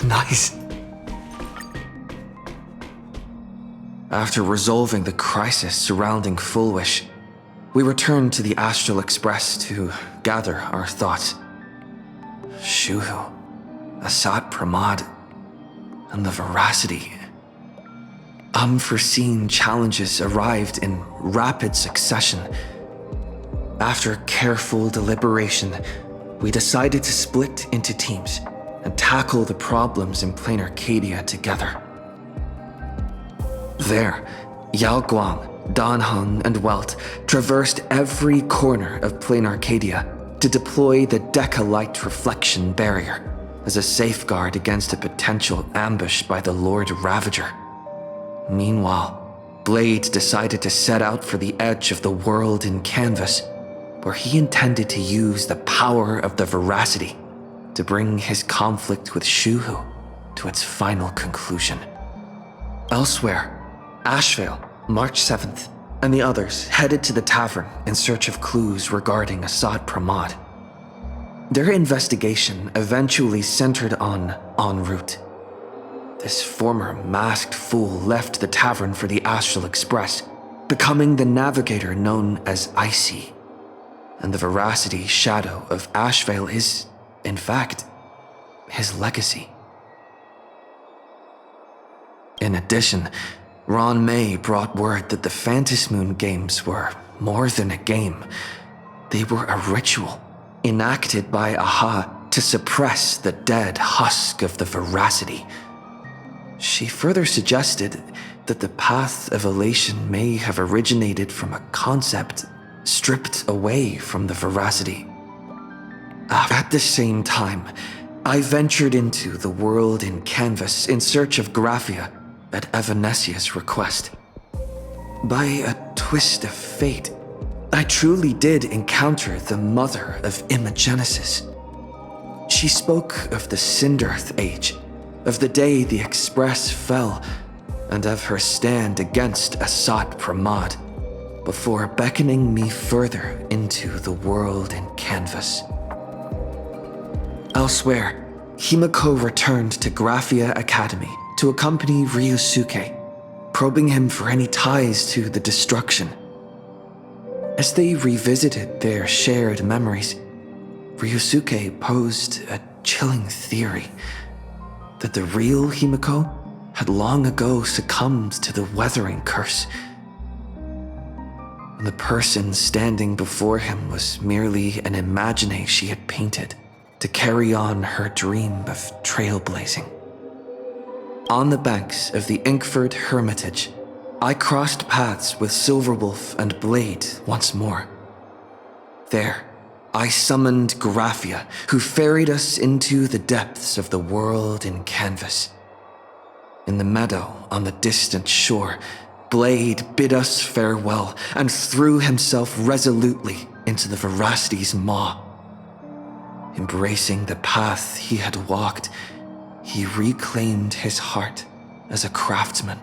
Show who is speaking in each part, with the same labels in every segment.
Speaker 1: Nice. After resolving the crisis surrounding Full Wish, we returned to the Astral Express to gather our thoughts. Shuhu, Asat Pramod, and the Veracity. Unforeseen challenges arrived in rapid succession. After careful deliberation, we decided to split into teams and tackle the problems in Plain Arcadia together. There, Yao Guang, Dan Heng, and Welt traversed every corner of Plain Arcadia to deploy the Decalite Reflection Barrier as a safeguard against a potential ambush by the Lord Ravager. Meanwhile, Blade decided to set out for the edge of the world in Canvas, where he intended to use the power of the Veracity to bring his conflict with Shuhu to its final conclusion. Elsewhere, Ashvale, March 7th, and the others headed to the tavern in search of clues regarding Asad Pramod. Their investigation eventually centered on En route. This former masked fool left the tavern for the Astral Express, becoming the navigator known as Icy. And the Veracity shadow of Ashvale is, in fact, his legacy. In addition, Ron May brought word that the Phantasmoon games were more than a game. They were a ritual enacted by Aha to suppress the dead husk of the Veracity. She further suggested that the path of elation may have originated from a concept stripped away from the Veracity. At the same time, I ventured into the world in Canvas in search of Graphia at Evanesia's request. By a twist of fate, I truly did encounter the mother of Imogenesis. She spoke of the Cinderth Age, of the day the Express fell, and of her stand against Asat Pramod, before beckoning me further into the world in Canvas. Elsewhere, Himiko returned to Graphia Academy to accompany Ryusuke, probing him for any ties to the destruction. As they revisited their shared memories, Ryusuke posed a chilling theory that the real Himiko had long ago succumbed to the weathering curse. The person standing before him was merely an imagination she had painted to carry on her dream of trailblazing. On the banks of the Inkford Hermitage, I crossed paths with Silverwolf and Blade once more. There, I summoned Graphia, who ferried us into the depths of the world in Canvas. In the meadow on the distant shore, Blade bid us farewell and threw himself resolutely into the Veracity's maw. Embracing the path he had walked, he reclaimed his heart as a craftsman.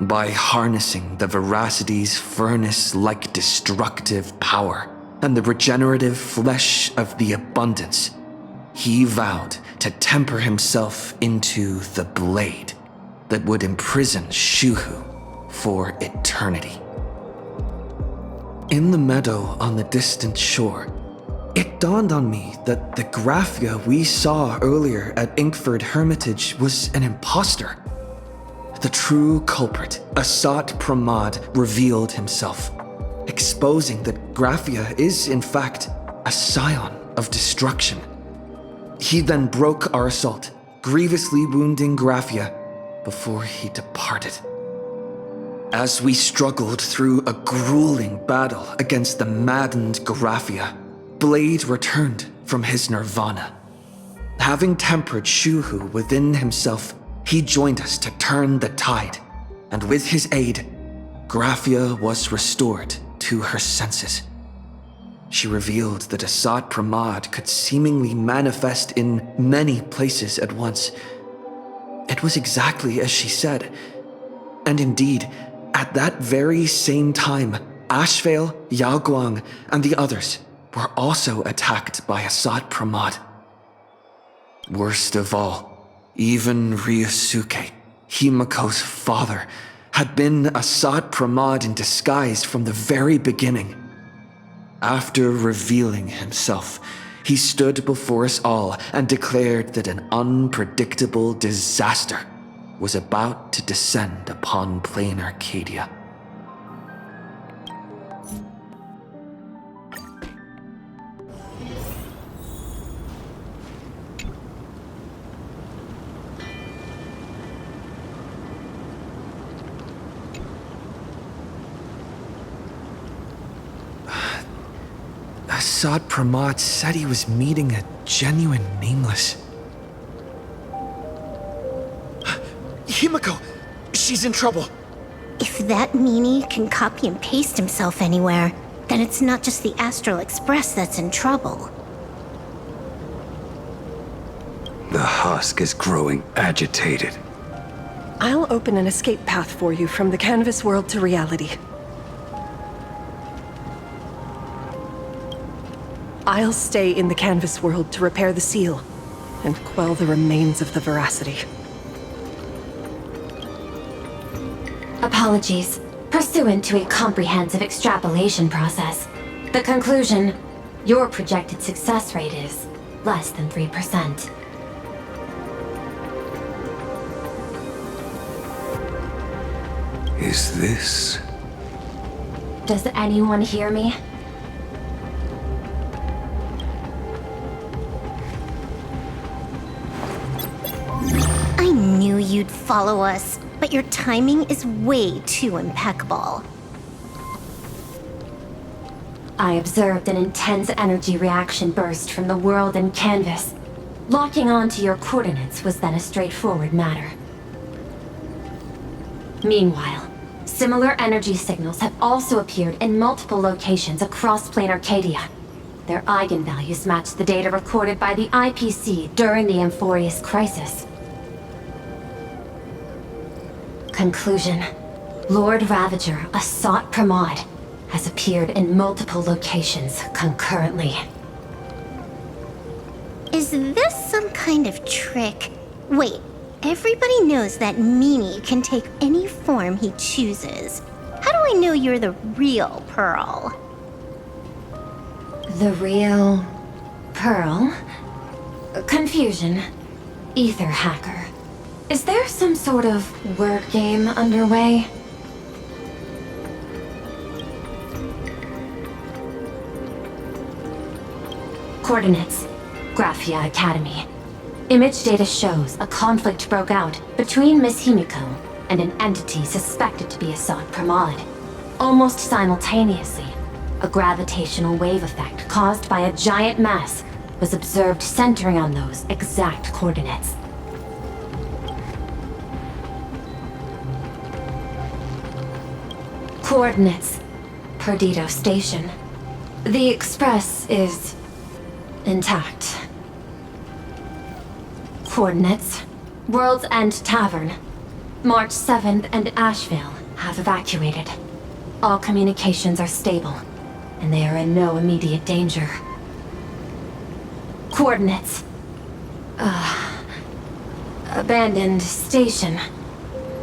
Speaker 1: By harnessing the Veracity's furnace-like destructive power and the regenerative flesh of the abundance, he vowed to temper himself into the blade that would imprison Shuhu for eternity. In the meadow on the distant shore, it dawned on me that the Graphia we saw earlier at Inkford Hermitage was an imposter. The true culprit, Asat Pramod, revealed himself, exposing that Graphia is in fact a scion of destruction. He then broke our assault, grievously wounding Graphia before he departed. As we struggled through a grueling battle against the maddened Graphia, Blade returned from his nirvana. Having tempered Shuhu within himself, he joined us to turn the tide, and with his aid, Graphia was restored to her senses. She revealed that Asat Pramod could seemingly manifest in many places at once. It was exactly as she said. And indeed, at that very same time, Ashvale, Yaoguang, and the others were also attacked by Asat Pramod. Worst of all, even Ryusuke, Himako's father, had been a Sat Pramod in disguise from the very beginning. After revealing himself, he stood before us all and declared that an unpredictable disaster was about to descend upon plain Arcadia. Assad Pramod said he was meeting a genuine nameless. Himiko! She's in trouble!
Speaker 2: If that meanie can copy and paste himself anywhere, then it's not just the Astral Express that's in trouble.
Speaker 3: The husk is growing agitated.
Speaker 4: I'll open an escape path for you from the canvas world to reality. I'll stay in the canvas world to repair the seal and quell the remains of the veracity.
Speaker 5: Apologies. Pursuant to a comprehensive extrapolation process, the conclusion, your projected success rate is less than 3%.
Speaker 3: Is this...
Speaker 5: Does anyone hear me?
Speaker 2: I knew you'd follow us, but your timing is way too impeccable.
Speaker 5: I observed an intense energy reaction burst from the world and canvas. Locking onto your coordinates was then a straightforward matter. Meanwhile, similar energy signals have also appeared in multiple locations across plain Arcadia. Their eigenvalues match the data recorded by the IPC during the Amphorius crisis. Conclusion. Lord Ravager, a Sat Pramod, has appeared in multiple locations concurrently.
Speaker 2: Is this some kind of trick? Wait, everybody knows that meanie can take any form he chooses. How do I know you're the real Pearl?
Speaker 5: The real... Pearl? Confusion. Ether hacker. Is there some sort of word game underway? Coordinates. Graphia Academy. Image data shows a conflict broke out between Miss Himiko and an entity suspected to be a Sat Pramod. Almost simultaneously, a gravitational wave effect caused by a giant mass was observed centering on those exact coordinates. Coordinates. Perdido Station. The Express is... intact. Coordinates. World's End Tavern. March 7th and Asheville have evacuated. All communications are stable, and they are in no immediate danger. Coordinates. Abandoned station.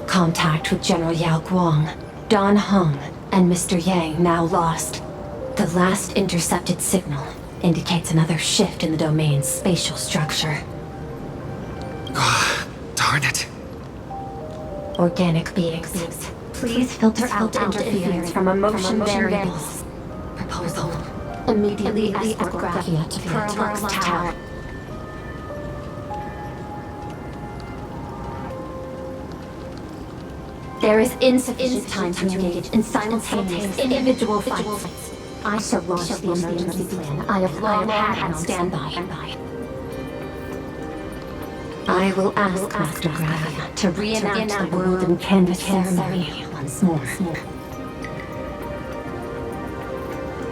Speaker 5: Contact with General Yao Guang, Don Hung, and Mr. Yang now lost. The last intercepted signal indicates another shift in the domain's spatial structure.
Speaker 1: Darn it.
Speaker 5: Organic beings. Please filter out interference from emotion variables. Proposal. Immediately escort Graphia to Pearl's Tower. There is insufficient time to engage in simultaneous individual fights. I shall launch the emergency plan I have long had on standby. I will ask Master Graphia to reenact the world and canvas ceremony once more.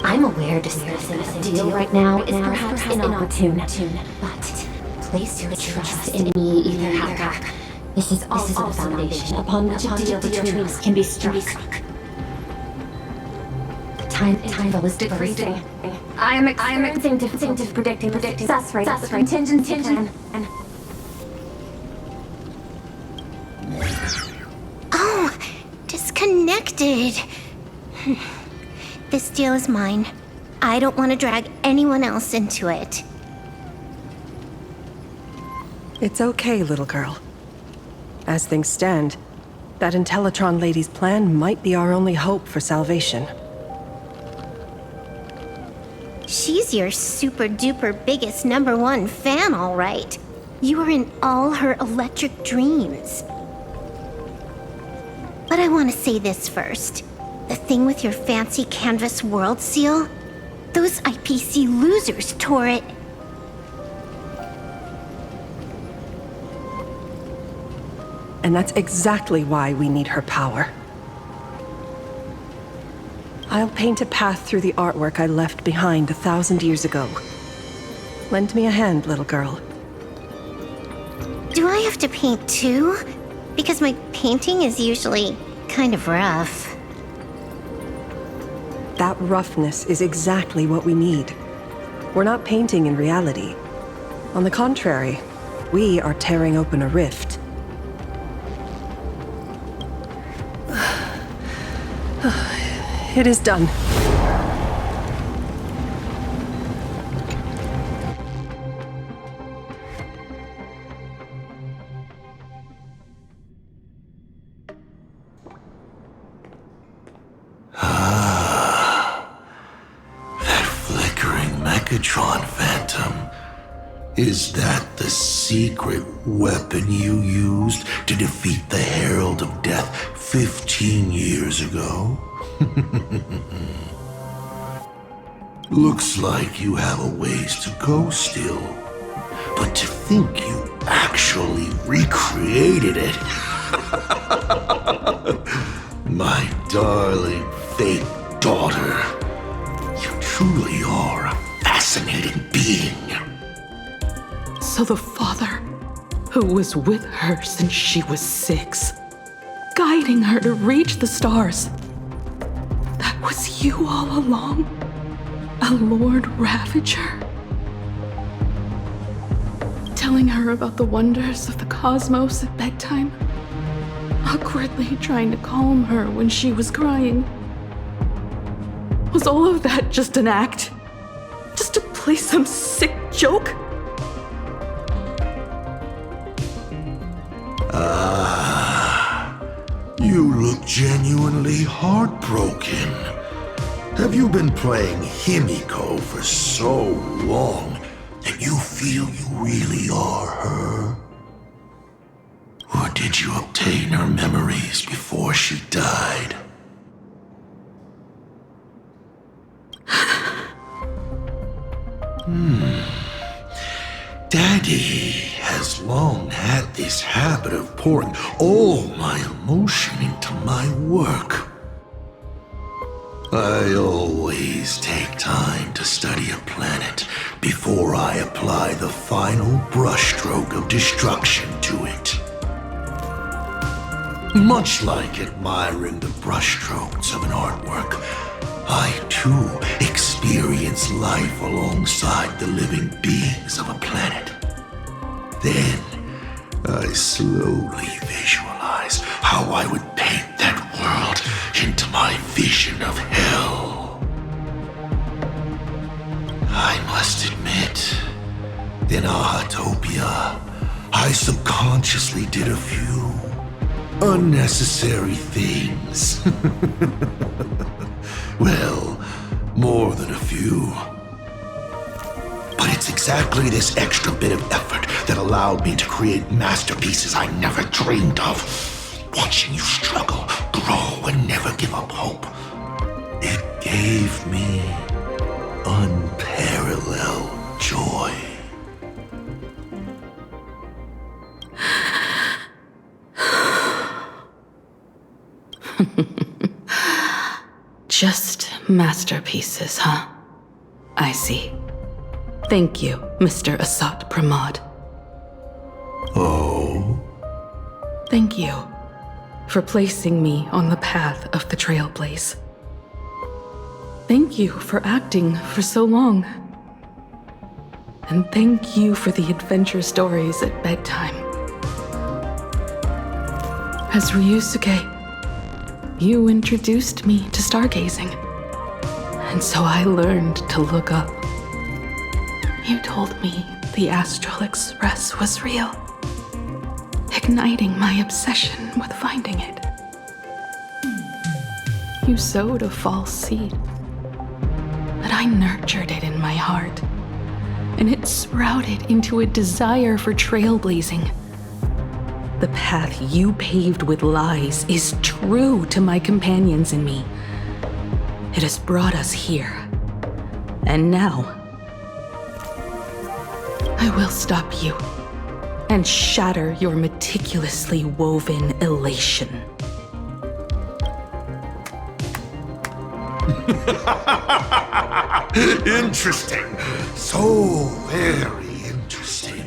Speaker 5: I'm aware discussing this deal right now is perhaps inopportune, but place your trust in me, Ether Hacker. This is also the foundation upon which a deal between us can be struck. time is decreasing. I am experiencing difficulty predicting success rate of the contingency plan.
Speaker 2: Oh, disconnected. This deal is mine. I don't want to drag anyone else into it.
Speaker 4: It's okay, little girl. As things stand, that Intellitron lady's plan might be our only hope for salvation.
Speaker 2: She's your super duper biggest #1 fan, all right. You were in all her electric dreams. But I want to say this first. The thing with your fancy canvas world seal? Those IPC losers tore it.
Speaker 4: And that's exactly why we need her power. I'll paint a path through the artwork I left behind 1,000 years ago. Lend me a hand, little girl.
Speaker 2: Do I have to paint too? Because my painting is usually kind of rough.
Speaker 4: That roughness is exactly what we need. We're not painting in reality. On the contrary, we are tearing open a rift. It is done.
Speaker 6: That flickering Megatron phantom. Is that the secret weapon you used to defeat the Herald of Death 15 years ago? Looks like you have a ways to go still. But to think you actually recreated it. My darling fake daughter. You truly are a fascinating being.
Speaker 7: So the father, who was with her since she was 6, guiding her to reach the stars, that was you all along? A Lord Ravager? Telling her about the wonders of the cosmos at bedtime? Awkwardly trying to calm her when she was crying? Was all of that just an act? Just to play some sick joke?
Speaker 6: You look genuinely heartbroken. Have you been playing Himiko for so long that you feel you really are her? Or did you obtain her memories before she died? Daddy has long had this habit of pouring all my emotion into my work. I always take time to study a planet before I apply the final brushstroke of destruction to it. Much like admiring the brushstrokes of an artwork, I too experience life alongside the living beings of a planet. Then, I slowly visualize how I would paint that world into my vision of hell. I must admit, in Ahatopia, I subconsciously did a few unnecessary things. Well, more than a few. But it's exactly this extra bit of effort that allowed me to create masterpieces I never dreamed of. Watching you struggle, grow, and never give up hope. It gave me unparalleled joy.
Speaker 7: Just masterpieces, huh? I see. Thank you, Mr. Asat Pramod.
Speaker 6: Oh?
Speaker 7: Thank you for placing me on the path of the Trailblaze. Thank you for acting for so long. And thank you for the adventure stories at bedtime. As Ryusuke, you introduced me to stargazing. And so I learned to look up. You told me the Astral Express was real, igniting my obsession with finding it. You sowed a false seed, but I nurtured it in my heart, and it sprouted into a desire for trailblazing. The path you paved with lies is true to my companions and me. It has brought us here. And now, I will stop you and shatter your meticulously woven elation.
Speaker 6: Interesting. So very interesting.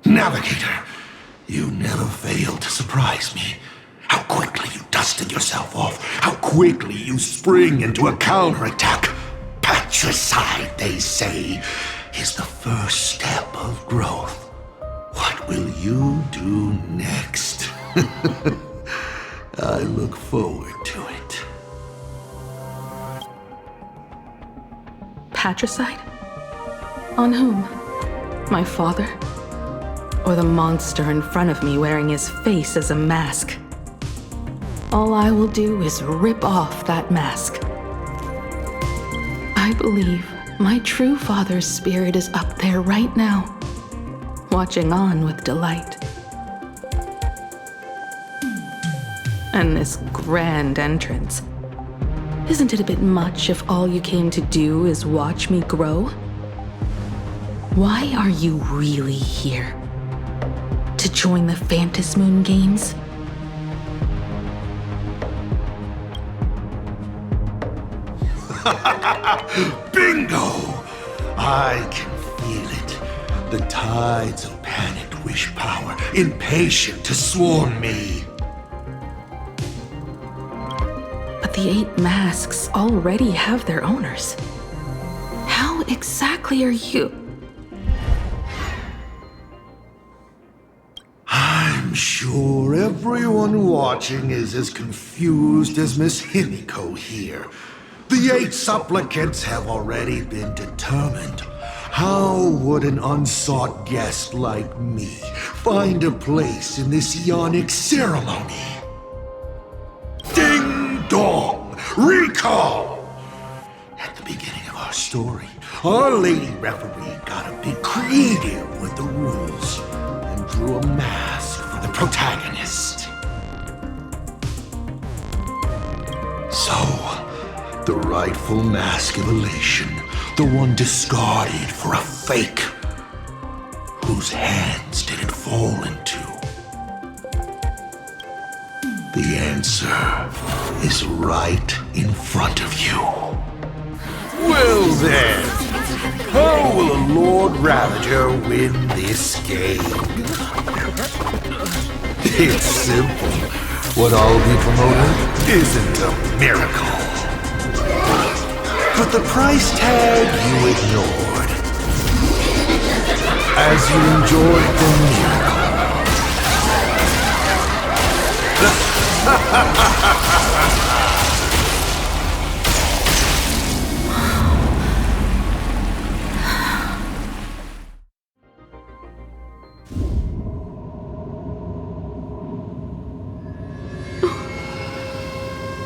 Speaker 6: Navigator, you never fail to surprise me. How quickly you dusted yourself off. How quickly you spring into a counterattack. Patricide, they say, is the first step of growth. What will you do next? I look forward to it.
Speaker 7: Patricide? On whom? My father? Or the monster in front of me wearing his face as a mask? All I will do is rip off that mask. I believe my true father's spirit is up there right now, watching on with delight. And this grand entrance. Isn't it a bit much if all you came to do is watch me grow? Why are you really here? To join the Phantasmoon games?
Speaker 6: Bingo! I can feel it. The tides of panicked wish power, impatient to swarm me.
Speaker 7: But the 8 masks already have their owners. How exactly are you?
Speaker 6: I'm sure everyone watching is as confused as Miss Himiko here. The 8 supplicants have already been determined. How would an unsought guest like me find a place in this yonic ceremony? Ding dong! Recall! At the beginning of our story, our lady referee got a bit creative with the rules and drew a mask for the protagonist. So, the rightful mask of elation, the one discarded for a fake. Whose hands did it fall into? The answer is right in front of you. Well then, how will a Lord Ravager win this game? It's simple. What I'll be promoting isn't a miracle. But the price tag you ignored. As you enjoyed the miracle.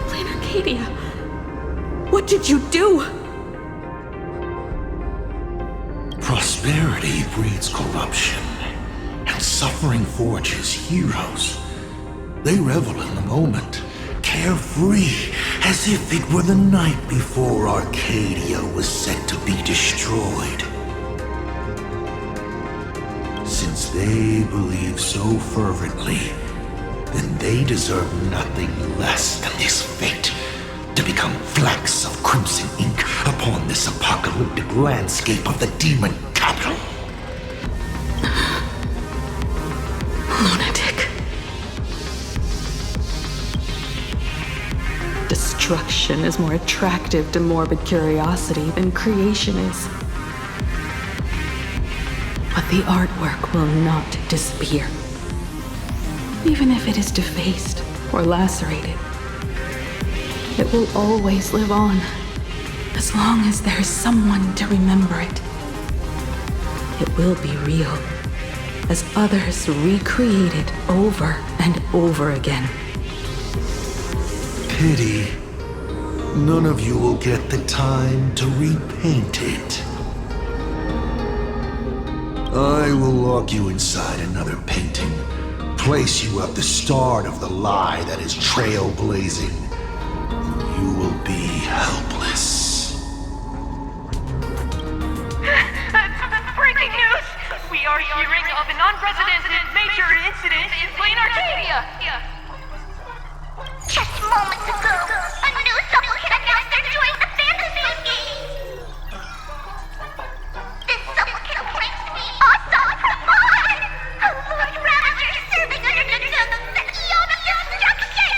Speaker 7: Lane Arcadia, what did you do?
Speaker 6: Prosperity breeds corruption, and suffering forges heroes. They revel in the moment, carefree, as if it were the night before Arcadia was set to be destroyed. Since they believe so fervently, then they deserve nothing less than this fate, to become flecks of crimson ink upon this apocalyptic landscape of the demon capital.
Speaker 7: Lunatic. destruction is more attractive to morbid curiosity than creation is. But the artwork will not disappear. Even if it is defaced or lacerated, it will always live on, as long as there is someone to remember it. It will be real, as others recreate it over and over again.
Speaker 6: Pity. None of you will get the time to repaint it. I will lock you inside another painting, place you at the start of the lie that is trailblazing. You will be helpless.
Speaker 8: Breaking news! We are hearing of an unprecedented major incident in Plain Arcadia!
Speaker 2: Just moments ago, a new supplicant announced they're doing the fantasy game. This supplicant claims to be Asad Rahman, a Lord Ravager serving under the tongue of Eon of Destruction.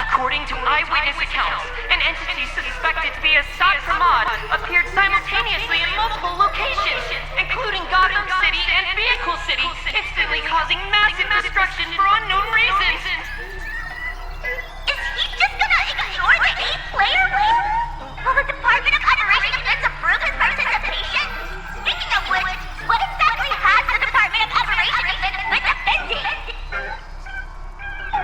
Speaker 8: According to eyewitness accounts, an entity suspected to be Asad Rahman appeared simultaneously in multiple locations, including Gotham City and Vehicle City, instantly causing massive destruction for unknown reasons.
Speaker 2: Is he just gonna ignore the 8-player win? Will the Department of Operation Defense approve his participation? Speaking of which, what exactly has the Department of Operation Defense been defending?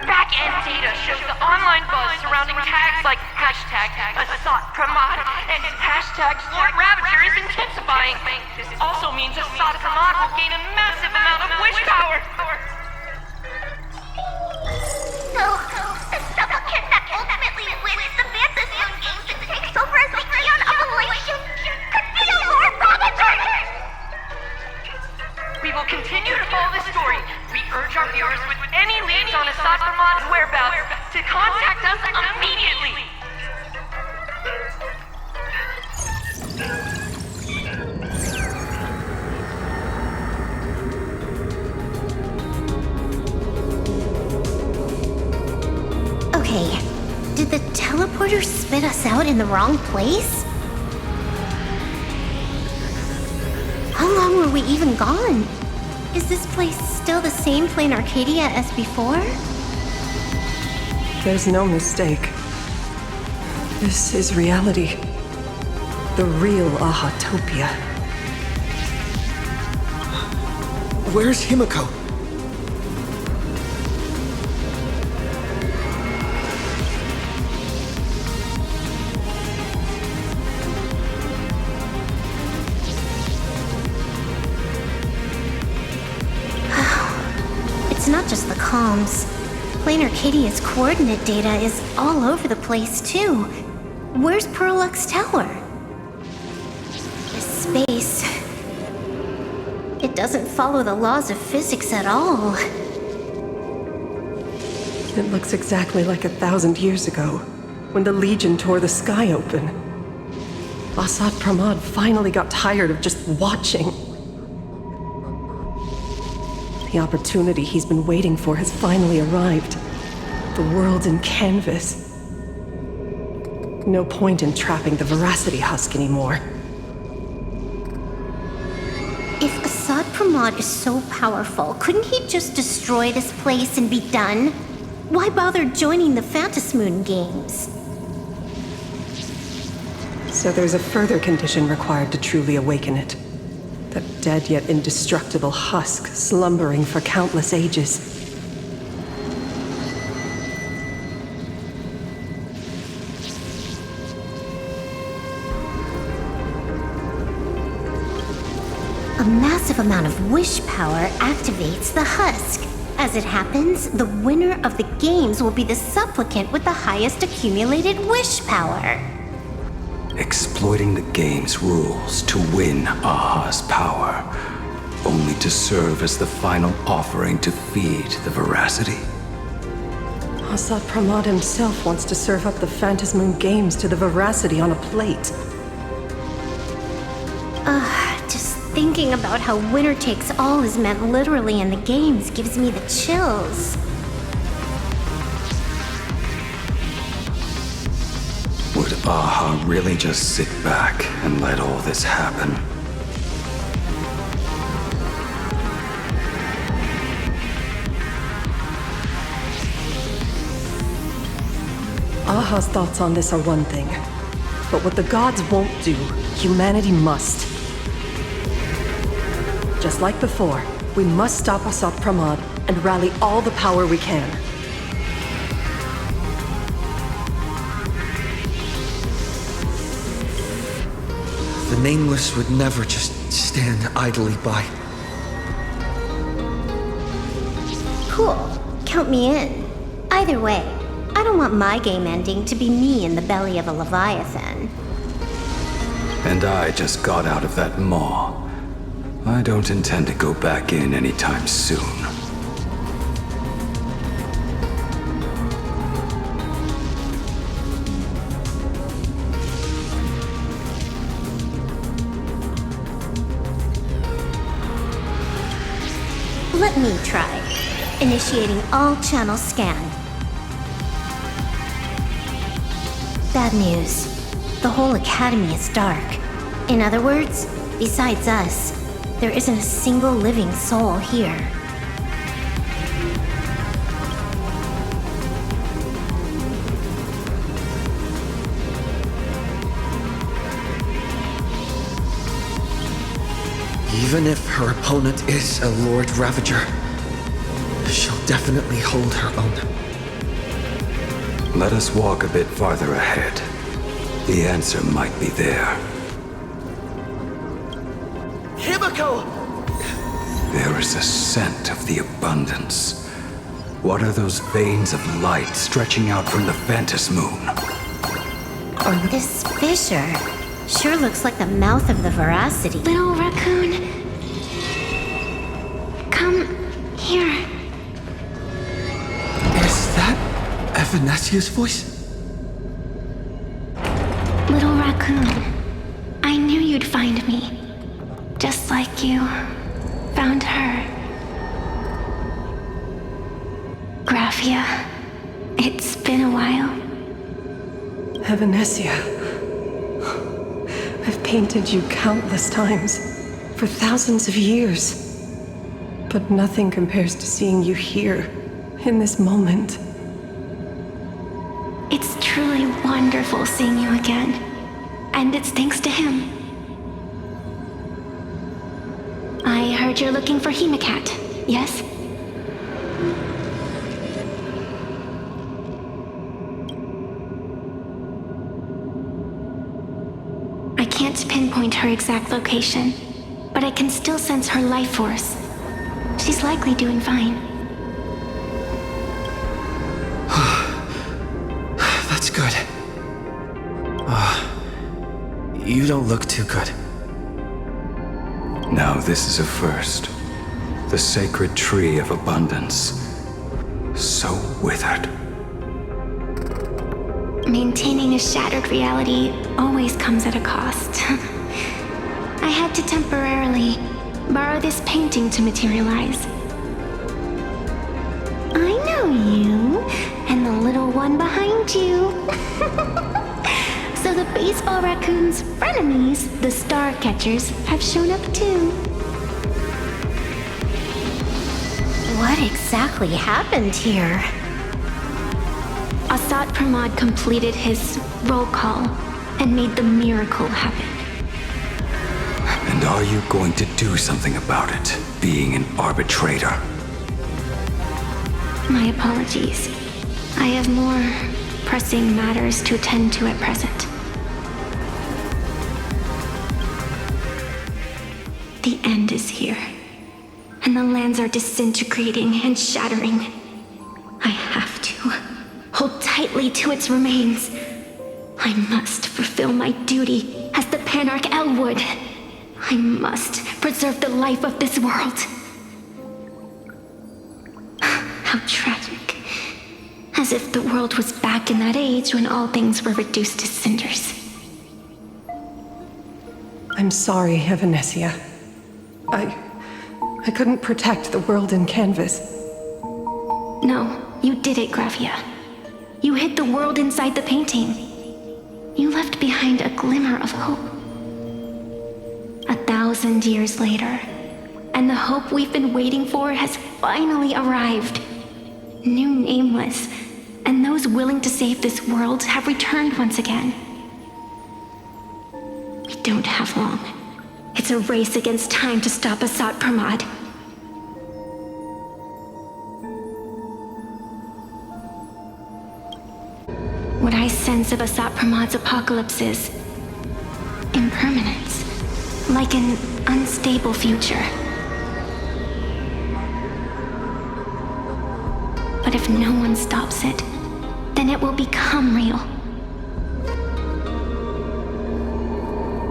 Speaker 8: Back-end data shows the online buzz surrounding tags like hashtag Asad Pramod and hashtag Lord Ravager is intensifying. This also means Asad Pramod will gain a massive amount of wish power.
Speaker 2: So, the supplicant that ultimately wins the fantasy games and takes over as the Eon of Elation could be a Lord Ravager!
Speaker 8: We will continue to follow this story. We urge our viewers with any leads on Asad Pramod's whereabouts to contact us immediately.
Speaker 2: Okay, did the teleporter spit us out in the wrong place? How long were we even gone? Is this place still the same Plain Arcadia as before?
Speaker 4: There's no mistake. This is reality. The real Ahatopia.
Speaker 1: Where's Himiko?
Speaker 2: It's not just the comms. Plain Arcadia's coordinate data is all over the place, too. Where's Perlux Tower? This space... it doesn't follow the laws of physics at all.
Speaker 4: It looks exactly like 1,000 years ago, when the Legion tore the sky open. Asad Pramod finally got tired of just watching. The opportunity he's been waiting for has finally arrived. The world in canvas. No point in trapping the Veracity Husk anymore.
Speaker 2: If Asad Pramod is so powerful, couldn't he just destroy this place and be done? Why bother joining the Phantasmoon games?
Speaker 4: So there's a further condition required to truly awaken it. That dead yet indestructible husk slumbering for countless ages.
Speaker 2: A massive amount of wish power activates the husk. As it happens, the winner of the games will be the supplicant with the highest accumulated wish power.
Speaker 3: Exploiting the game's rules to win Aha's power, only to serve as the final offering to feed the Veracity.
Speaker 4: Asad Pramod himself wants to serve up the Phantasmoon games to the Veracity on a plate.
Speaker 2: Just thinking about how winner takes all is meant literally in the games gives me the chills.
Speaker 3: Aha really just sit back and let all this happen?
Speaker 4: Aha's thoughts on this are one thing, but what the gods won't do, humanity must. Just like before, we must stop Asat Pramod and rally all the power we can.
Speaker 1: The Nameless would never just stand idly by.
Speaker 2: Cool. Count me in. Either way, I don't want my game ending to be me in the belly of a Leviathan.
Speaker 3: And I just got out of that maw. I don't intend to go back in anytime soon.
Speaker 2: Let me try. Initiating all channel scan. Bad news. The whole academy is dark. In other words, besides us, there isn't a single living soul here.
Speaker 1: Even if her opponent is a Lord Ravager, she'll definitely hold her own.
Speaker 3: Let us walk a bit farther ahead. The answer might be there.
Speaker 1: Himiko!
Speaker 3: There is a scent of the abundance. What are those veins of light stretching out from the Ventus moon?
Speaker 2: This fissure sure looks like the mouth of the Veracity. Little raccoon, come here.
Speaker 1: Is that Evanesia's voice?
Speaker 2: Little raccoon, I knew you'd find me. Just like you found her. Graphia, it's been a while.
Speaker 4: Evanesia. I've painted you countless times, for thousands of years. But nothing compares to seeing you here, in this moment.
Speaker 2: It's truly wonderful seeing you again. And it's thanks to him. I heard you're looking for Hemacat, yes? I can't pinpoint her exact location, but I can still sense her life force. She's likely doing fine.
Speaker 1: That's good. You don't look too good.
Speaker 3: Now this is a first. The sacred tree of abundance. So withered.
Speaker 2: Maintaining a shattered reality always comes at a cost. I had to temporarily borrow this painting to materialize. I know you, and the little one behind you. So the baseball raccoon's frenemies, the star catchers, have shown up too. What exactly happened here? Asat Pramod completed his roll call and made the miracle happen.
Speaker 3: And are you going to do something about it, being an arbitrator?
Speaker 2: My apologies. I have more pressing matters to attend to at present. The end is here, and the lands are disintegrating and shattering. I have to hold tightly to its remains. I must fulfill my duty as the Panarch Elwood. I must preserve the life of this world. How tragic. As if the world was back in that age when all things were reduced to cinders.
Speaker 4: I'm sorry, Evanesia. I couldn't protect the world in canvas.
Speaker 2: No, you did it, Graphia. You hid the world inside the painting. You left behind a glimmer of hope. 1,000 years later, and the hope we've been waiting for has finally arrived. New Nameless, and those willing to save this world have returned once again. We don't have long. It's a race against time to stop Asat Pramod. What I sense of Asat Pramod's apocalypse is impermanence, like an unstable future. But if no one stops it, then it will become real.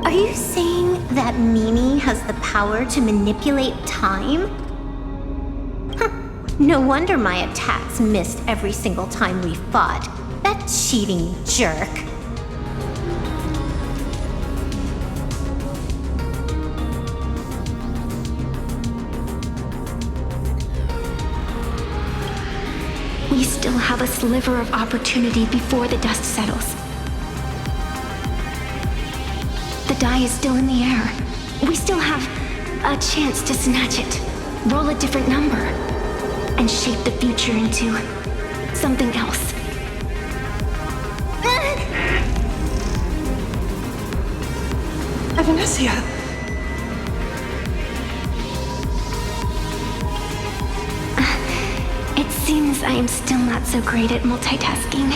Speaker 2: Are you saying that Mimi has the power to manipulate time? Huh. No wonder my attacks missed every single time we fought. That cheating jerk. We still have a sliver of opportunity before the dust settles. The die is still in the air. We still have a chance to snatch it, roll a different number, and shape the future into something else.
Speaker 4: Evanescia!
Speaker 2: It seems I am still not so great at multitasking.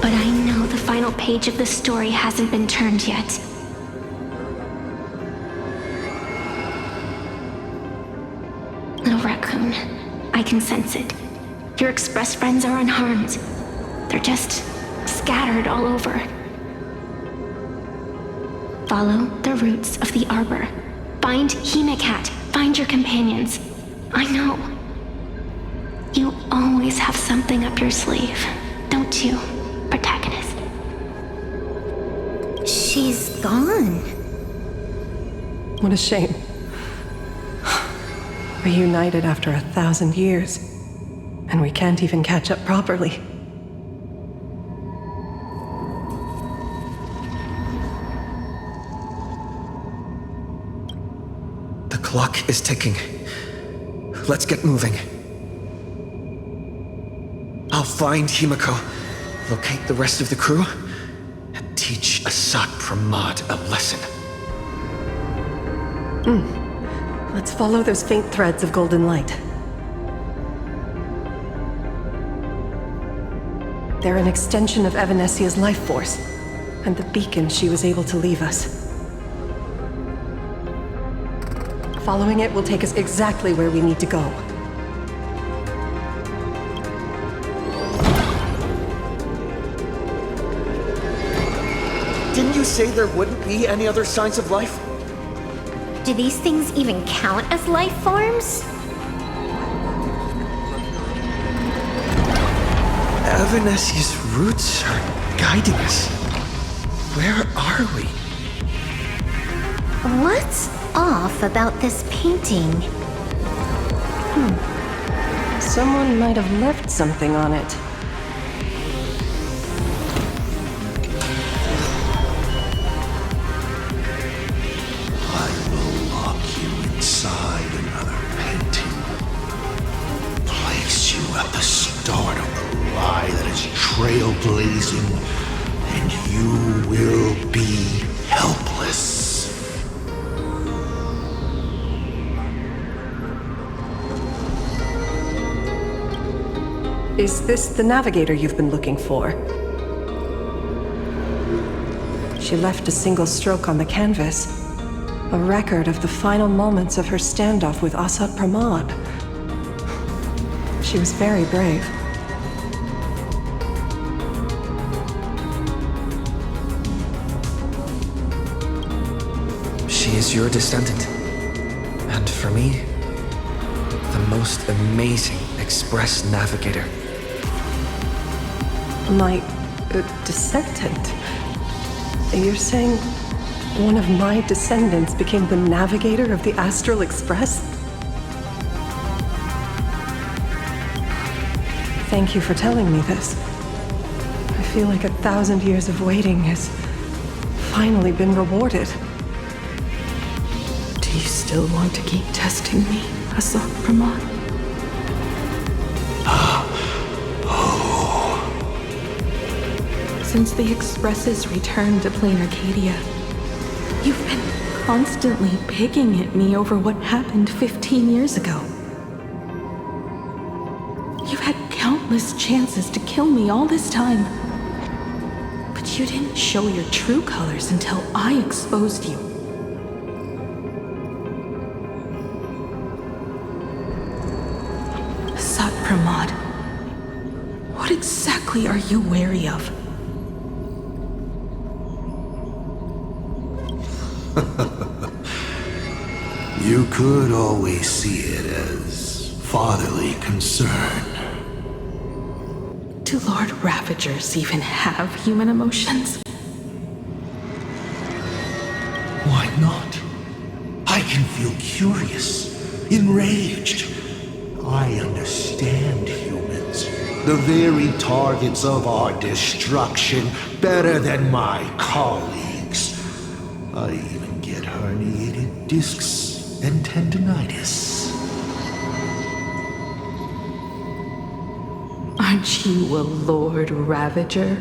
Speaker 2: But I know the final page of the story hasn't been turned yet. Little raccoon, I can sense it. Your express friends are unharmed. They're just scattered all over. Follow the roots of the arbor. Find Hemacat. Find your companions. I know. You always have something up your sleeve, don't you, protagonist? She's gone.
Speaker 4: What a shame. Reunited after 1,000 years, and we can't even catch up properly.
Speaker 1: The clock is ticking. Let's get moving. I'll find Himiko, locate the rest of the crew, and teach Asat Pramod a lesson.
Speaker 4: Let's follow those faint threads of golden light. They're an extension of Evanescia's life force, and the beacon she was able to leave us. Following it will take us exactly where we need to go.
Speaker 1: Didn't you say there wouldn't be any other signs of life?
Speaker 2: Do these things even count as life forms?
Speaker 1: Evanescia's roots are guiding us. Where are we?
Speaker 2: What's off about this painting?
Speaker 4: Someone might have left something on it.
Speaker 6: I will lock you inside another painting. Place you at the start of the lie that is trailblazing, and you will be helpless.
Speaker 4: Is this the navigator you've been looking for? She left a single stroke on the canvas. A record of the final moments of her standoff with Asat Pramod. She was very brave.
Speaker 1: She is your descendant. And for me, the most amazing express navigator.
Speaker 4: My descendant? You're saying one of my descendants became the navigator of the Astral Express? Thank you for telling me this. I feel like 1,000 years of waiting has finally been rewarded.
Speaker 7: Do you still want to keep testing me, Asok Pramod? Since the Expresses returned to Plain Arcadia, you've been constantly picking at me over what happened 15 years ago. You've had countless chances to kill me all this time, but you didn't show your true colors until I exposed you. Asok Pramod, what exactly are you wary of?
Speaker 6: You could always see it as fatherly concern.
Speaker 7: Do Lord Ravagers even have human emotions?
Speaker 6: Why not? I can feel curious, enraged. I understand humans, the very targets of our destruction, better than my colleagues. I even get herniated discs and tendinitis.
Speaker 7: Aren't you a Lord Ravager?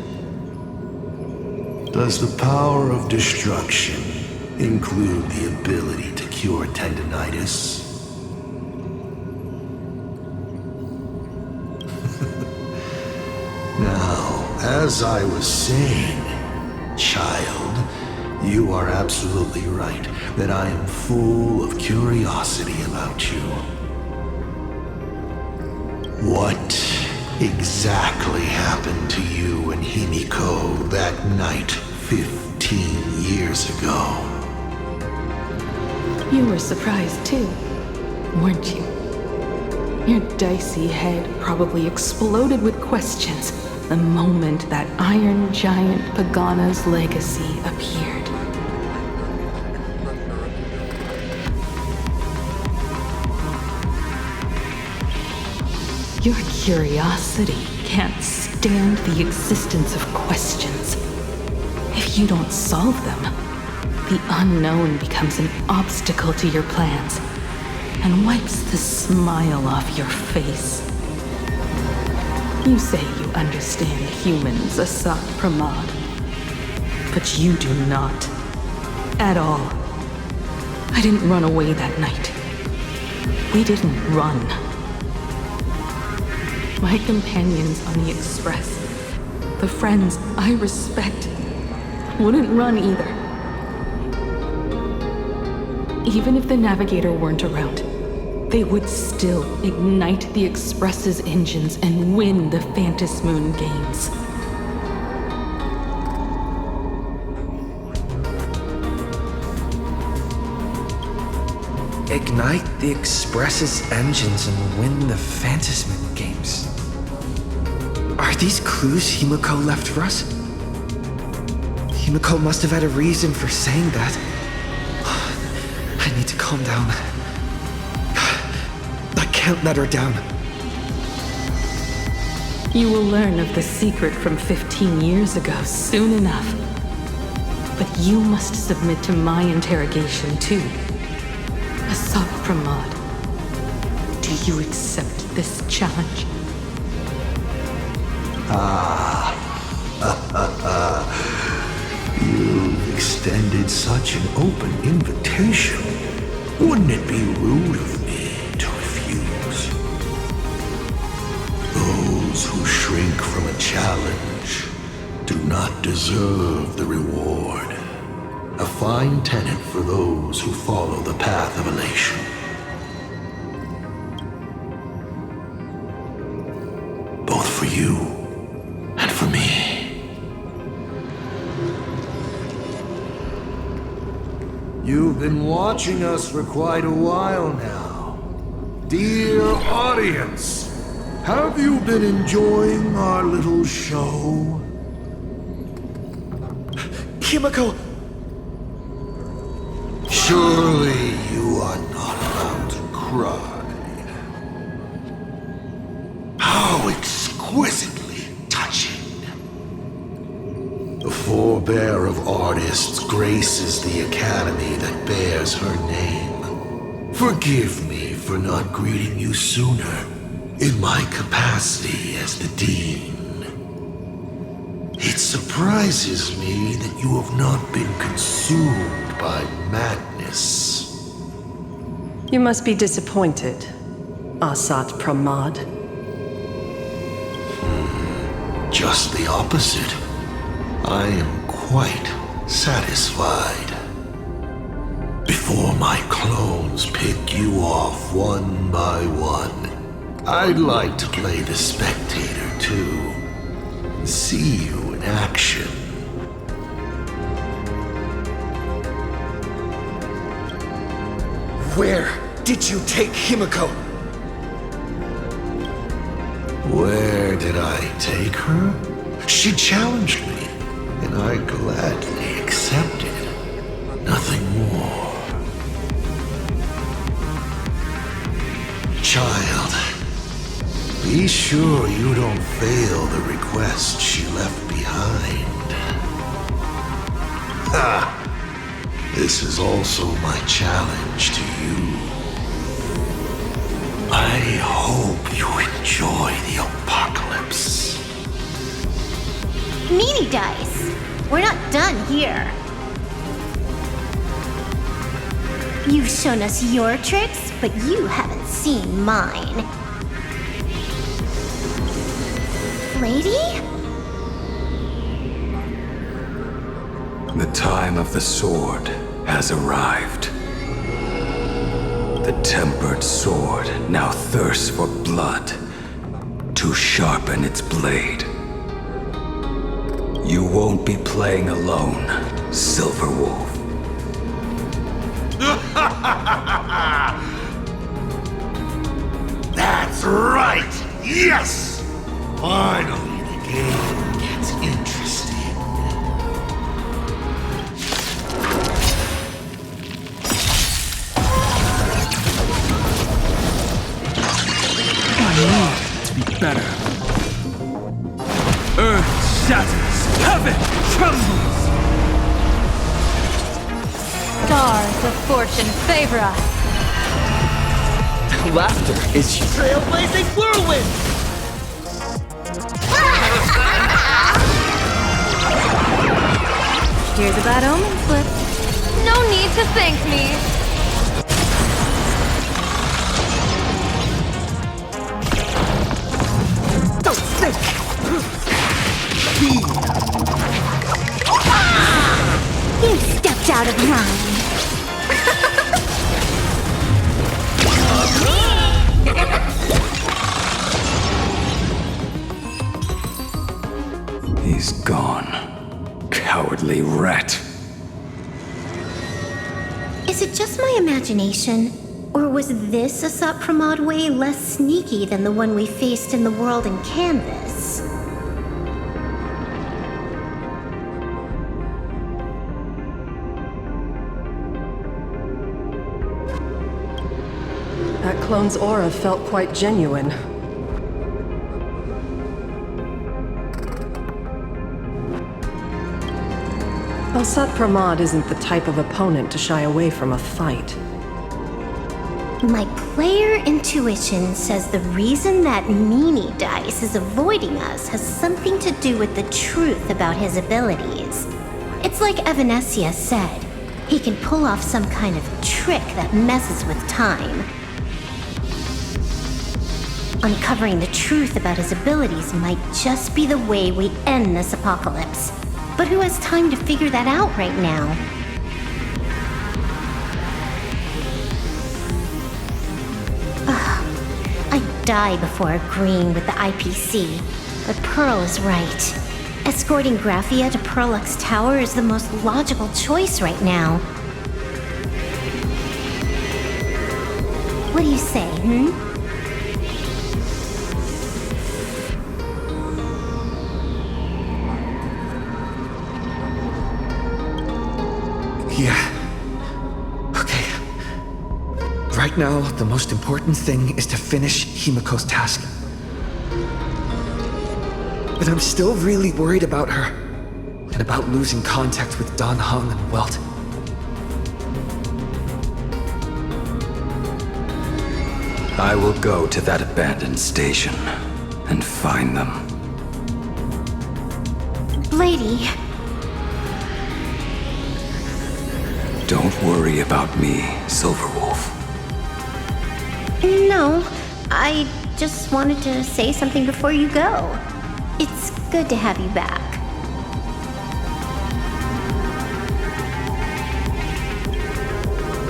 Speaker 6: Does the power of destruction include the ability to cure tendinitis? Now, as I was saying, child, you are absolutely right that I am full of curiosity about you. What exactly happened to you and Himiko that night 15 years ago?
Speaker 7: You were surprised too, weren't you? Your dicey head probably exploded with questions the moment that Iron Giant Pagana's legacy appeared. Your curiosity can't stand the existence of questions. If you don't solve them, the unknown becomes an obstacle to your plans and wipes the smile off your face. You say you understand humans, Asok Pramod, but you do not. At all. I didn't run away that night. We didn't run. My companions on the Express, the friends I respect, wouldn't run either. Even if the Navigator weren't around, they would still ignite the Express's engines and win the Phantom Moon games.
Speaker 1: Ignite the Express's engines and win the Phantom Moon games. Are these clues Himiko left for us? Himiko must have had a reason for saying that. I need to calm down. I can't let her down.
Speaker 7: You will learn of the secret from 15 years ago soon enough. But you must submit to my interrogation too. Asok Pramod, do you accept this challenge?
Speaker 6: You've extended such an open invitation. Wouldn't it be rude of me to refuse? Those who shrink from a challenge do not deserve the reward. A fine tenet for those who follow the path of elation. Both for you and for me. You've been watching us for quite a while now. Dear audience, have you been enjoying our little show?
Speaker 1: Himiko!
Speaker 6: Surely you are not about to cry. How exquisite! exquisitely touching. The forebear of artists graces the academy that bears her name. Forgive me for not greeting you sooner in my capacity as the Dean. It surprises me that you have not been consumed by madness.
Speaker 4: You must be disappointed, Asat Pramad.
Speaker 6: Just the opposite. I am quite satisfied. Before my clones pick you off one by one, I'd like to play the spectator too. See you in action.
Speaker 1: Where did you take Himiko?
Speaker 6: Where did I take her? She challenged me, and I gladly accepted. Nothing more. Child, be sure you don't fail the request she left behind. Ha! This is also my challenge to you. I hope you enjoy the apocalypse.
Speaker 2: Meanie dice! We're not done here. You've shown us your tricks, but you haven't seen mine. Lady?
Speaker 3: The time of the sword has arrived. The tempered sword now thirsts for blood to sharpen its blade. You won't be playing alone, Silver Wolf.
Speaker 6: That's right! Yes! Finally, the game gets interesting.
Speaker 9: I need to be better. Earth shatters, heaven trembles.
Speaker 8: Stars of fortune favor us.
Speaker 1: Laughter is trailblazing whirlwind!
Speaker 8: Here's a bad omen slip. No need to thank me.
Speaker 1: Don't think!
Speaker 2: You stepped out of line.
Speaker 3: He's gone. Cowardly rat.
Speaker 2: Is it just my imagination? Or was this Asat Pramad way less sneaky than the one we faced in the world in Canvas?
Speaker 4: That clone's aura felt quite genuine. Asat Pramad isn't the type of opponent to shy away from a fight.
Speaker 2: My player intuition says the reason that Meanie Dice is avoiding us has something to do with the truth about his abilities. It's like Evanescia said, he can pull off some kind of trick that messes with time. Uncovering the truth about his abilities might just be the way we end this apocalypse. But who has time to figure that out right now? I'd die before agreeing with the IPC, but Pearl is right. Escorting Graphia to Porolex Tower is the most logical choice right now. What do you say,
Speaker 1: Yeah. Okay. Right now, the most important thing is to finish Himiko's task. but I'm still really worried about her. And about losing contact with Dan Heng and Welt.
Speaker 3: I will go to that abandoned station and find them.
Speaker 2: Lady.
Speaker 3: Don't worry about me, Silverwolf.
Speaker 2: No, I just wanted to say something before you go. It's good to have you back.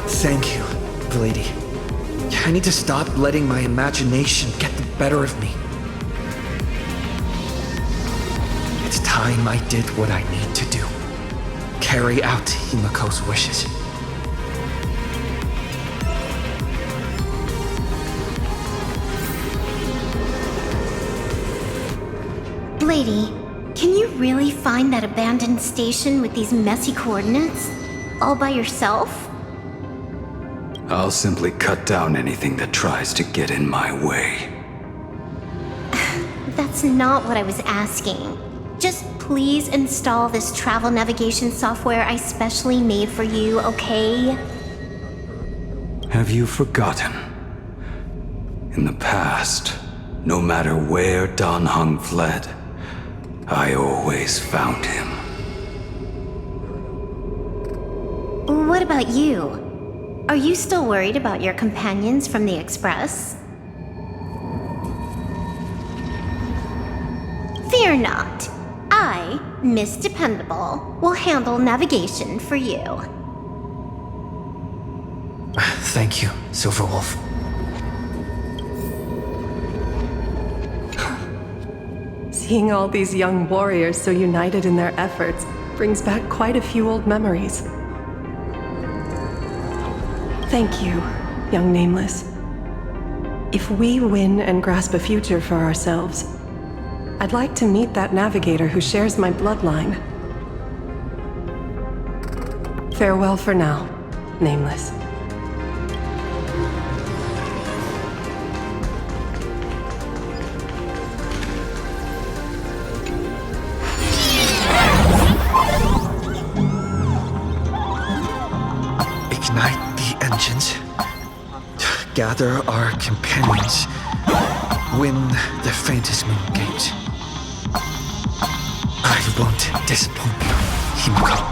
Speaker 1: Thank you, lady. I need to stop letting my imagination get the better of me. It's time I did what I need to do. Carry out Himiko's wishes.
Speaker 2: Lady, can you really find that abandoned station with these messy coordinates? All by yourself?
Speaker 3: I'll simply cut down anything that tries to get in my way.
Speaker 2: That's not what I was asking. Just please install this travel navigation software I specially made for you, okay?
Speaker 3: Have you forgotten? In the past, no matter where Dan Heng fled, I always found him.
Speaker 2: What about you? Are you still worried about your companions from the Express? Fear not. I, Miss Dependable, will handle navigation for you.
Speaker 1: Thank you, Silverwolf.
Speaker 4: Seeing all these young warriors so united in their efforts brings back quite a few old memories. Thank you, young Nameless. If we win and grasp a future for ourselves, I'd like to meet that navigator who shares my bloodline. Farewell for now, Nameless.
Speaker 1: Ignite the engines. Gather our companions. Win the Faintest Moon Games. I won't disappoint you, Himiko.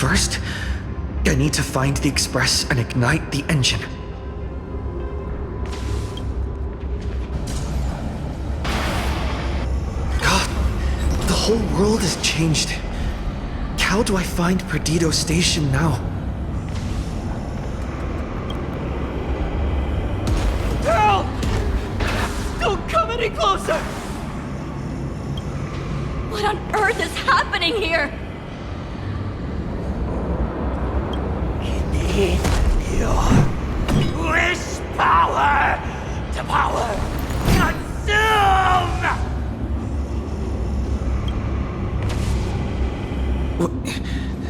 Speaker 1: First, I need to find the Express and ignite the engine. God, the whole world has changed. how do I find Perdido Station now?
Speaker 10: Girl! Don't come any closer!
Speaker 11: What on earth is happening here?
Speaker 10: Need your wish power to power consume!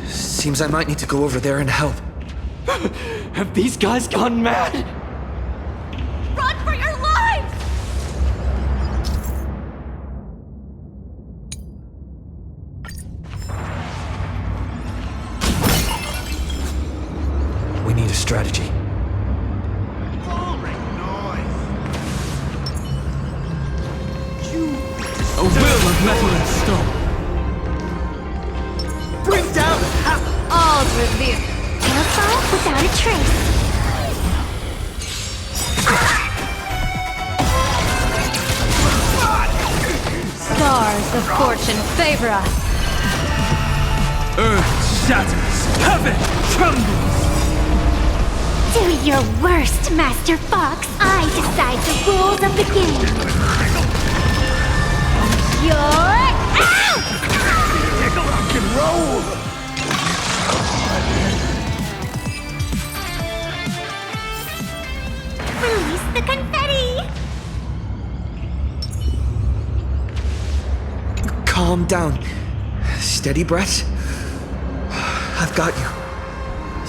Speaker 1: Seems I might need to go over there and help.
Speaker 10: Have these guys gone mad?
Speaker 11: Run for your lives!
Speaker 1: We need a strategy.
Speaker 9: A will of metal and stone.
Speaker 10: Bring down
Speaker 11: All revealed.
Speaker 2: Pedophile without a trace.
Speaker 11: Stars of fortune favor us.
Speaker 9: Earth shatters. Heaven trembles.
Speaker 2: Do your worst, Master Fox. I decide the rules of the game. You're out!
Speaker 10: rock and roll!
Speaker 2: Release the confetti!
Speaker 1: Calm down. Steady breaths. I've got you.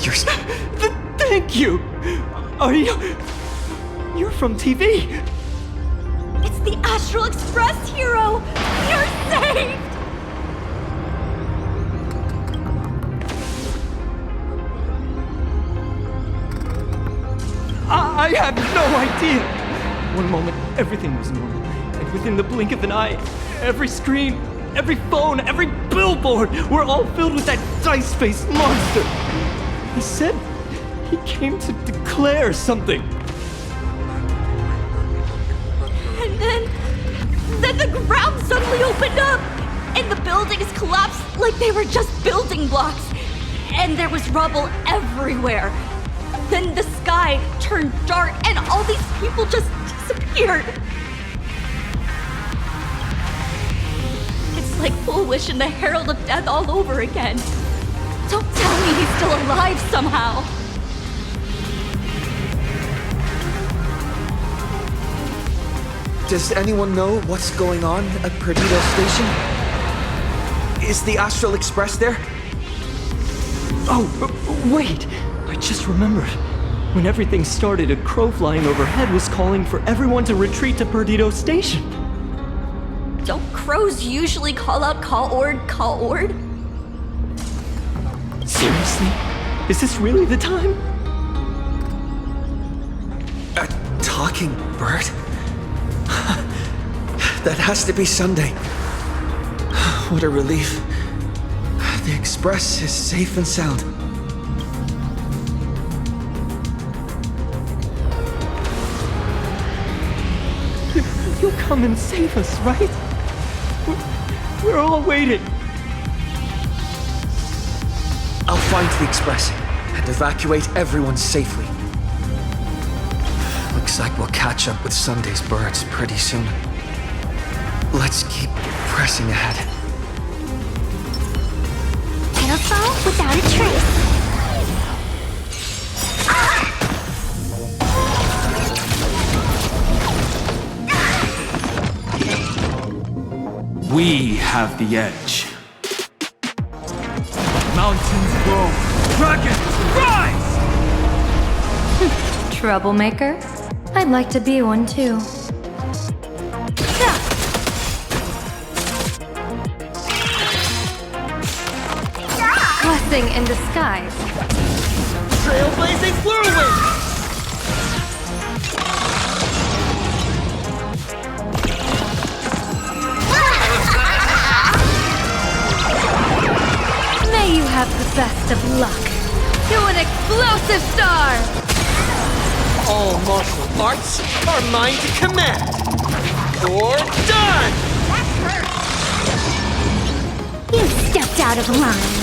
Speaker 1: You're...
Speaker 10: Thank you! Are you... You're from TV!
Speaker 11: It's the Astral Express hero! You're saved!
Speaker 10: I had no idea! One moment, everything was normal. And within the blink of an eye, every screen, every phone, every billboard were all filled with that dice-faced monster! He said he came to declare something.
Speaker 11: And then the ground suddenly opened up! And the buildings collapsed like they were just building blocks! And there was rubble everywhere! Then the sky turned dark and all these people just disappeared! It's like Full Wish and the Herald of Death all over again. Don't tell me he's still alive somehow!
Speaker 1: Does anyone know what's going on at Perdido Station? Is the Astral Express there?
Speaker 10: Oh, wait! I just remembered. When everything started, a crow flying overhead was calling for everyone to retreat to Perdido Station.
Speaker 11: Don't crows usually call out call ord, call ord?
Speaker 10: Seriously? Is this really the time?
Speaker 1: A talking bird? That has to be Sunday. What a relief. The Express is safe and sound.
Speaker 10: You'll come and save us, right? We're all waiting.
Speaker 1: I'll find the Express and evacuate everyone safely. Looks like we'll catch up with Sunday's birds pretty soon. Let's keep pressing ahead.
Speaker 2: Pedophile without a trace.
Speaker 9: We have the edge. Mountains roll. Dragons rise!
Speaker 5: Troublemaker? I'd like to be one too. Blessing in disguise.
Speaker 10: Trailblazing whirlwind!
Speaker 5: May you have the best of luck. To an explosive star!
Speaker 10: All martial arts are mine to command. Or done!
Speaker 2: You stepped out of line.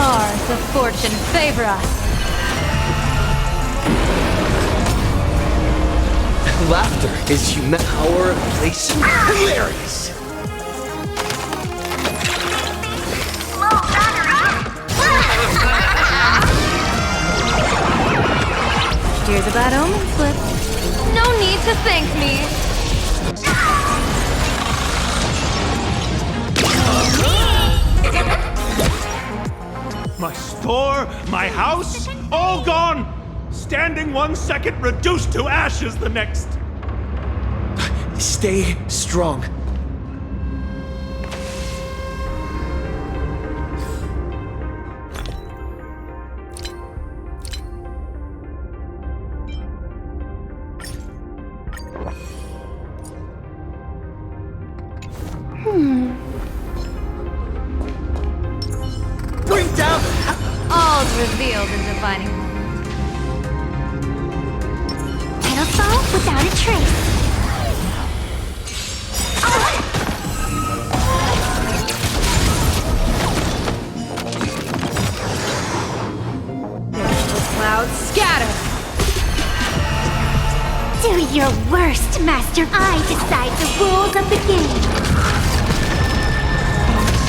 Speaker 11: Stars of fortune favor us.
Speaker 1: Laughter is power of place. Hilarious!
Speaker 11: Here's a bad omen slip. No need to thank me.
Speaker 9: My store, my house, all gone! Standing 1 second, reduced to ashes the next!
Speaker 1: Stay strong.
Speaker 9: Bring down!
Speaker 11: All's revealed in defining moment.
Speaker 2: It'll fall without a trace.
Speaker 11: Clouds scatter.
Speaker 2: Do your worst, Master. I decide the rules of the game.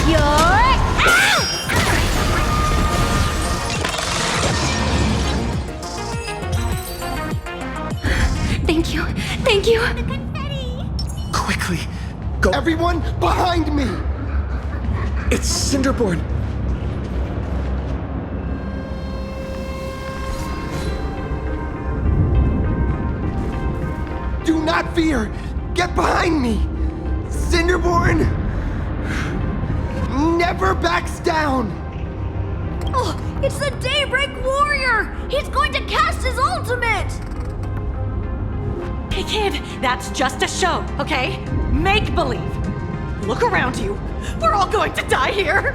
Speaker 2: You're out!
Speaker 11: Thank you. Thank you.
Speaker 1: Quickly, go.
Speaker 12: Everyone behind me!
Speaker 1: It's Cinderborn.
Speaker 12: Do not fear! Get behind me! Cinderborn never backs down!
Speaker 11: Oh, it's the Daybreak Warrior! He's going to cast his ultimate!
Speaker 13: Hey kid, that's just a show, okay? Make believe. Look around you. We're all going to die here.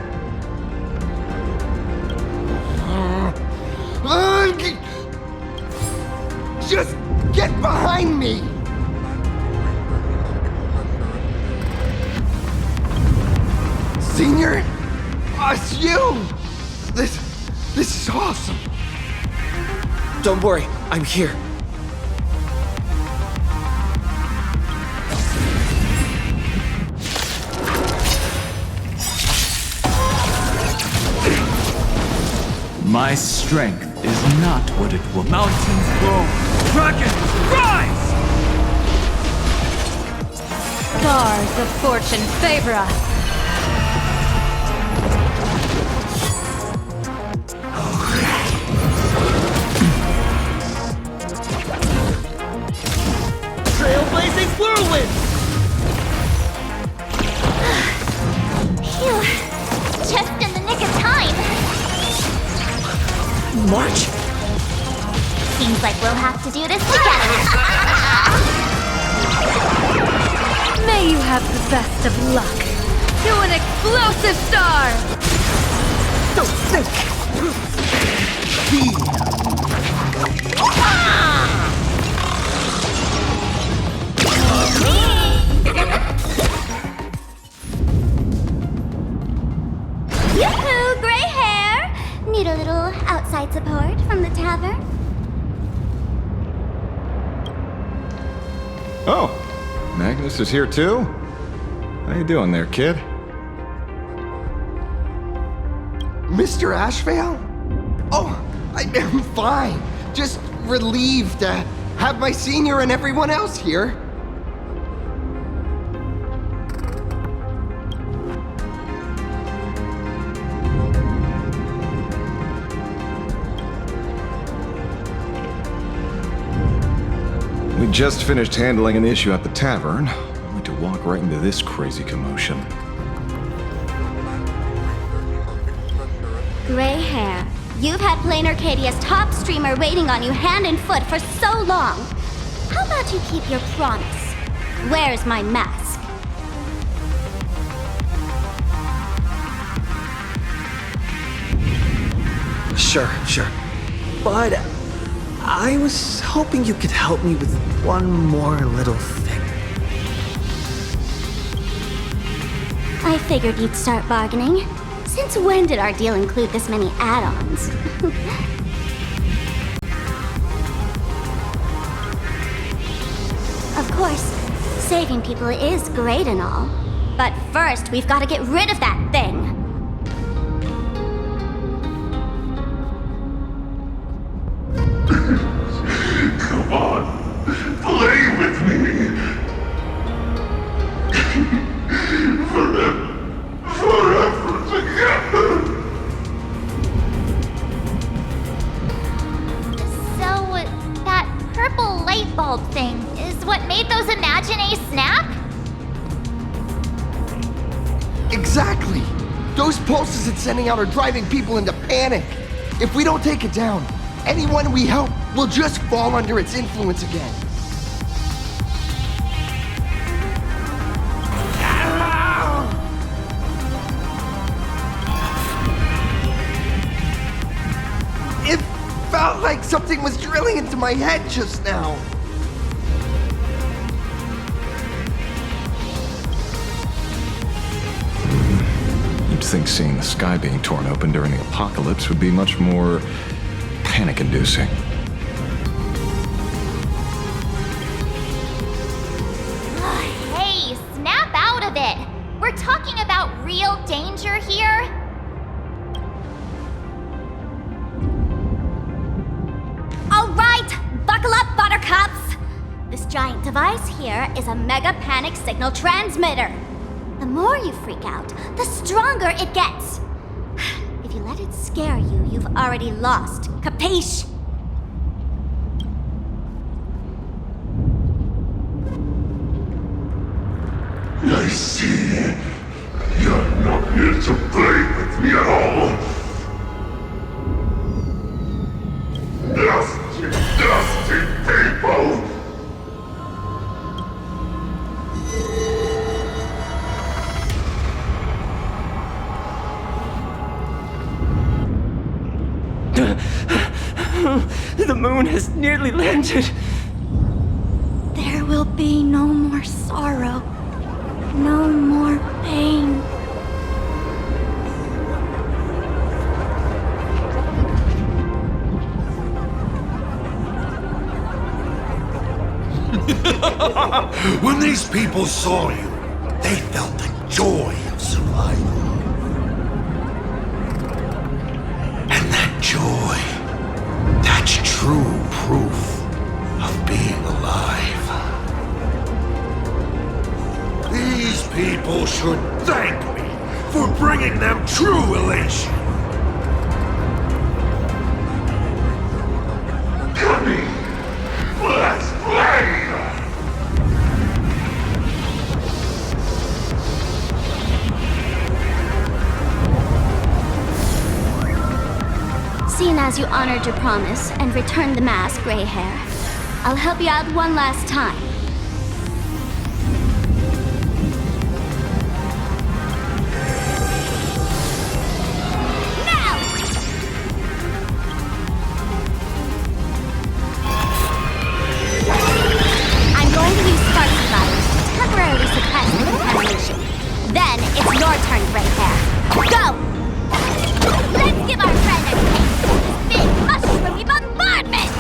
Speaker 12: Just get behind me! Senior? It's you! This is awesome!
Speaker 1: Don't worry, I'm here.
Speaker 9: My strength is not what it was. Mountains grow, dragons rise!
Speaker 11: Stars of fortune favor us.
Speaker 10: Trailblazing whirlwind!
Speaker 2: Phew. Just in the nick of time.
Speaker 1: March?
Speaker 2: Seems like we'll have to do this together.
Speaker 11: May you have the best of luck. To an explosive star!
Speaker 1: Don't think!
Speaker 2: Yoo-hoo, gray hair! Need a little outside support from the tavern?
Speaker 14: Oh, Magnus is here too? How you doing there, kid?
Speaker 12: Mr. Ashvale? Oh, I'm fine. Just relieved to have my senior and everyone else here.
Speaker 14: We just finished handling an issue at the tavern, only to walk right into this crazy commotion.
Speaker 2: Gray hair. You've had Plain Arcadia's top streamer waiting on you hand and foot for so long. How about you keep your promise? Where's my mask?
Speaker 1: Sure. But I was hoping you could help me with one more little thing.
Speaker 2: I figured you'd start bargaining. Since when did our deal include this many add-ons? Of course, saving people is great and all. But first, we've got to get rid of that thing.
Speaker 6: Come on, play with me. Forever together.
Speaker 2: So, that purple light bulb thing is what made those Imaginae snap?
Speaker 12: Exactly! Those pulses it's sending out are driving people into panic. If we don't take it down, anyone we help will just fall under its influence again. It felt like something was drilling into my head just now.
Speaker 14: You'd think seeing the sky being torn open during the apocalypse would be much more panic-inducing.
Speaker 2: Hey, snap out of it! We're talking about real danger here. All right, buckle up, buttercups! This giant device here is a mega panic signal transmitter. The more you freak out, the stronger it gets. If you let it scare you, you've already lost. Capiche?
Speaker 6: I see. You're not here to play with me at all. Nasty, nasty people!
Speaker 10: The moon has nearly landed.
Speaker 11: There will be no more sorrow, no more pain.
Speaker 6: When these people saw you, they felt the joy of survival. And that joy, that's true proof of being alive. These people should thank me for bringing them true elation. Come in, let's play!
Speaker 2: Seeing as you honored your promise and returned the mask, Gray Hair, I'll help you out one last time. Now! I'm going to use spark survivors to temporarily suppress the contamination. Then it's your turn, Gray Hair. Go! Let's give our friend a taste of this big mushroomy bombardment!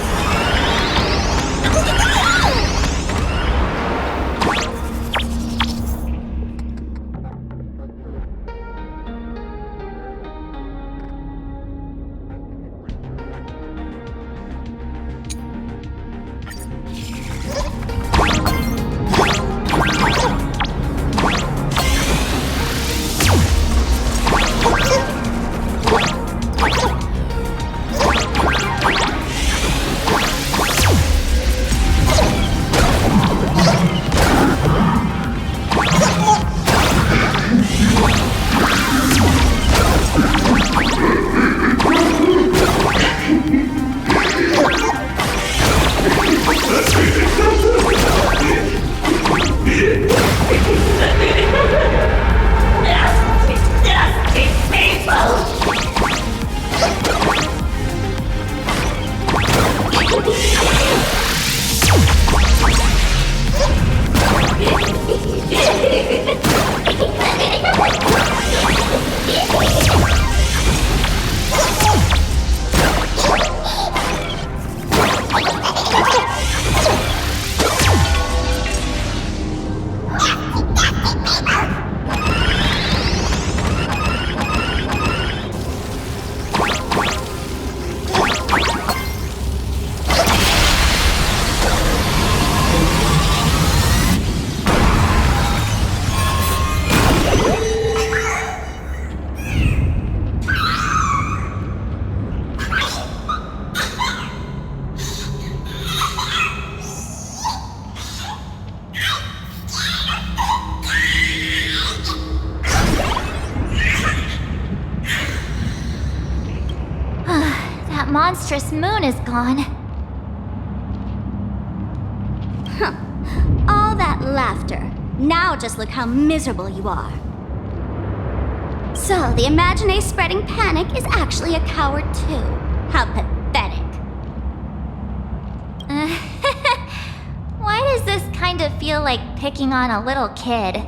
Speaker 2: that monstrous moon is gone. Huh. All that laughter. Now just look how miserable you are. So, the Imagine spreading panic is actually a coward too. How pathetic. Why does this kind of feel like picking on a little kid?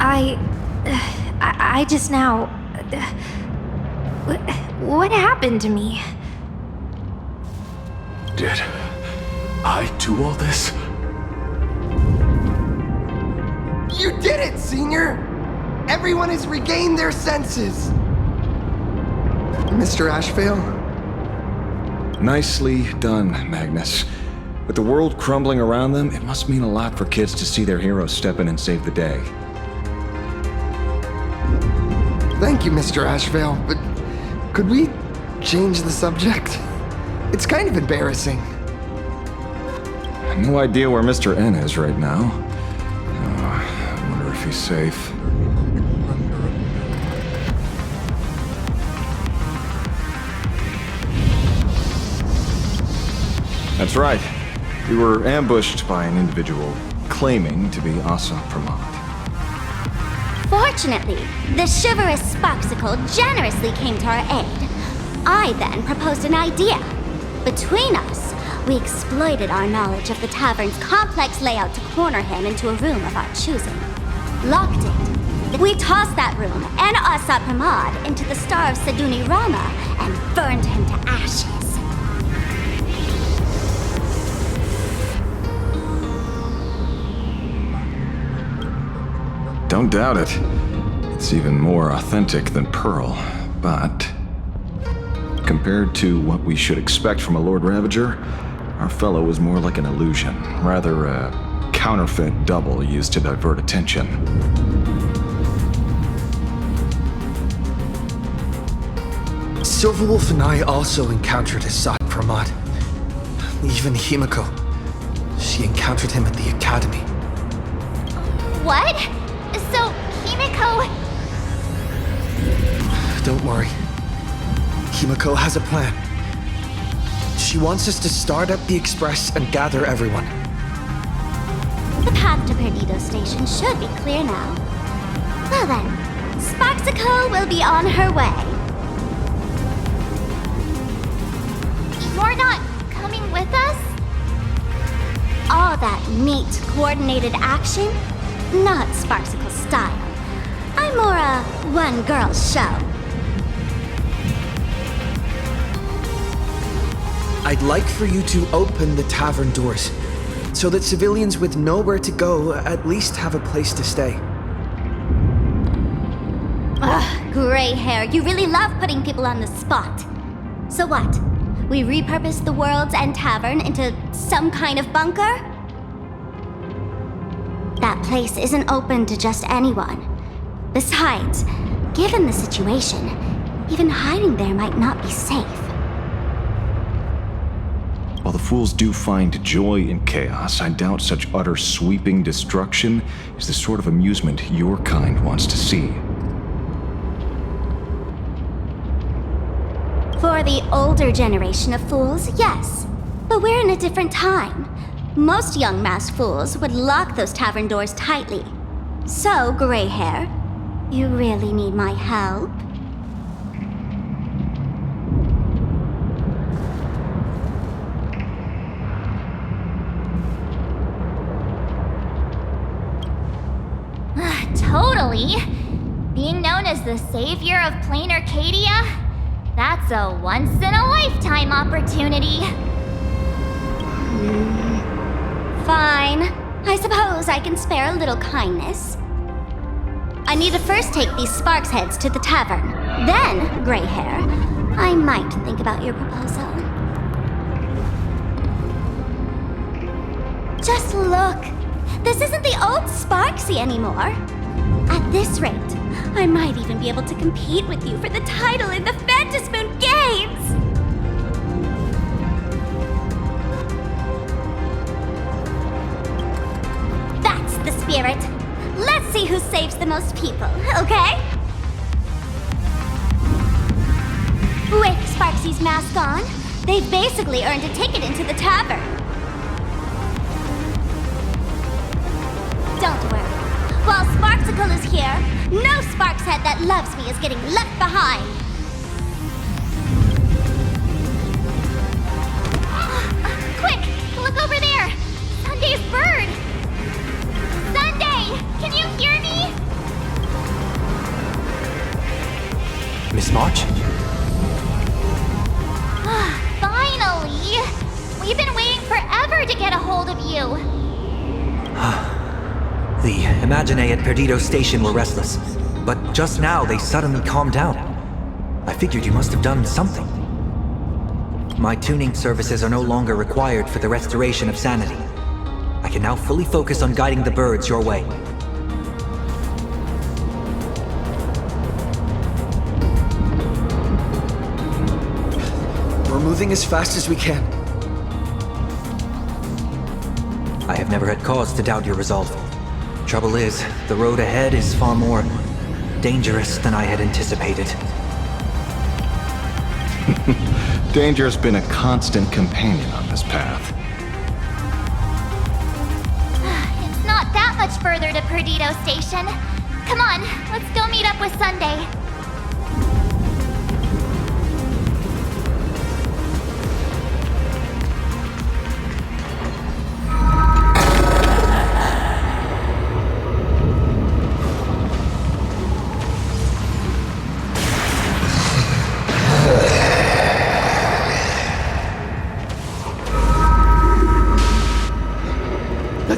Speaker 15: I just now... What happened to me?
Speaker 3: Did I do all this?
Speaker 12: You did it, Senior! Everyone has regained their senses! Mr. Ashvale?
Speaker 14: Nicely done, Magnus. With the world crumbling around them, it must mean a lot for kids to see their heroes step in and save the day.
Speaker 12: Thank you, Mr. Ashvale, but could we change the subject? It's kind of embarrassing.
Speaker 14: No idea where Mr. N is right now. I wonder if he's safe. That's right. We were ambushed by an individual claiming to be Asa Pramod.
Speaker 2: Fortunately, the chivalrous Sparksicle generously came to our aid. I then proposed an idea. Between us, we exploited our knowledge of the tavern's complex layout to corner him into a room of our choosing. Locked it. We tossed that room and Asa Pramod into the Star of Seduni Rama and burned him to ashes.
Speaker 14: Don't doubt it. It's even more authentic than Pearl, but compared to what we should expect from a Lord Ravager, our fellow was more like an illusion, rather a counterfeit double used to divert attention.
Speaker 1: Silverwolf and I also encountered Asad Pramod. Even Himiko. She encountered him at the academy.
Speaker 2: What? So, Himiko...
Speaker 1: Don't worry. Himiko has a plan. She wants us to start up the Express and gather everyone.
Speaker 2: The path to Perdido Station should be clear now. Well then, Sparksicle will be on her way. You're not coming with us? All that neat, coordinated action? Not Sparksicle style. I'm more a one-girl show.
Speaker 1: I'd like for you to open the tavern doors, so that civilians with nowhere to go at least have a place to stay.
Speaker 2: Ugh, gray hair, you really love putting people on the spot. So what? We repurposed the World's End Tavern into some kind of bunker? That place isn't open to just anyone. Besides, given the situation, even hiding there might not be safe.
Speaker 14: While the fools do find joy in chaos, I doubt such utter sweeping destruction is the sort of amusement your kind wants to see.
Speaker 2: For the older generation of fools, yes. But we're in a different time. Most young masked fools would lock those tavern doors tightly. So, gray hair, you really need my help? Totally. Being known as the savior of plain Arcadia? That's a once-in-a-lifetime opportunity. Fine. I suppose I can spare a little kindness. I need to first take these Sparks heads to the tavern. Then, gray hair, I might think about your proposal. Just look. This isn't the old Sparksy anymore. At this rate, I might even be able to compete with you for the title in the Phantasmoon Games! That's the spirit. Let's see who saves the most people, okay? With
Speaker 11: mask on, they've basically earned a ticket into the tavern. Don't worry. While Sparksicle is here, no Sparkshead that loves me is getting left behind. Quick! Look over there! Sunday's bird! Sunday! Can you hear me?
Speaker 16: Miss March?
Speaker 11: Finally! We've been waiting forever to get a hold of you.
Speaker 16: The Imaginae at Perdido Station were restless, but just now they suddenly calmed down. I figured you must have done something. My tuning services are no longer required for the restoration of sanity. I can now fully focus on guiding the birds your way.
Speaker 1: We're moving as fast as we can.
Speaker 16: I have never had cause to doubt your resolve. Trouble is, the road ahead is far more dangerous than I had anticipated.
Speaker 14: Danger's been a constant companion on this path.
Speaker 11: It's not that much further to Perdido Station. Come on, let's go meet up with Sunday.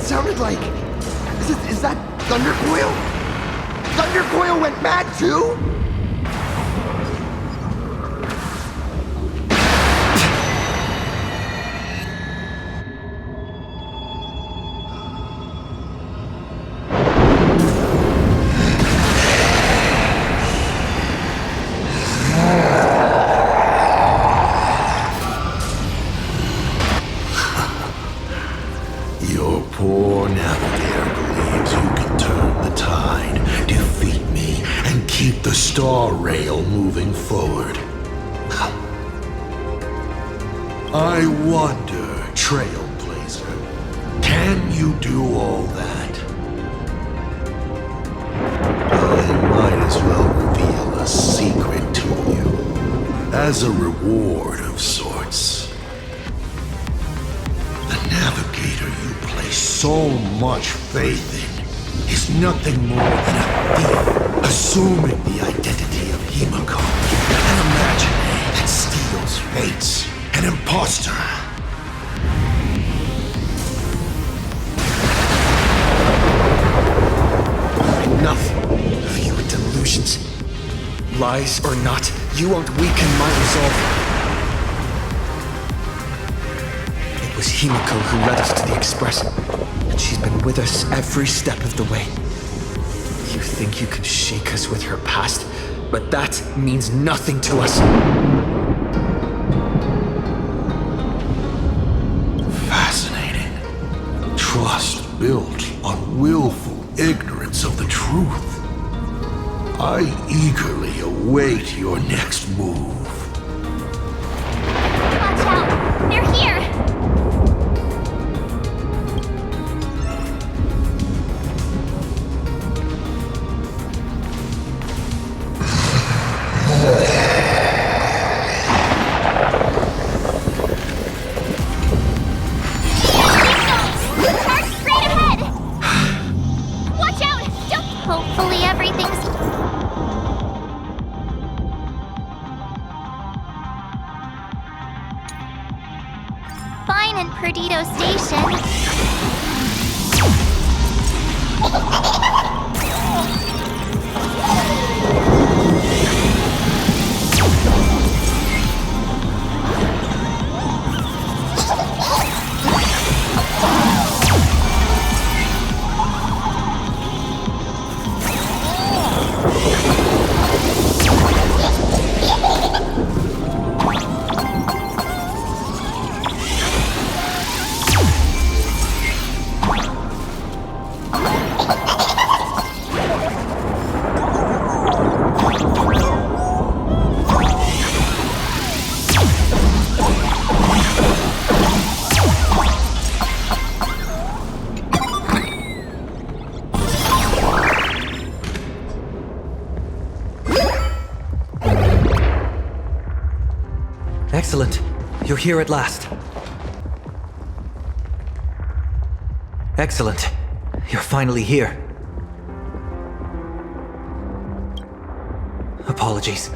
Speaker 12: Sounded like... Is that Thundercoil? Thundercoil went mad too?
Speaker 6: Poor navigator believes you can turn the tide, defeat me, and keep the star rail moving forward. I wonder, Trailblazer, can you do all that? I might as well reveal a secret to you, as a reward of sorts. The navigator you place so much faith in is nothing more than a thief assuming the identity of Himiko, an Imaginae that steals fates, an imposter.
Speaker 1: Enough of your delusions. Lies or not, you won't weaken my resolve. It was Himiko who led us to the Express, and she's been with us every step of the way. You think you can shake us with her past, but that means nothing to us.
Speaker 6: Fascinating. Trust built on willful ignorance of the truth. I eagerly await your next move.
Speaker 11: Watch out! They're here! Fine in Perdido Station.
Speaker 16: Excellent. You're here at last. Excellent. You're finally here. Apologies.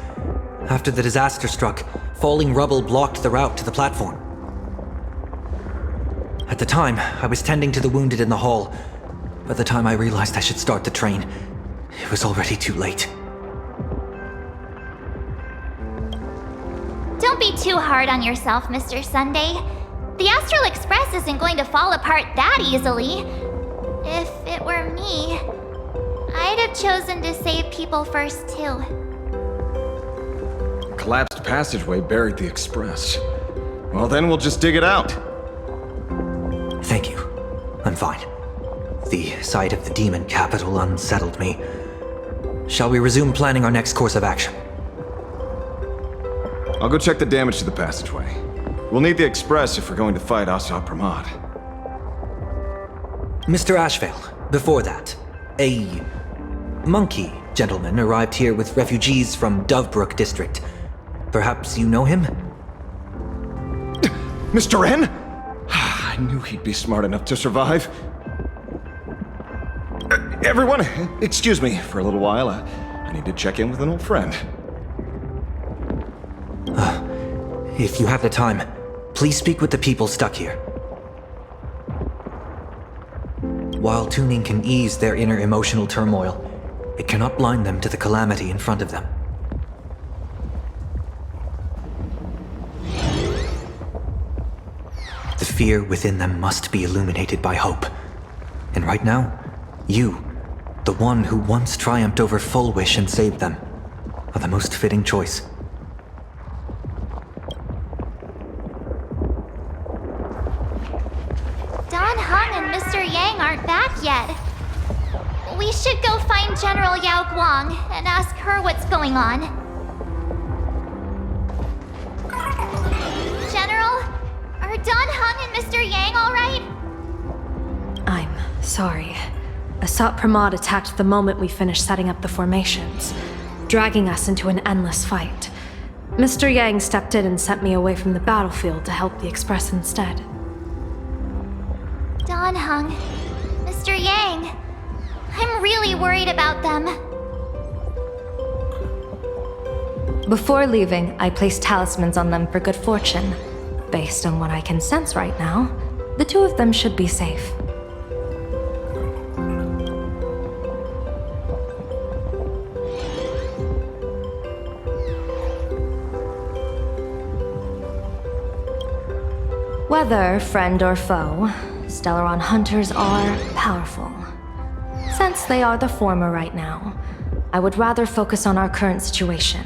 Speaker 16: After the disaster struck, falling rubble blocked the route to the platform. At the time, I was tending to the wounded in the hall. By the time I realized I should start the train, it was already too late.
Speaker 2: Don't be too hard on yourself, Mr. Sunday. The Astral Express isn't going to fall apart that easily. If it were me, I'd have chosen to save people first, too.
Speaker 14: The collapsed passageway buried the express. Well, then we'll just dig it out.
Speaker 16: Thank you. I'm fine. The sight of the demon capital unsettled me. Shall we resume planning our next course of action?
Speaker 14: I'll go check the damage to the passageway. We'll need the express if we're going to fight Asa Pramod.
Speaker 16: Mr. Ashvale, before that, a monkey gentleman arrived here with refugees from Dovebrook district. Perhaps you know him?
Speaker 14: Mr. N? I knew he'd be smart enough to survive. Everyone, excuse me for a little while. I need to check in with an old friend.
Speaker 16: If you have the time, please speak with the people stuck here. While tuning can ease their inner emotional turmoil, it cannot blind them to the calamity in front of them. The fear within them must be illuminated by hope. And right now, you, the one who once triumphed over Full Wish and saved them, are the most fitting choice.
Speaker 2: Don Hung and Mr. Yang aren't back yet. We should go find General Yao Guang and ask her what's going on. General, are Don Hung and Mr. Yang all right?
Speaker 15: I'm sorry. Asat Pramod attacked the moment we finished setting up the formations, dragging us into an endless fight. Mr. Yang stepped in and sent me away from the battlefield to help the Express instead.
Speaker 2: Don Hung, Mr. Yang, I'm really worried about them.
Speaker 15: Before leaving, I placed talismans on them for good fortune. Based on what I can sense right now, the two of them should be safe. Whether friend or foe, Stellaron hunters are powerful. Since they are the former right now, I would rather focus on our current situation.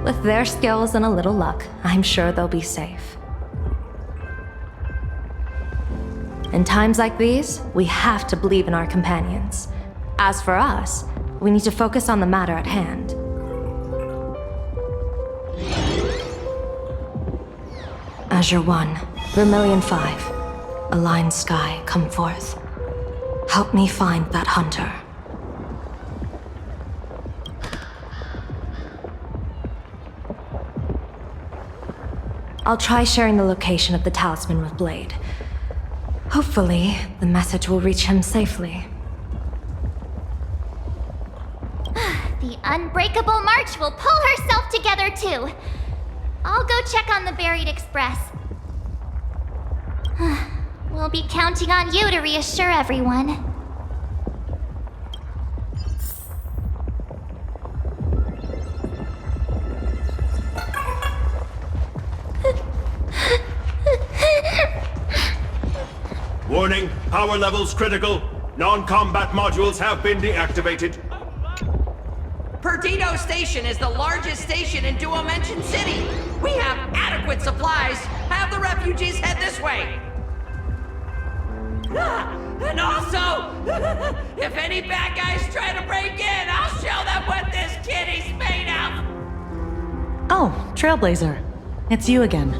Speaker 15: With their skills and a little luck, I'm sure they'll be safe. In times like these, we have to believe in our companions. As for us, we need to focus on the matter at hand. Azure 1, Vermilion 5, Aligned Sky, come forth. Help me find that hunter. I'll try sharing the location of the talisman with Blade. Hopefully, the message will reach him safely.
Speaker 2: The Unbreakable March will pull herself together too. I'll go check on the buried express. We'll be counting on you to reassure everyone.
Speaker 9: Warning, power levels critical. Non-combat modules have been deactivated.
Speaker 17: Perdido Station is the largest station in Duomension City. We have adequate supplies. Have the refugees head this way. And also, if any bad guys try to break in, I'll show them what this kitty's made of.
Speaker 13: Oh, Trailblazer. It's you again.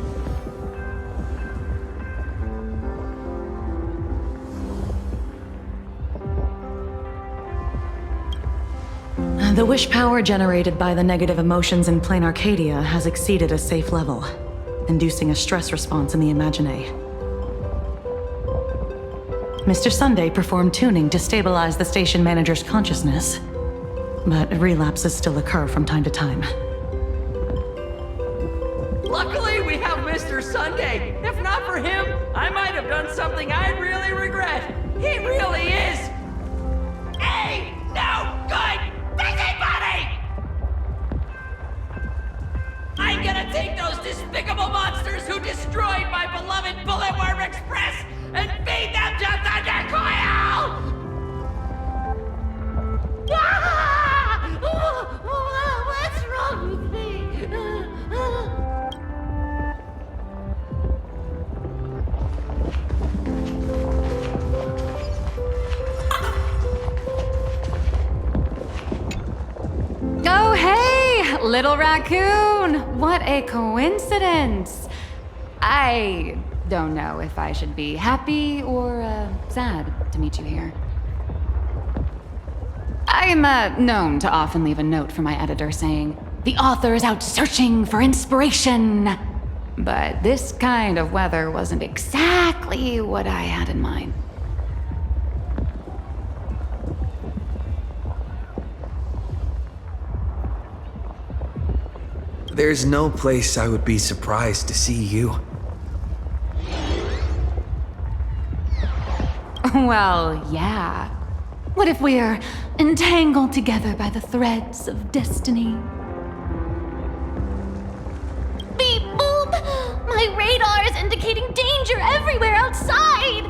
Speaker 13: The wish power generated by the negative emotions in Plane Arcadia has exceeded a safe level, inducing a stress response in the Imagine. Mr. Sunday performed tuning to stabilize the station manager's consciousness, but relapses still occur from time to time.
Speaker 17: Luckily, we have Mr. Sunday. If not for him, I might have done something I'd really regret. He really is a no good busybody! I'm gonna take those despicable monsters who destroyed my beloved Bulletworm Express and feed them to Thundercoil! Ah! What's wrong with me?
Speaker 18: Oh, hey, little raccoon! What a coincidence! I don't know if I should be happy or sad to meet you here. I'm known to often leave a note for my editor saying, "The author is out searching for inspiration." But this kind of weather wasn't exactly what I had in mind.
Speaker 1: There's no place I would be surprised to see you.
Speaker 18: Well, yeah. What if we're entangled together by the threads of destiny?
Speaker 2: Beep boop! My radar is indicating danger everywhere outside!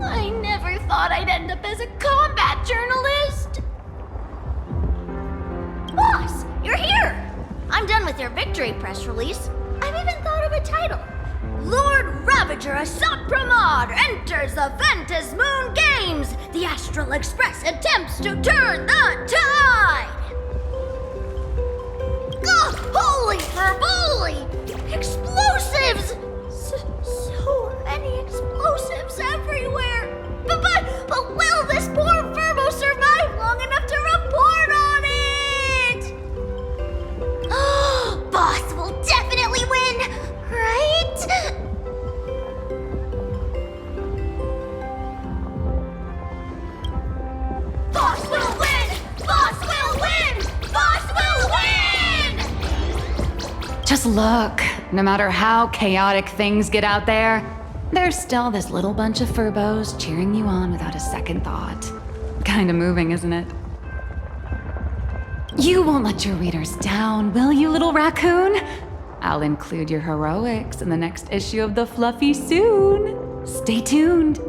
Speaker 2: I never thought I'd end up as a combat journalist! Boss, you're here! I'm done with your victory press release. I've even thought of a title. Lord Ravager Assad Pramod enters the Ventus Moon Games! The Astral Express attempts to turn the tide! Ugh, holy verboli! Explosives! So many explosives everywhere! But will this poor Verbo survive long enough to report on it? Boss will definitely win, right? Boss will win! Boss will win! Boss will win!
Speaker 18: Just look, no matter how chaotic things get out there, there's still this little bunch of furbos cheering you on without a second thought. Kinda moving, isn't it? You won't let your readers down, will you, little raccoon? I'll include your heroics in the next issue of The Fluffy soon. Stay tuned.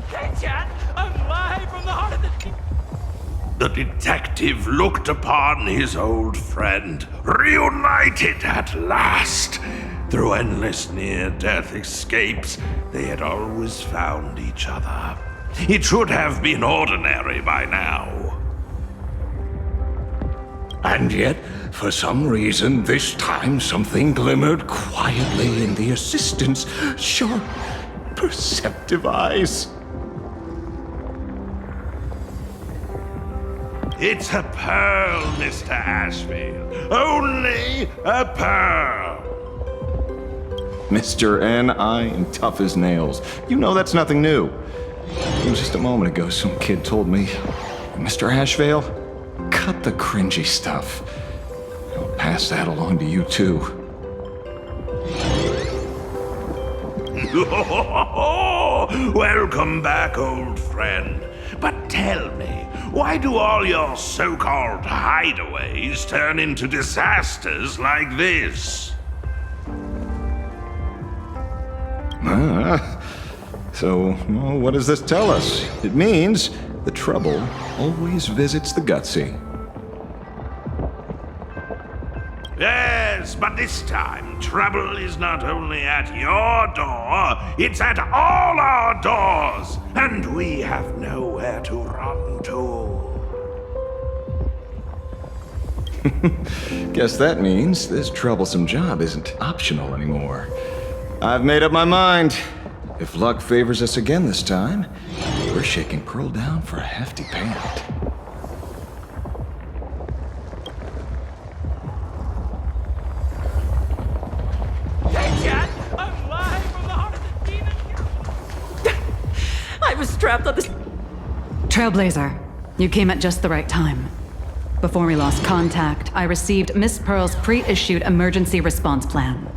Speaker 9: Hey, chat! I'm live from the heart of the...
Speaker 6: The detective looked upon his old friend, reunited at last. Through endless near-death escapes, they had always found each other. It should have been ordinary by now. And yet, for some reason, this time something glimmered quietly in the assistant's sharp, perceptive eyes. It's a pearl, Mr. Ashfield. Only a pearl.
Speaker 14: Mr. N, I am tough as nails. You know that's nothing new. Just a moment ago, some kid told me, Mr. Ashvale, cut the cringy stuff. I'll pass that along to you, too.
Speaker 6: Welcome back, old friend. But tell me, why do all your so-called hideaways turn into disasters like this?
Speaker 14: So, well, what does this tell us? It means the trouble always visits the gutsy.
Speaker 6: Yes, but this time, trouble is not only at your door, it's at all our doors, and we have nowhere to run to.
Speaker 14: Guess that means this troublesome job isn't optional anymore. I've made up my mind. If luck favors us again this time, we're shaking Pearl down for a hefty payment.
Speaker 17: Hey, Chad! I'm live from the heart of the demon here! I was trapped on this...
Speaker 13: Trailblazer, you came at just the right time. Before we lost contact, I received Miss Pearl's pre-issued emergency response plan.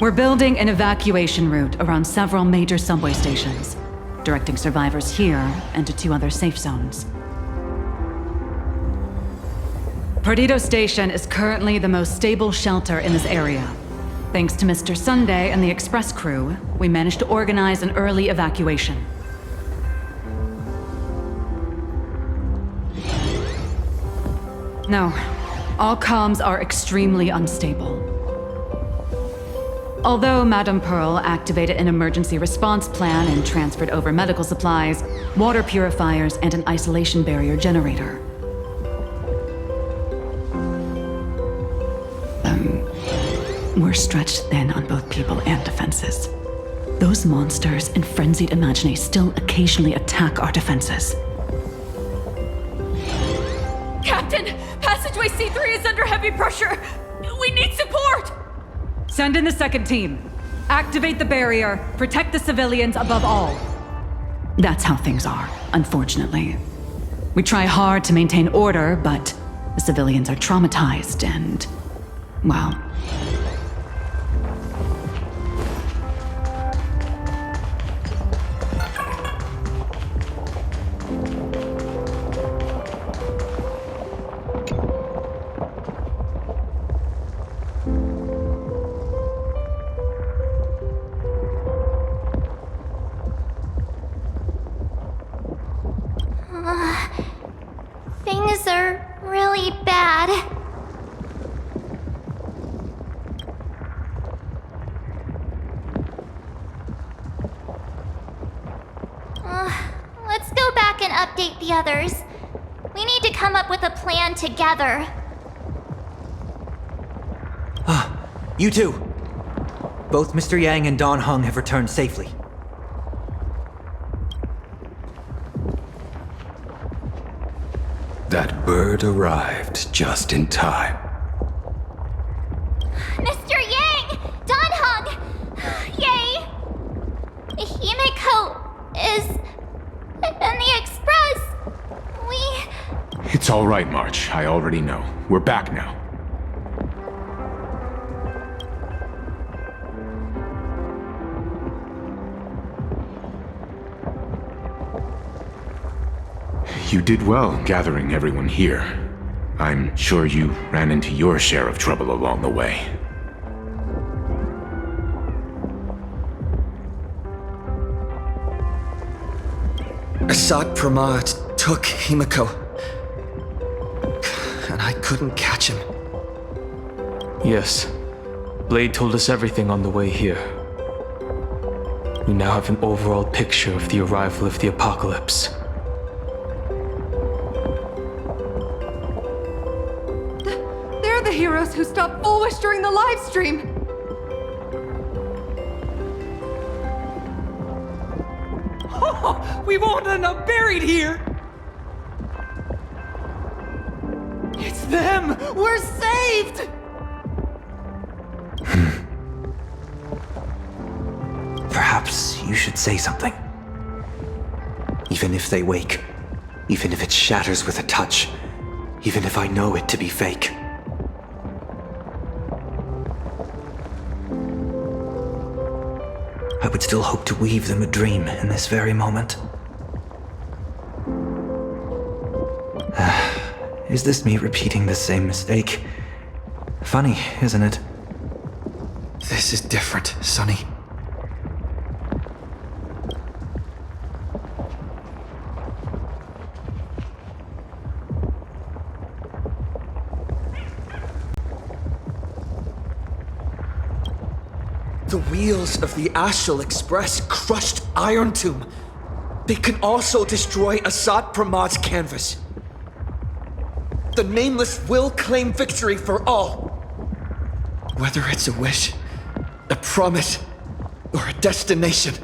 Speaker 13: We're building an evacuation route around several major subway stations, directing survivors here and to 2 other safe zones. Perdido Station is currently the most stable shelter in this area. Thanks to Mr. Sunday and the express crew, we managed to organize an early evacuation. No, all comms are extremely unstable. Although Madame Pearl activated an emergency response plan and transferred over medical supplies, water purifiers, and an isolation barrier generator. We're stretched thin on both people and defenses. Those monsters and frenzied imaginae still occasionally attack our defenses.
Speaker 11: Captain! Passageway C3 is under heavy pressure! We need support!
Speaker 13: Send in the second team. Activate the barrier. Protect the civilians above all. That's how things are, unfortunately. We try hard to maintain order, but the civilians are traumatized and, well...
Speaker 2: Things are really bad. Let's go back and update the others. We need to come up with a plan together.
Speaker 16: You too. Both Mr. Yang and Don Hung have returned safely.
Speaker 3: That bird arrived just in time.
Speaker 2: Mr. Yang! Don Hung! Yay! Himiko is in the express.
Speaker 9: It's all right, March. I already know. We're back now. You did well gathering everyone here. I'm sure you ran into your share of trouble along the way.
Speaker 1: Assad Pramad took Himiko, and I couldn't catch him.
Speaker 10: Yes. Blade told us everything on the way here. We now have an overall picture of the arrival of the apocalypse.
Speaker 19: They're the heroes who stopped Bulwish during the live stream!
Speaker 17: We won't end up buried here! It's them! We're saved!
Speaker 16: Perhaps you should say something. Even if they wake, even if it shatters with a touch, even if I know it to be fake. I would still hope to weave them a dream in this very moment. Is this me repeating the same mistake? Funny, isn't it?
Speaker 1: This is different, Sonny. The wheels of the Astral Express crushed Iron Tomb. They can also destroy Assad Pramad's canvas. the Nameless will claim victory for all. Whether it's a wish, a promise, or a destination.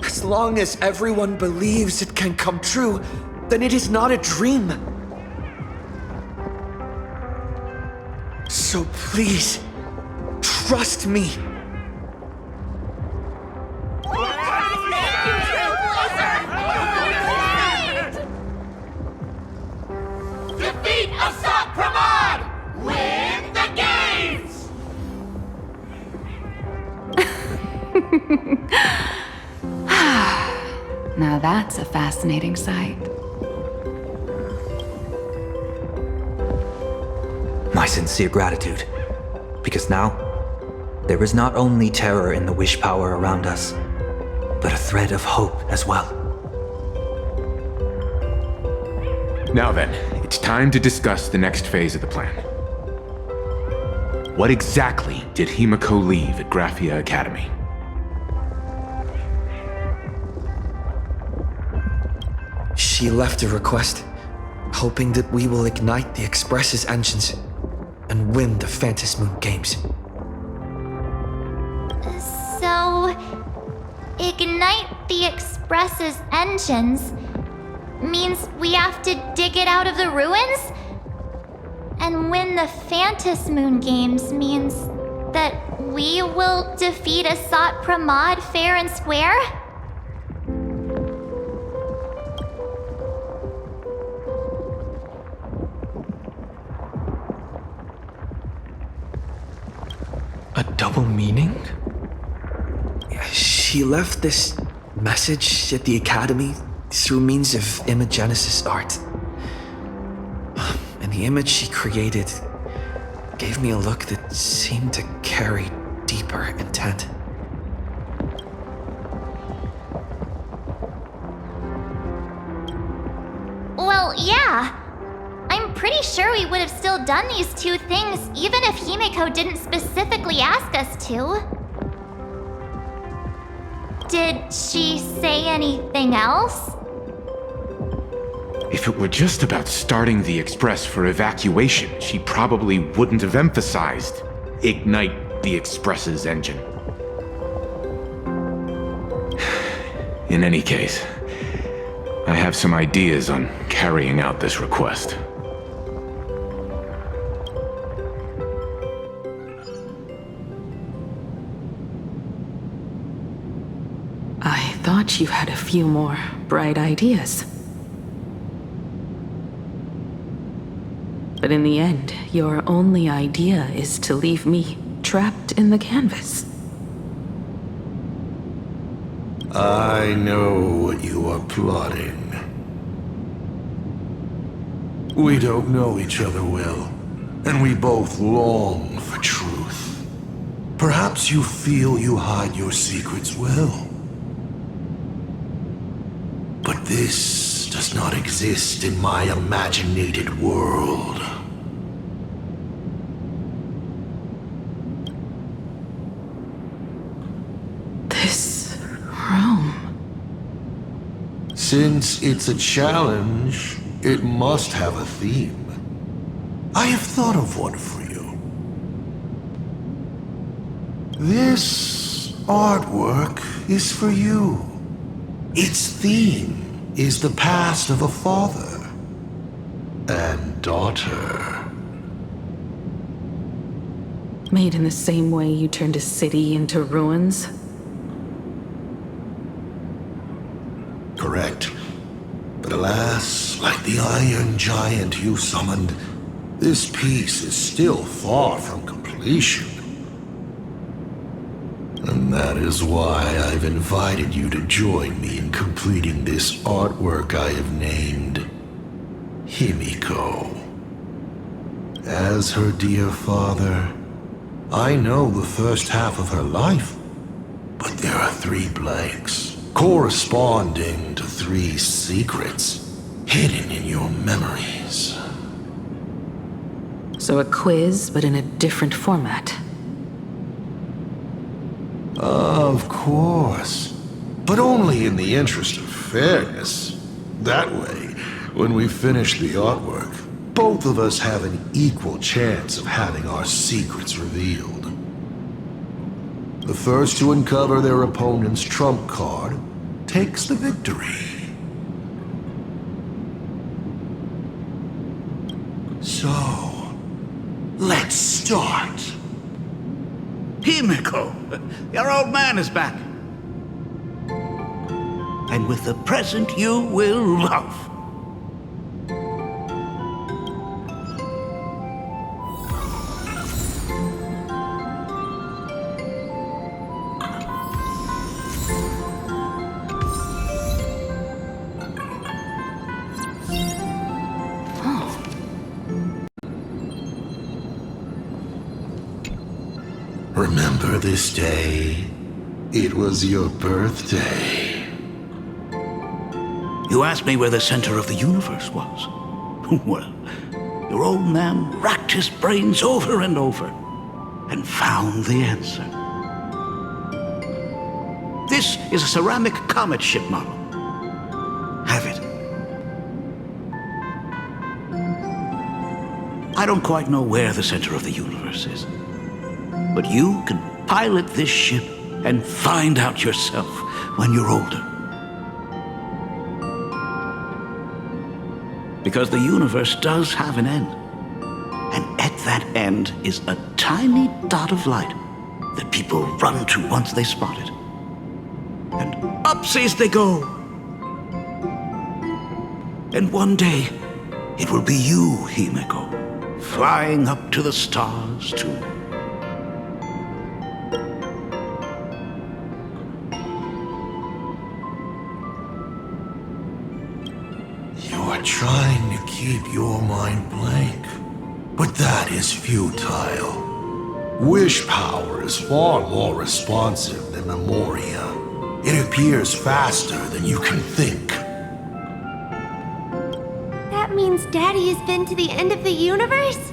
Speaker 1: As long as everyone believes it can come true, then it is not a dream. So please, trust me.
Speaker 6: Defeat Assault Pramod! Win the games!
Speaker 18: Now that's a fascinating sight.
Speaker 16: My sincere gratitude. Because now, there is not only terror in the wish power around us, but a thread of hope as well.
Speaker 20: Now then, it's time to discuss the next phase of the plan. What exactly did Himiko leave at Graphia Academy?
Speaker 1: She left a request, hoping that we will ignite the Express's engines and win the Phantasmoon Games.
Speaker 2: So, ignite the Express's engines means we have to dig it out of the ruins? And win the Phantasmoon Games means that we will defeat Asat Pramod fair and square?
Speaker 1: A double meaning? She left this message at the Academy through means of imagenesis art. And the image she created gave me a look that seemed to carry deeper intent.
Speaker 2: Well, yeah. I'm pretty sure we would have still done these two things even if Himiko didn't specifically ask us to. Did she say anything else?
Speaker 20: If it were just about starting the Express for evacuation, she probably wouldn't have emphasized ignite the Express's engine. In any case, I have some ideas on carrying out this request.
Speaker 4: I thought you had a few more bright ideas. But in the end, your only idea is to leave me trapped in the canvas.
Speaker 6: I know what you are plotting. We don't know each other well, and we both long for truth. Perhaps you feel you hide your secrets well. But this does not exist in my imaginated world.
Speaker 4: This room.
Speaker 6: Since it's a challenge, it must have a theme. I have thought of one for you. This artwork is for you. Its theme is the past of a father and daughter.
Speaker 4: Made in the same way you turned a city into ruins?
Speaker 6: Correct. But alas, like the iron giant you summoned, this piece is still far from completion. And that is why I've invited you to join me in completing this artwork I have named Himiko. As her dear father, I know the first half of her life, but there are 3 blanks, corresponding to 3 secrets hidden in your memories.
Speaker 4: So a quiz, but in a different format.
Speaker 6: Of course, but only in the interest of fairness. That way, when we finish the artwork, both of us have an equal chance of having our secrets revealed. The first to uncover their opponent's trump card takes the victory. So, let's start.
Speaker 21: Himiko, your old man is back. And with the present you will love.
Speaker 6: Remember this day? It was your birthday.
Speaker 21: You asked me where the center of the universe was. Well, your old man racked his brains over and over and found the answer. This is a ceramic comet ship model. Have it. I don't quite know where the center of the universe is, but you can pilot this ship and find out yourself when you're older. Because the universe does have an end. And at that end is a tiny dot of light that people run to once they spot it. And upsies they go. And one day, it will be you, Himiko, flying up to the stars too.
Speaker 6: Trying to keep your mind blank, but that is futile. Wish power is far more responsive than memoria. It appears faster than you can think.
Speaker 2: That means Daddy has been to the end of the universe?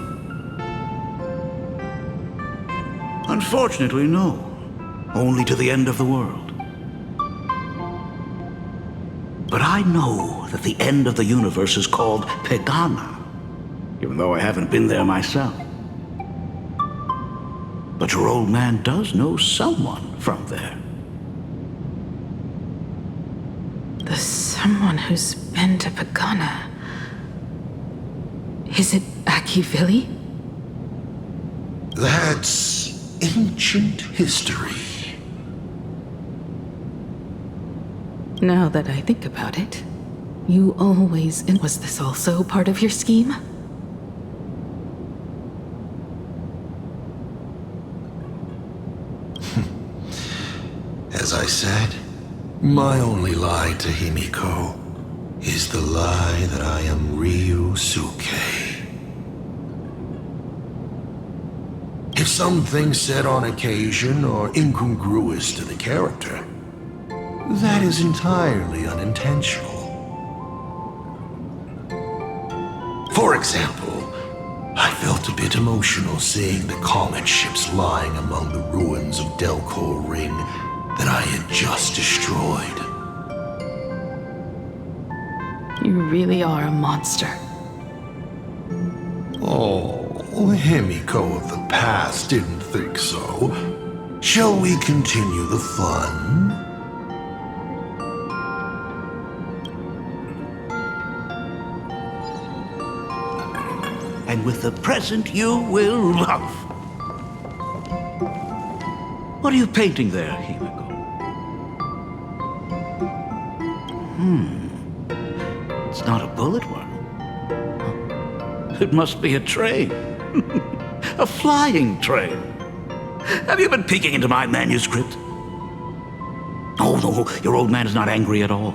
Speaker 21: Unfortunately, no. Only to the end of the world. But I know that the end of the universe is called Pegana, even though I haven't been there myself. But your old man does know someone from there.
Speaker 7: The someone who's been to Pegana. Is it Akivili?
Speaker 6: That's ancient history.
Speaker 7: Now that I think about it, you always... Was this also part of your scheme?
Speaker 6: As I said, my only lie to Himiko is the lie that I am Ryusuke. If some things said on occasion are incongruous to the character, that is entirely unintentional. For example, I felt a bit emotional seeing the comet ships lying among the ruins of Delco Ring that I had just destroyed.
Speaker 7: You really are a monster.
Speaker 6: Oh, Himiko of the past didn't think so. Shall we continue the fun?
Speaker 21: And with the present you will love. What are you painting there, Himiko? It's not a bullet one. It must be a train. A flying train. Have you been peeking into my manuscript? Oh, no, your old man is not angry at all.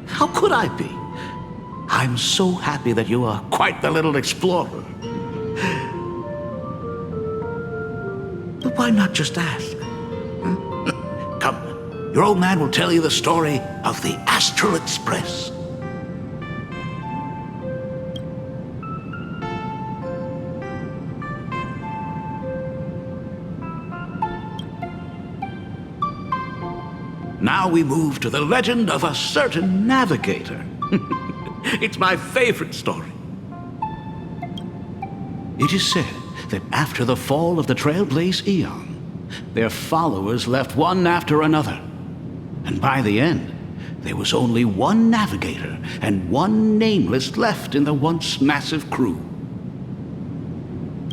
Speaker 21: How could I be? I'm so happy that you are quite the little explorer. But why not just ask? Come, your old man will tell you the story of the Astral Express. Now we move to the legend of a certain navigator. It's my favorite story. It is said that after the fall of the Trailblaze Eon, their followers left one after another. And by the end, there was only one navigator and one nameless left in the once massive crew.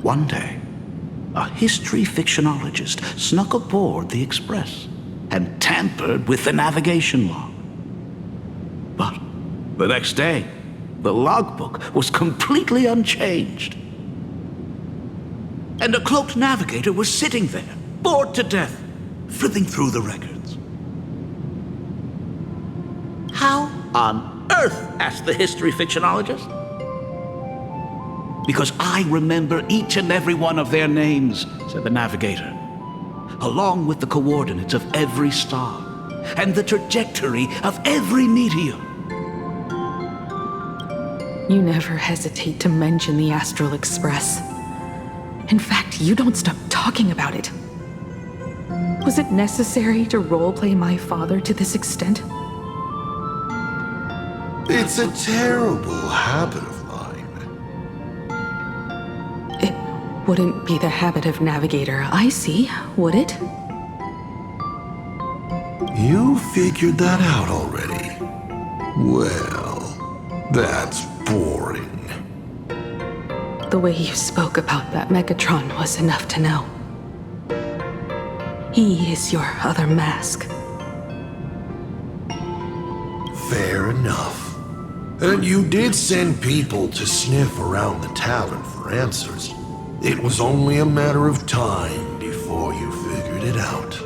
Speaker 21: One day, a history fictionologist snuck aboard the Express and tampered with the navigation log. But the next day, the logbook was completely unchanged. And a cloaked navigator was sitting there, bored to death, flipping through the records. How on earth? Asked the history fictionologist. Because I remember each and every one of their names, said the navigator, along with the coordinates of every star and the trajectory of every meteor.
Speaker 7: You never hesitate to mention the Astral Express. In fact, you don't stop talking about it. Was it necessary to roleplay my father to this extent?
Speaker 6: It's a terrible habit of mine.
Speaker 7: It wouldn't be the habit of Navigator Icy, would it?
Speaker 6: You figured that out already. Well, that's boring.
Speaker 7: The way you spoke about that Megatron was enough to know. He is your other mask.
Speaker 6: Fair enough. And you did send people to sniff around the tavern for answers. It was only a matter of time before you figured it out.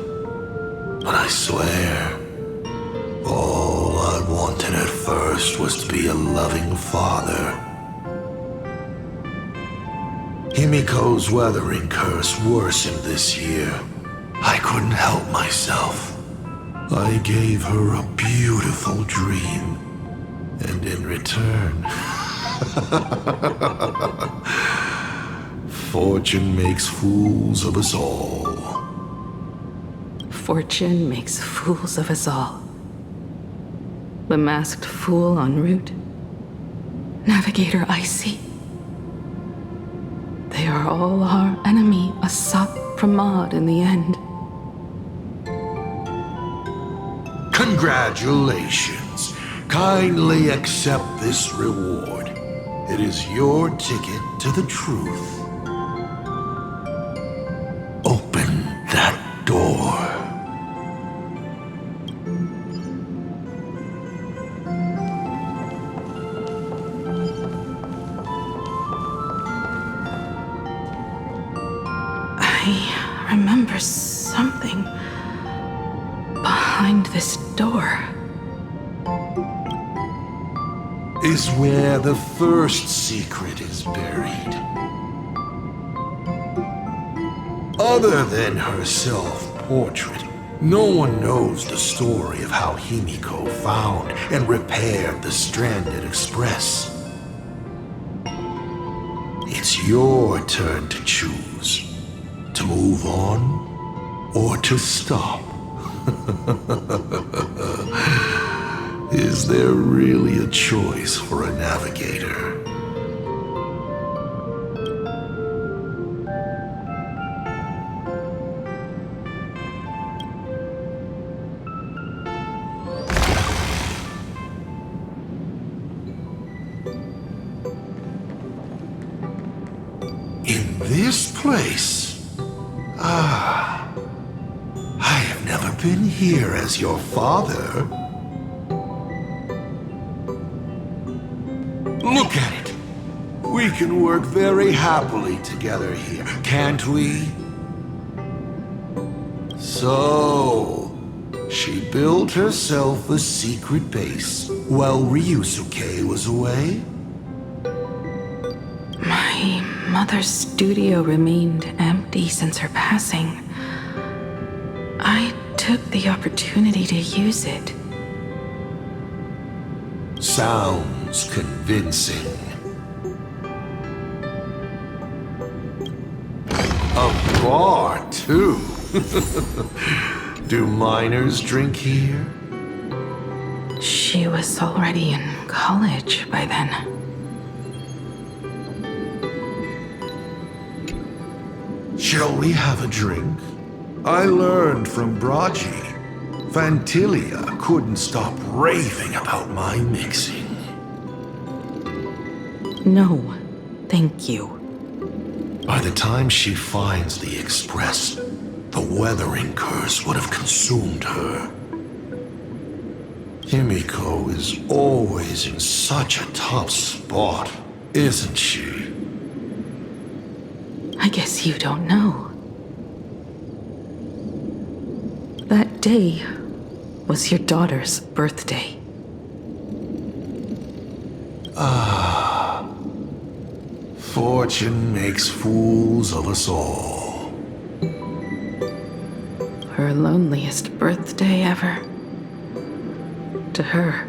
Speaker 6: But I swear, all I wanted at first was to be a loving father. Himiko's weathering curse worsened this year. I couldn't help myself. I gave her a beautiful dream. And in return, fortune makes fools of us all.
Speaker 7: Fortune makes fools of us all. The masked fool en route. Navigator Icy. They are all our enemy, Asap Pramod, in the end.
Speaker 6: Congratulations. Kindly accept this reward. It is your ticket to the truth. Open that door.
Speaker 7: I remember something behind this door.
Speaker 6: Is where the first secret is buried. Other than her self-portrait, no one knows the story of how Himiko found and repaired the stranded express. It's your turn to choose. To move on, or to stop. Is there really a choice for a navigator? In this place? Ah, I have never been here as your father. Look at it. We can work very happily together here, can't we? So, she built herself a secret base while Ryusuke was away?
Speaker 7: My mother's studio remained empty since her passing. I took the opportunity to use it.
Speaker 6: Sounds convincing. A bar, too. Do minors drink here?
Speaker 7: She was already in college by then.
Speaker 6: Shall we have a drink? I learned from Braji. Fantilia couldn't stop raving about my mixing.
Speaker 4: No, thank you.
Speaker 6: By the time she finds the Express, the weathering curse would have consumed her. Himiko is always in such a tough spot, isn't she?
Speaker 4: I guess you don't know. That day was your daughter's birthday.
Speaker 6: Ah. Fortune makes fools of us all.
Speaker 4: Her loneliest birthday ever. To her,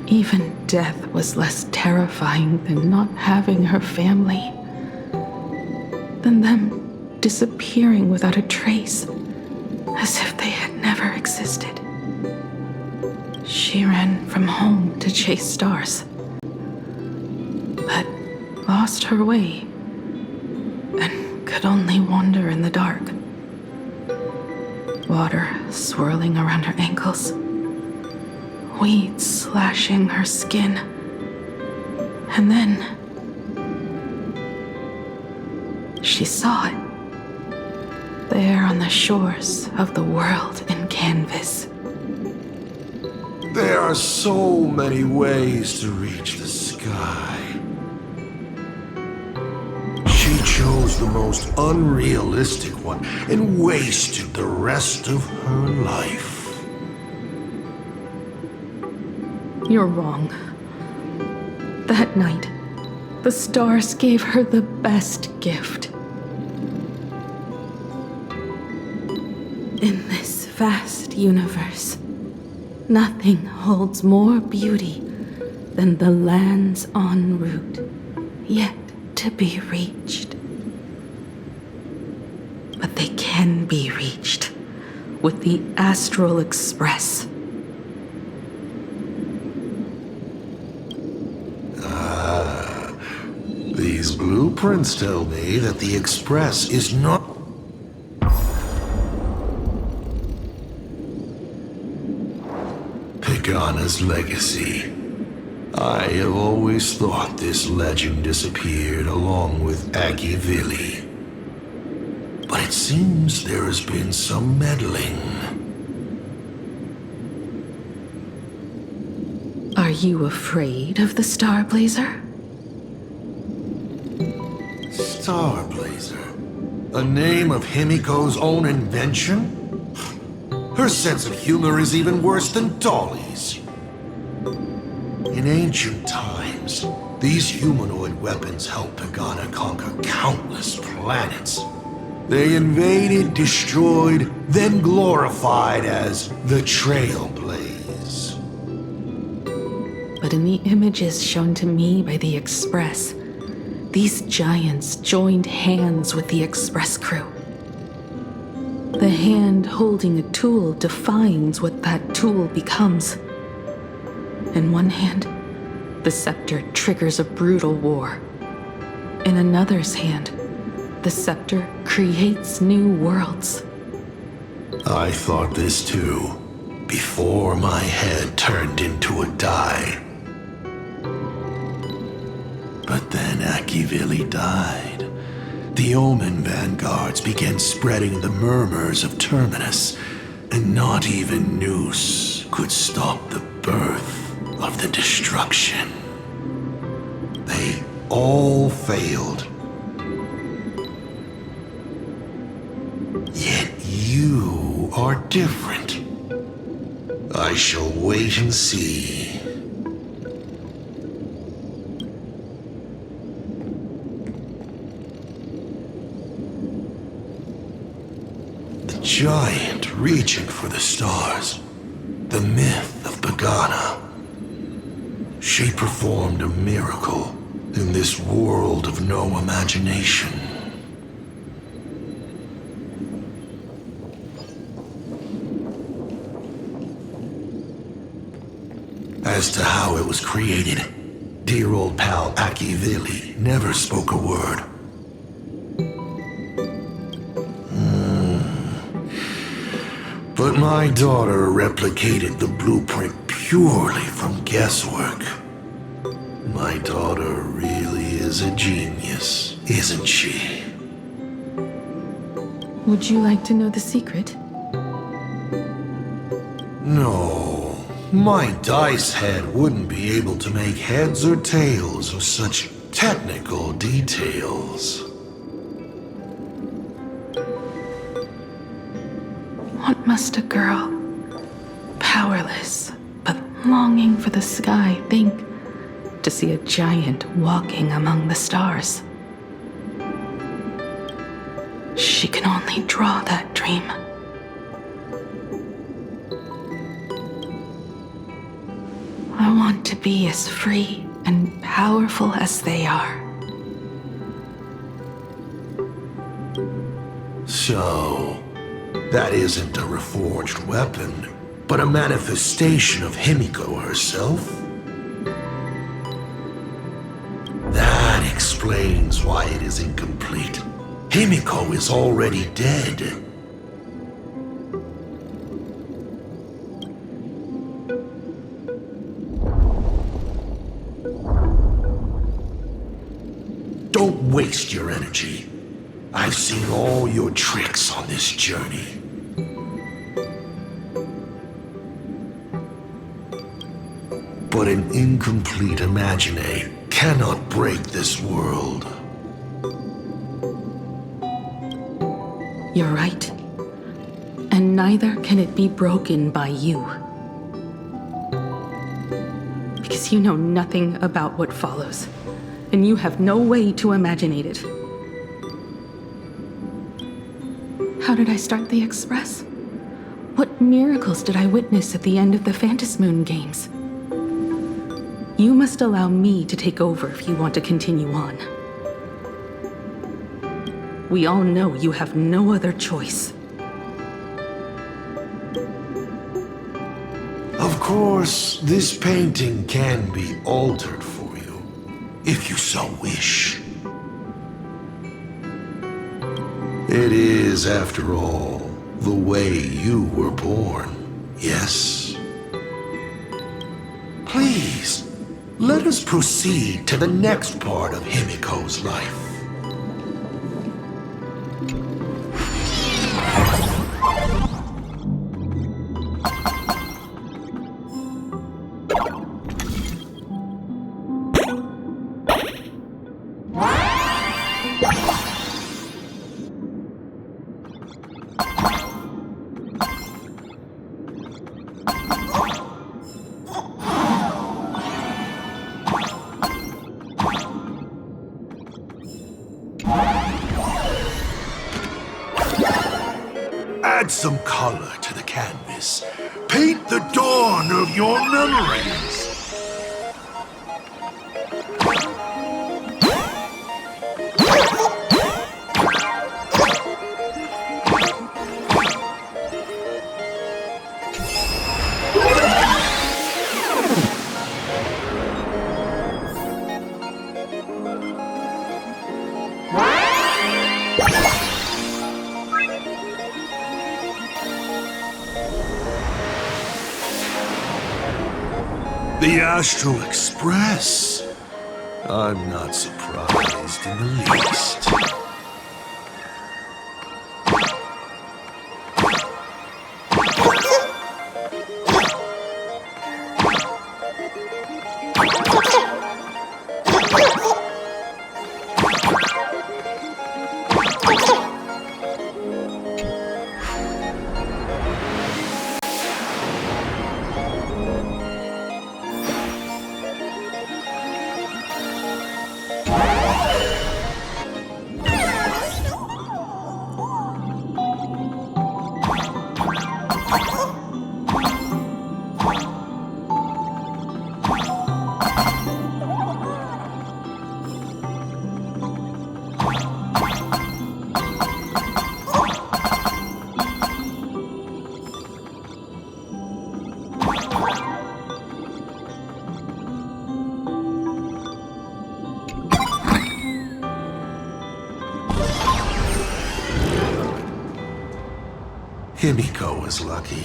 Speaker 4: even death was less terrifying than not having her family. Than them disappearing without a trace, as if they had never existed. She ran from home to chase stars, but lost her way and could only wander in the dark. Water swirling around her ankles, weeds slashing her skin, and then she saw it. There on the shores of the world in canvas.
Speaker 6: There are so many ways to reach the sky. She chose the most unrealistic one and wasted the rest of her life.
Speaker 4: You're wrong. That night, the stars gave her the best gift. In this vast universe, nothing holds more beauty than the lands en route, yet to be reached. But they can be reached with the Astral Express.
Speaker 6: These blueprints tell me that the Express is not... Pagana's legacy. I have always thought this legend disappeared along with Akivili. But it seems there has been some meddling.
Speaker 4: Are you afraid of the Starblazer?
Speaker 6: Starblazer? A name of Himiko's own invention? Her sense of humor is even worse than Dolly's. In ancient times, these humanoid weapons helped Pagana conquer countless planets. They invaded, destroyed, then glorified as the Trailblaze.
Speaker 4: But in the images shown to me by the Express, these giants joined hands with the Express crew. The hand holding a tool defines what that tool becomes. In one hand, the scepter triggers a brutal war. In another's hand, the scepter creates new worlds.
Speaker 6: I thought this too, before my head turned into a die. But then Akivili died. The Omen vanguards began spreading the murmurs of Terminus, and not even Noose could stop the birth of the destruction. They all failed. Yet you are different. I shall wait and see. Giant reaching for the stars. The myth of Pagana. She performed a miracle in this world of no imagination. As to how it was created, dear old pal Akivili never spoke a word. But my daughter replicated the blueprint purely from guesswork. My daughter really is a genius, isn't she?
Speaker 4: Would you like to know the secret?
Speaker 6: No, my dice head wouldn't be able to make heads or tails of such technical details.
Speaker 4: What must a girl, powerless but longing for the sky, think to see a giant walking among the stars? She can only draw that dream. I want to be as free and powerful as they are.
Speaker 6: So, that isn't a reforged weapon, but a manifestation of Himiko herself? That explains why it is incomplete. Himiko is already dead. Don't waste your energy. I've seen all your tricks on this journey. But an incomplete imagine cannot break this world.
Speaker 4: You're right. And neither can it be broken by you. Because you know nothing about what follows, and you have no way to imaginate it. How did I start the Express? What miracles did I witness at the end of the Phantasmoon games? You must allow me to take over if you want to continue on. We all know you have no other choice.
Speaker 6: Of course, this painting can be altered for you, if you so wish. It is, after all, the way you were born, yes? Please, let us proceed to the next part of Himiko's life. Add some color to the canvas. Paint the dawn of your memories. The Astral Express. I'm not surprised in the least. Himiko was lucky.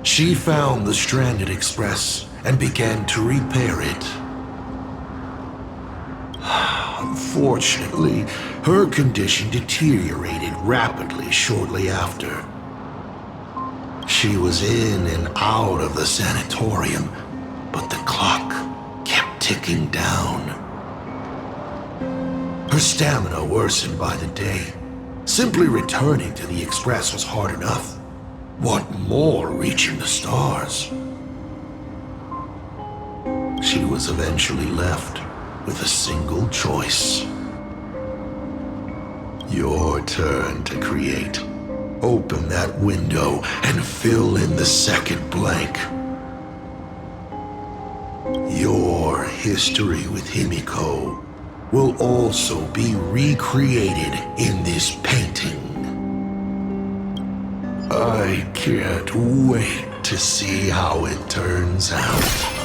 Speaker 6: She found the stranded express and began to repair it. Unfortunately, her condition deteriorated rapidly shortly after. She was in and out of the sanatorium, but the clock kept ticking down. Her stamina worsened by the day. Simply returning to the express was hard enough. What more reaching the stars? She was eventually left with a single choice. Your turn to create. Open that window and fill in the second blank. Your history with Himiko will also be recreated in this painting. I can't wait to see how it turns out.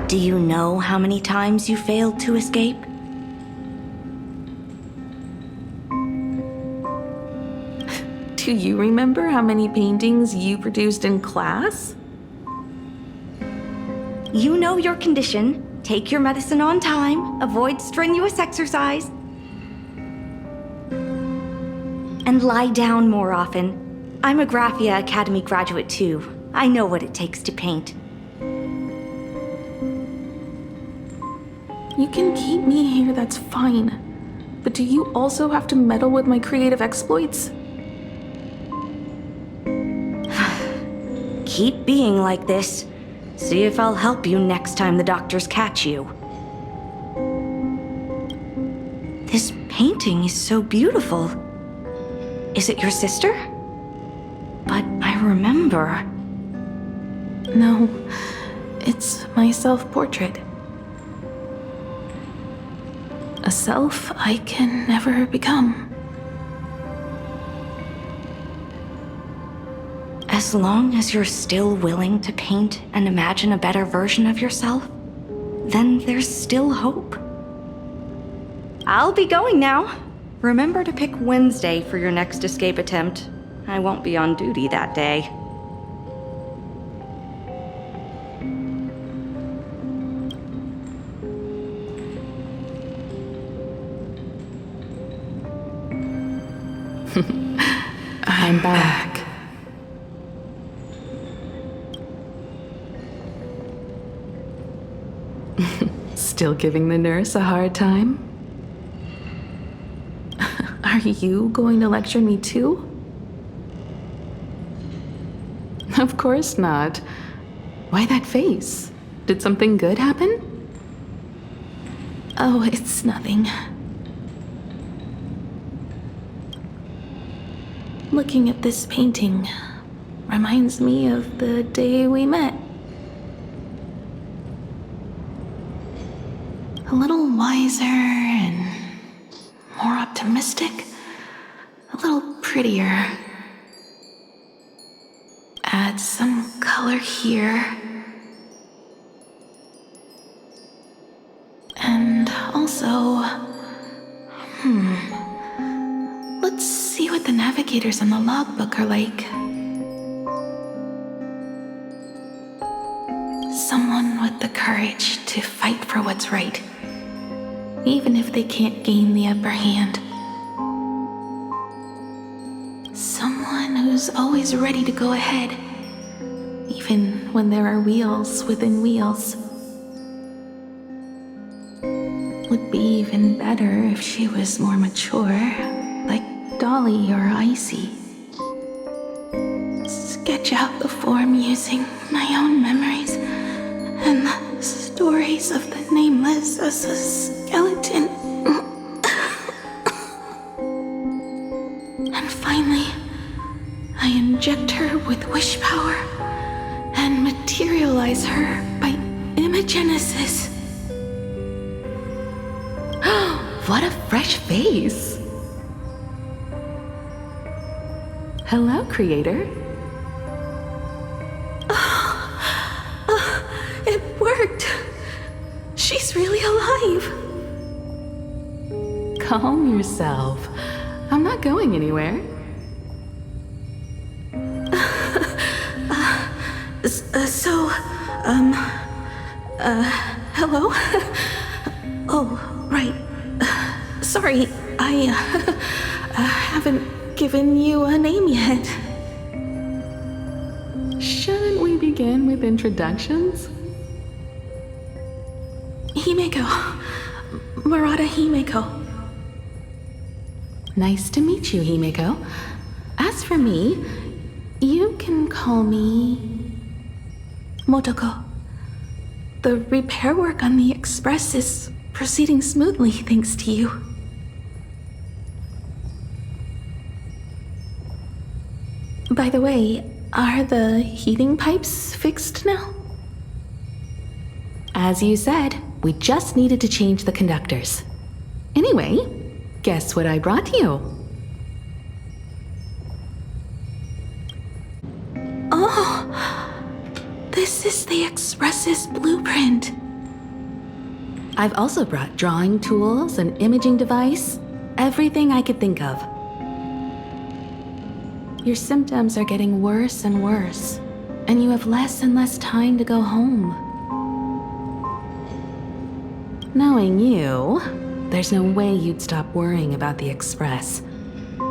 Speaker 2: Do you know how many times you failed to escape?
Speaker 4: Do you remember how many paintings you produced in class?
Speaker 2: You know your condition. Take your medicine on time, avoid strenuous exercise, and lie down more often. I'm a Graphia Academy graduate too. I know what it takes to paint.
Speaker 7: You can keep me here, that's fine. But do you also have to meddle with my creative exploits?
Speaker 2: Keep being like this. See if I'll help you next time the doctors catch you. This painting is so beautiful. Is it your sister? But I remember.
Speaker 7: No, it's my self-portrait. A self I can never become.
Speaker 2: As long as you're still willing to paint and imagine a better version of yourself, then there's still hope. I'll be going now. Remember to pick Wednesday for your next escape attempt. I won't be on duty that day.
Speaker 4: I'm back. Still giving the nurse a hard time?
Speaker 7: Are you going to lecture me too?
Speaker 4: Of course not. Why that face? Did something good happen?
Speaker 7: Oh, it's nothing. Looking at this painting reminds me of the day we met. A little wiser and more optimistic. A little prettier. Add some color here. And also, let's see what the navigators on the logbook are like.
Speaker 4: courage to fight for what's right, even if they can't gain the upper hand. Someone who's always ready to go ahead, even when there are wheels within wheels. Would be even better if she was more mature, like Dolly or Icy. Sketch out the form using my own memories and the stories of the nameless as a skeleton. And finally, I inject her with wish power and materialize her by imagenesis.
Speaker 13: What a fresh face! Hello, creator.
Speaker 4: It worked! She's really alive!
Speaker 13: Calm yourself. I'm not going anywhere.
Speaker 4: Hello? Oh, right. Sorry, I haven't given you a name yet.
Speaker 13: Shouldn't we begin with introductions?
Speaker 4: Himeko. Murata Himeko.
Speaker 13: Nice to meet you, Himeko. As for me, you can call me
Speaker 4: Motoko. The repair work on the Express is proceeding smoothly thanks to you. By the way, are the heating pipes fixed now?
Speaker 13: As you said, we just needed to change the conductors. Anyway, guess what I brought you?
Speaker 4: Oh, this is the Express's blueprint.
Speaker 13: I've also brought drawing tools, an imaging device, everything I could think of. Your symptoms are getting worse and worse, and you have less and less time to go home. Knowing you, there's no way you'd stop worrying about the Express.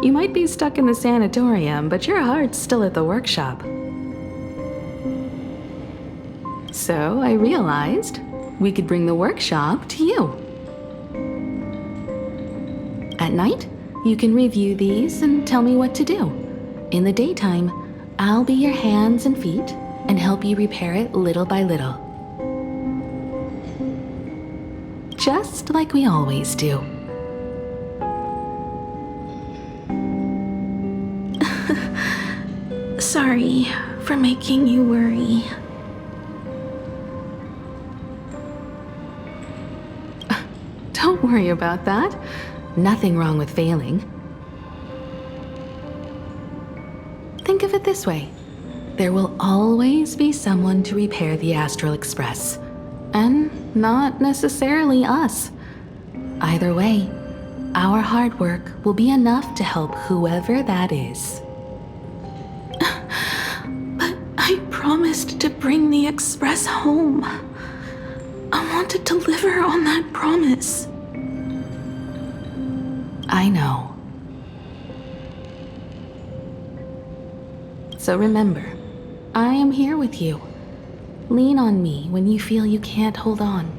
Speaker 13: You might be stuck in the sanatorium, but your heart's still at the workshop. So I realized we could bring the workshop to you. At night, you can review these and tell me what to do. In the daytime, I'll be your hands and feet and help you repair it little by little. Just like we always do.
Speaker 4: Sorry for making you worry.
Speaker 13: Don't worry about that. Nothing wrong with failing. Think of it this way. There will always be someone to repair the Astral Express. And not necessarily us. Either way, our hard work will be enough to help whoever that is.
Speaker 4: But I promised to bring the Express home. I want to deliver on that promise.
Speaker 13: I know. So remember, I am here with you. Lean on me when you feel you can't hold on.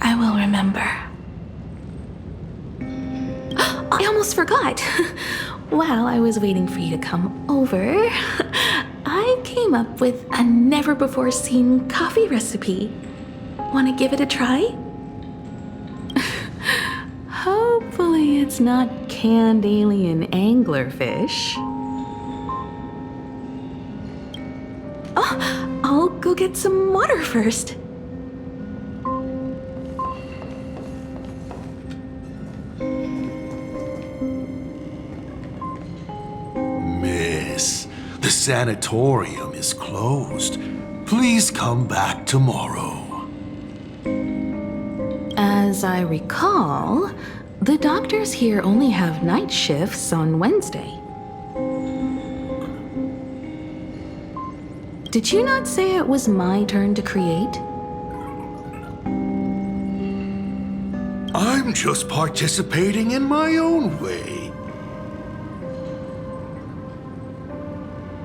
Speaker 4: I will remember. I almost forgot. While I was waiting for you to come over, I came up with a never-before-seen coffee recipe. Want to give it a try?
Speaker 13: Hopefully it's not canned alien anglerfish.
Speaker 4: Oh, I'll go get some water first.
Speaker 6: Miss, the sanatorium is closed. Please come back tomorrow.
Speaker 13: As I recall, the doctors here only have night shifts on Wednesday.
Speaker 4: Did you not say it was my turn to create?
Speaker 6: I'm just participating in my own way.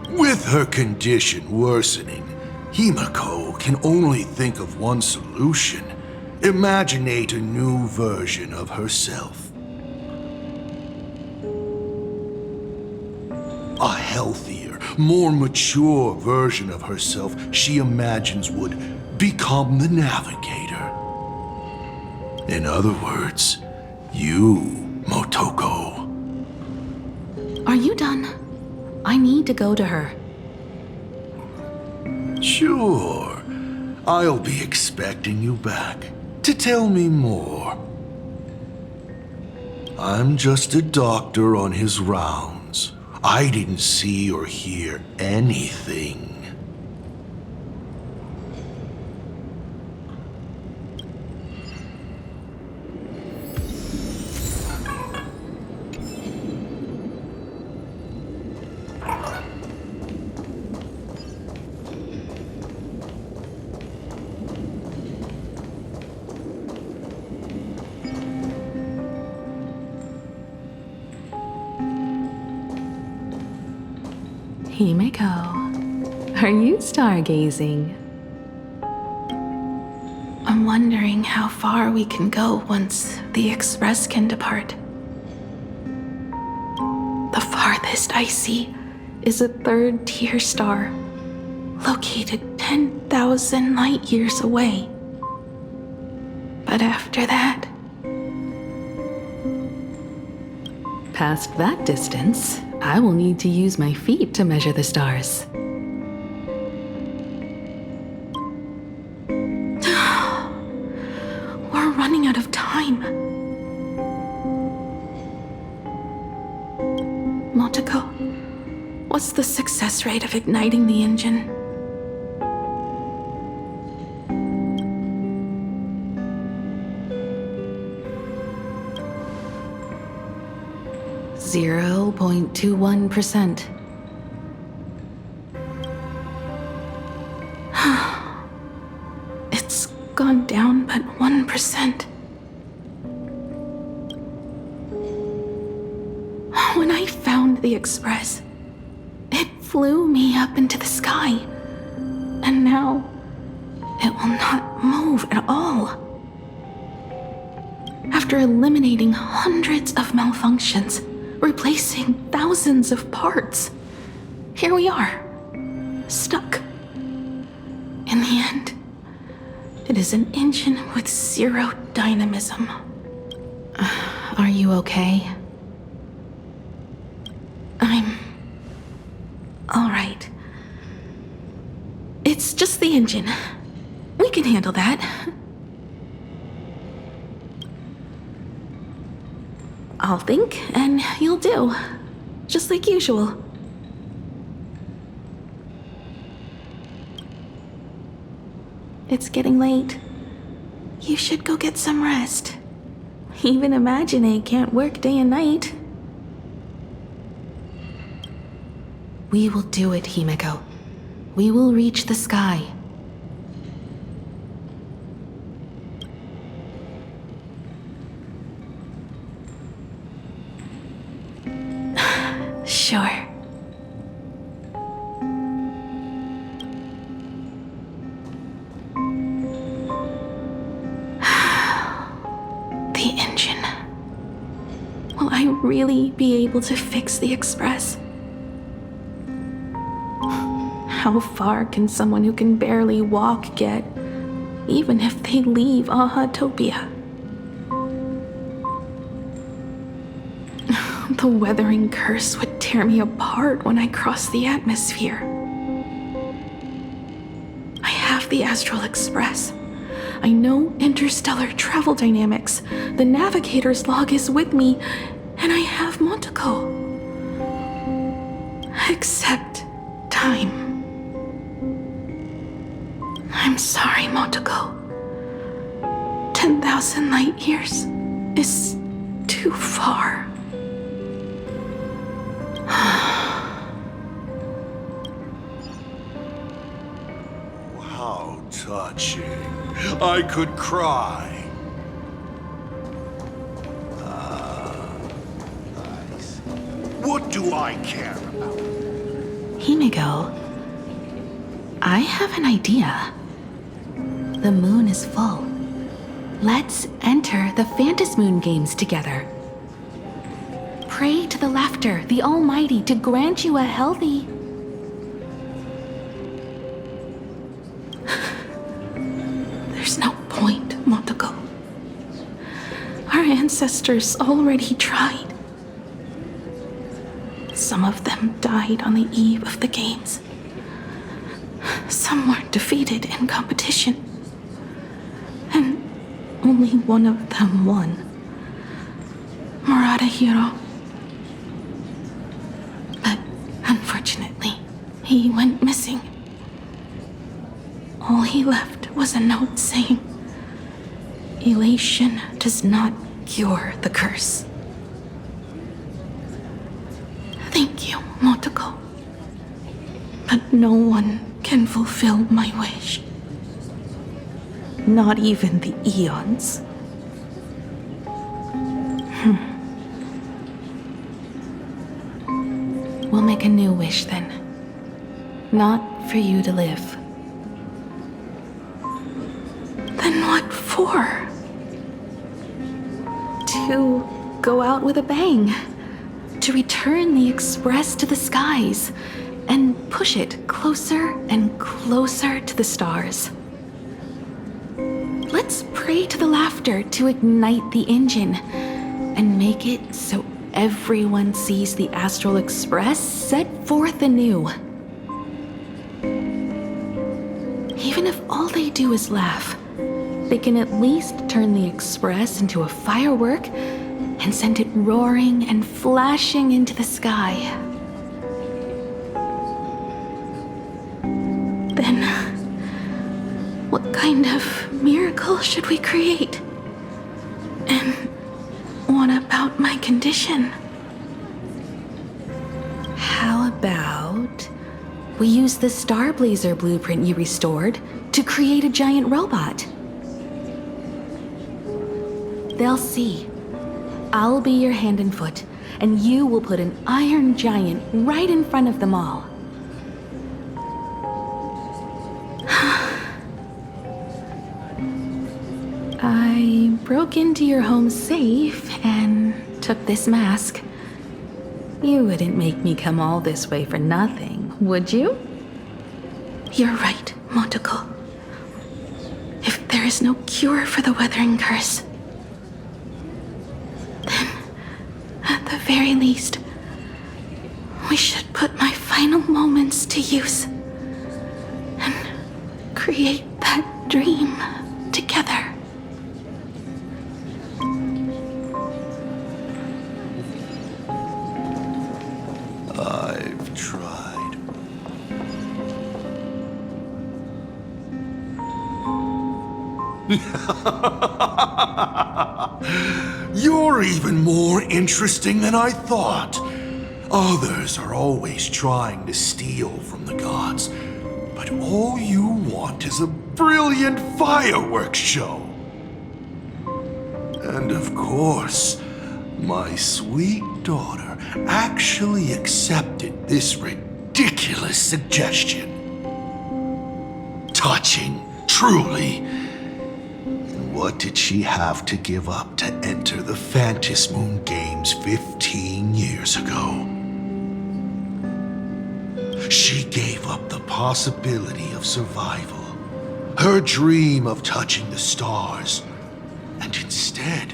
Speaker 6: With her condition worsening, Himiko can only think of one solution. Imaginate a new version of herself. A healthier, more mature version of herself she imagines would become the navigator. In other words, you, Motoko.
Speaker 4: Are you done? I need to go to her.
Speaker 6: Sure. I'll be expecting you back to tell me more. I'm just a doctor on his rounds. I didn't see or hear anything.
Speaker 4: Himiko, are you stargazing? I'm wondering how far we can go once the Express can depart. The farthest I see is a third-tier star, located 10,000 light years away. But after that... Past that distance, I will need to use my feet to measure the stars. We're running out of time. Motoko, what's the success rate of igniting the engine? .21%. It's gone down but 1%. When I found the Express, it flew me up into the sky, and now it will not move at all. After eliminating hundreds of malfunctions, replacing thousands of parts, here we are, stuck. In the end, it is an engine with zero dynamism. Are you okay? I'm... alright. It's just the engine. We can handle that. I'll think, and you'll do. Just like usual. It's getting late. You should go get some rest. Even Imagine can't work day and night. We will do it, Himiko. We will reach the sky. Sure. The engine. Will I really be able to fix the Express? How far can someone who can barely walk get, even if they leave Ahatopia? The weathering curse would tear me apart when I cross the atmosphere. I have the Astral Express. I know interstellar travel dynamics. The navigator's log is with me, and I have Motoko. Except time. I'm sorry, Motoko. 10,000 light years is too far.
Speaker 6: touching. I could cry. What do I care about?
Speaker 4: Himiko, I have an idea. The moon is full. Let's enter the Phantasmoon games together. Pray to the laughter, the Almighty, to grant you a healthy... There's no point, Motoko. Our ancestors already tried. Some of them died on the eve of the games. Some were defeated in competition. And only one of them won. Murata Hiro. But unfortunately, he went missing. All he left was a note saying, "Elation does not cure the curse." Thank you, Motoko. But no one can fulfill my wish. Not even the eons. We'll make a new wish then. Not for you to live. Then what for? To go out with a bang. To return the Express to the skies and push it closer and closer to the stars. Let's pray to the laughter to ignite the engine and make it so everyone sees the Astral Express set forth anew. Even if all they do is laugh, they can at least turn the Express into a firework and send it roaring and flashing into the sky. Then, what kind of miracle should we create? And what about my condition? How about we use the Starblazer blueprint you restored to create a giant robot? They'll see. I'll be your hand and foot, and you will put an iron giant right in front of them all. I broke into your home safe and took this mask. You wouldn't make me come all this way for nothing, would you? You're right, Motoko. If there is no cure for the Weathering Curse, then, at the very least, we should put my final moments to use and create that dream together.
Speaker 6: I've tried. You're even more interesting than I thought. Others are always trying to steal from the gods, but all you want is a brilliant fireworks show. And of course, my sweet daughter actually accepted this ridiculous suggestion. Touching, truly. What did she have to give up to enter the Phantasmoon Games 15 years ago? She gave up the possibility of survival, her dream of touching the stars, and instead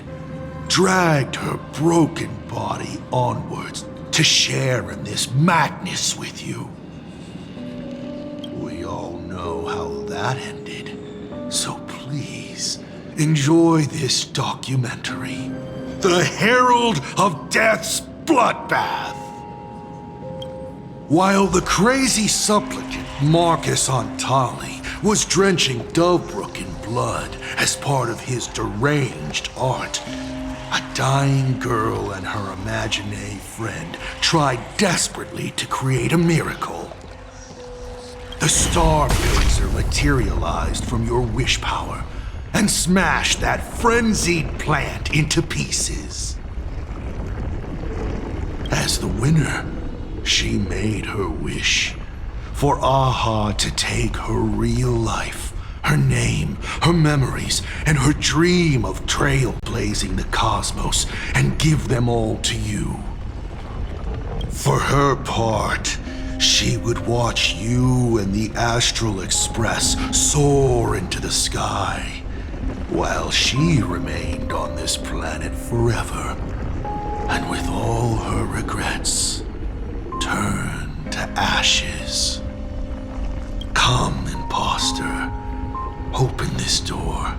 Speaker 6: dragged her broken body onwards to share in this madness with you. We all know how that ended, so please enjoy this documentary, The Herald of Death's Bloodbath. While the crazy supplicant Marcus Antali was drenching Dovebrook in blood as part of his deranged art, a dying girl and her imaginary friend tried desperately to create a miracle. The The Star Blazer materialized from your wish power and smashed that frenzied plant into pieces. As the winner, she made her wish for Aha to take her real life, her name, her memories, and her dream of trailblazing the cosmos and give them all to you. For her part, she would watch you and the Astral Express soar into the sky, while she remained on this planet forever, and with all her regrets, turned to ashes. Come, imposter, open this door.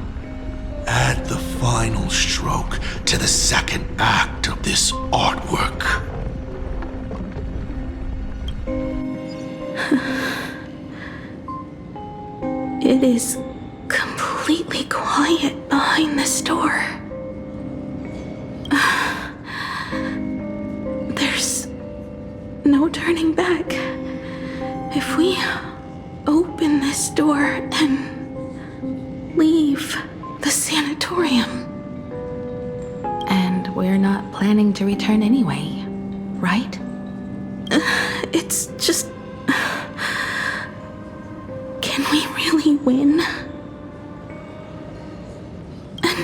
Speaker 6: Add the final stroke to the second act of this artwork.
Speaker 7: It is completely quiet behind this door. There's no turning back. If we open this door and leave the sanatorium.
Speaker 4: And we're not planning to return anyway, right?
Speaker 7: It's just... Can we really win? And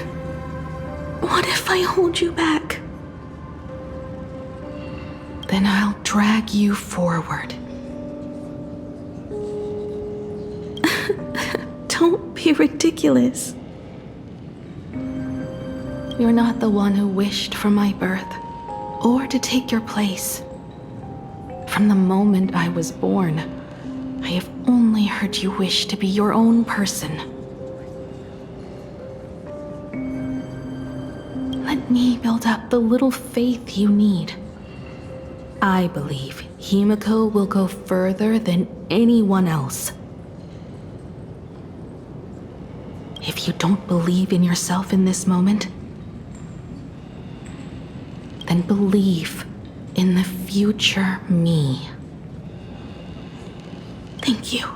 Speaker 7: what if I hold you back?
Speaker 4: Then I'll drag you forward.
Speaker 7: Don't be ridiculous.
Speaker 4: You're not the one who wished for my birth, or to take your place. From the moment I was born, I have only heard you wish to be your own person. Let me build up the little faith you need. I believe Himiko will go further than anyone else. If you don't believe in yourself in this moment, then believe in the future me.
Speaker 7: Thank you.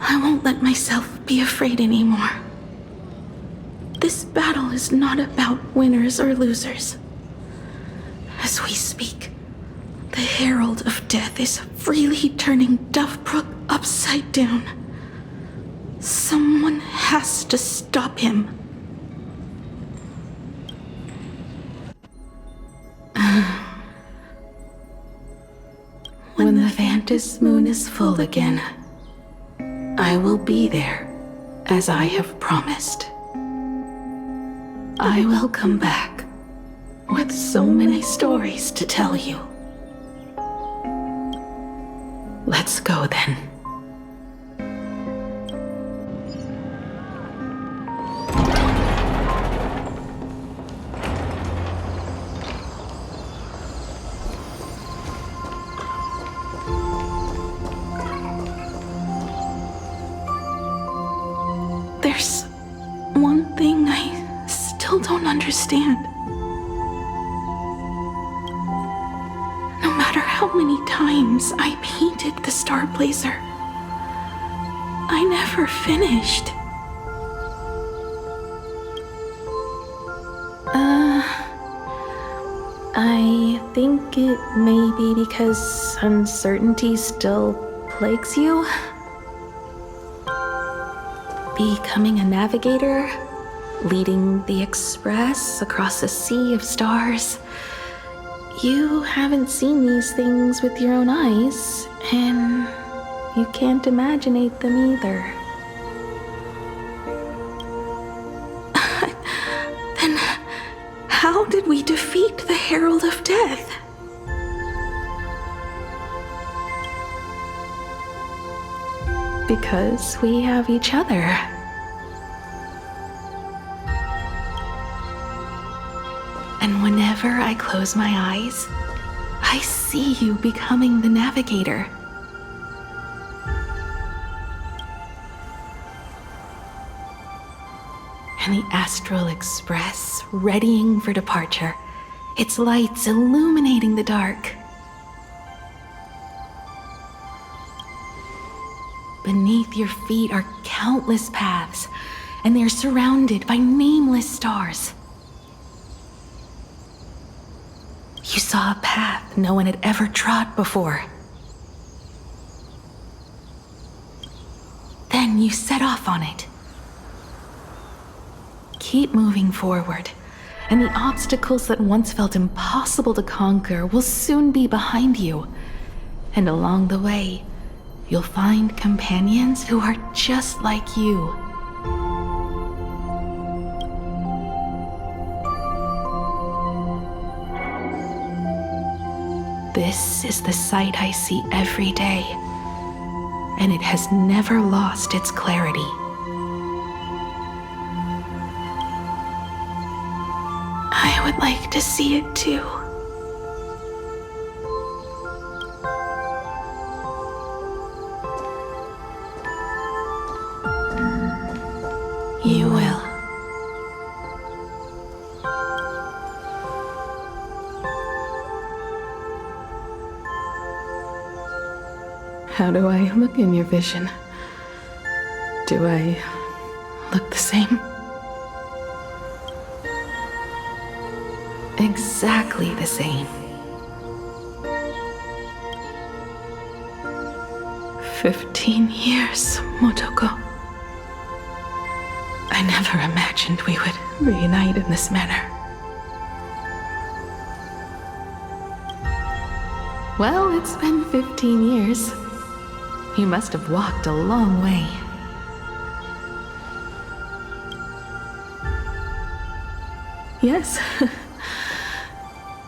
Speaker 7: I won't let myself be afraid anymore. This battle is not about winners or losers. As we speak, the Herald of Death is freely turning Duffbrook upside down. Someone has to stop him.
Speaker 4: When the Vantis moon is full again, I will be there, as I have promised. I will come back with so many stories to tell you. Let's go then.
Speaker 7: There's one thing I still don't understand. No matter how many times I painted the Star Blazer, I never finished.
Speaker 4: I think it may be because uncertainty still plagues you. Becoming a navigator, leading the Express across a sea of stars. You haven't seen these things with your own eyes, and you can't imaginate them either.
Speaker 7: Then how did we defeat the Herald of Death?
Speaker 4: Because we have each other. And whenever I close my eyes, I see you becoming the navigator. And the Astral Express readying for departure, its lights illuminating the dark. beneath your feet are countless paths, and they are surrounded by nameless stars. You saw a path no one had ever trod before. Then you set off on it. Keep moving forward, and the obstacles that once felt impossible to conquer will soon be behind you. And along the way, you'll find companions who are just like you. This is the sight I see every day, and it has never lost its clarity. I would like to see it too. You will. How do I look in your vision? Do I look the same? Exactly the same. 15 years, Motoko. I never imagined we would reunite in this manner. Well, it's been 15 years. You must have walked a long way. Yes.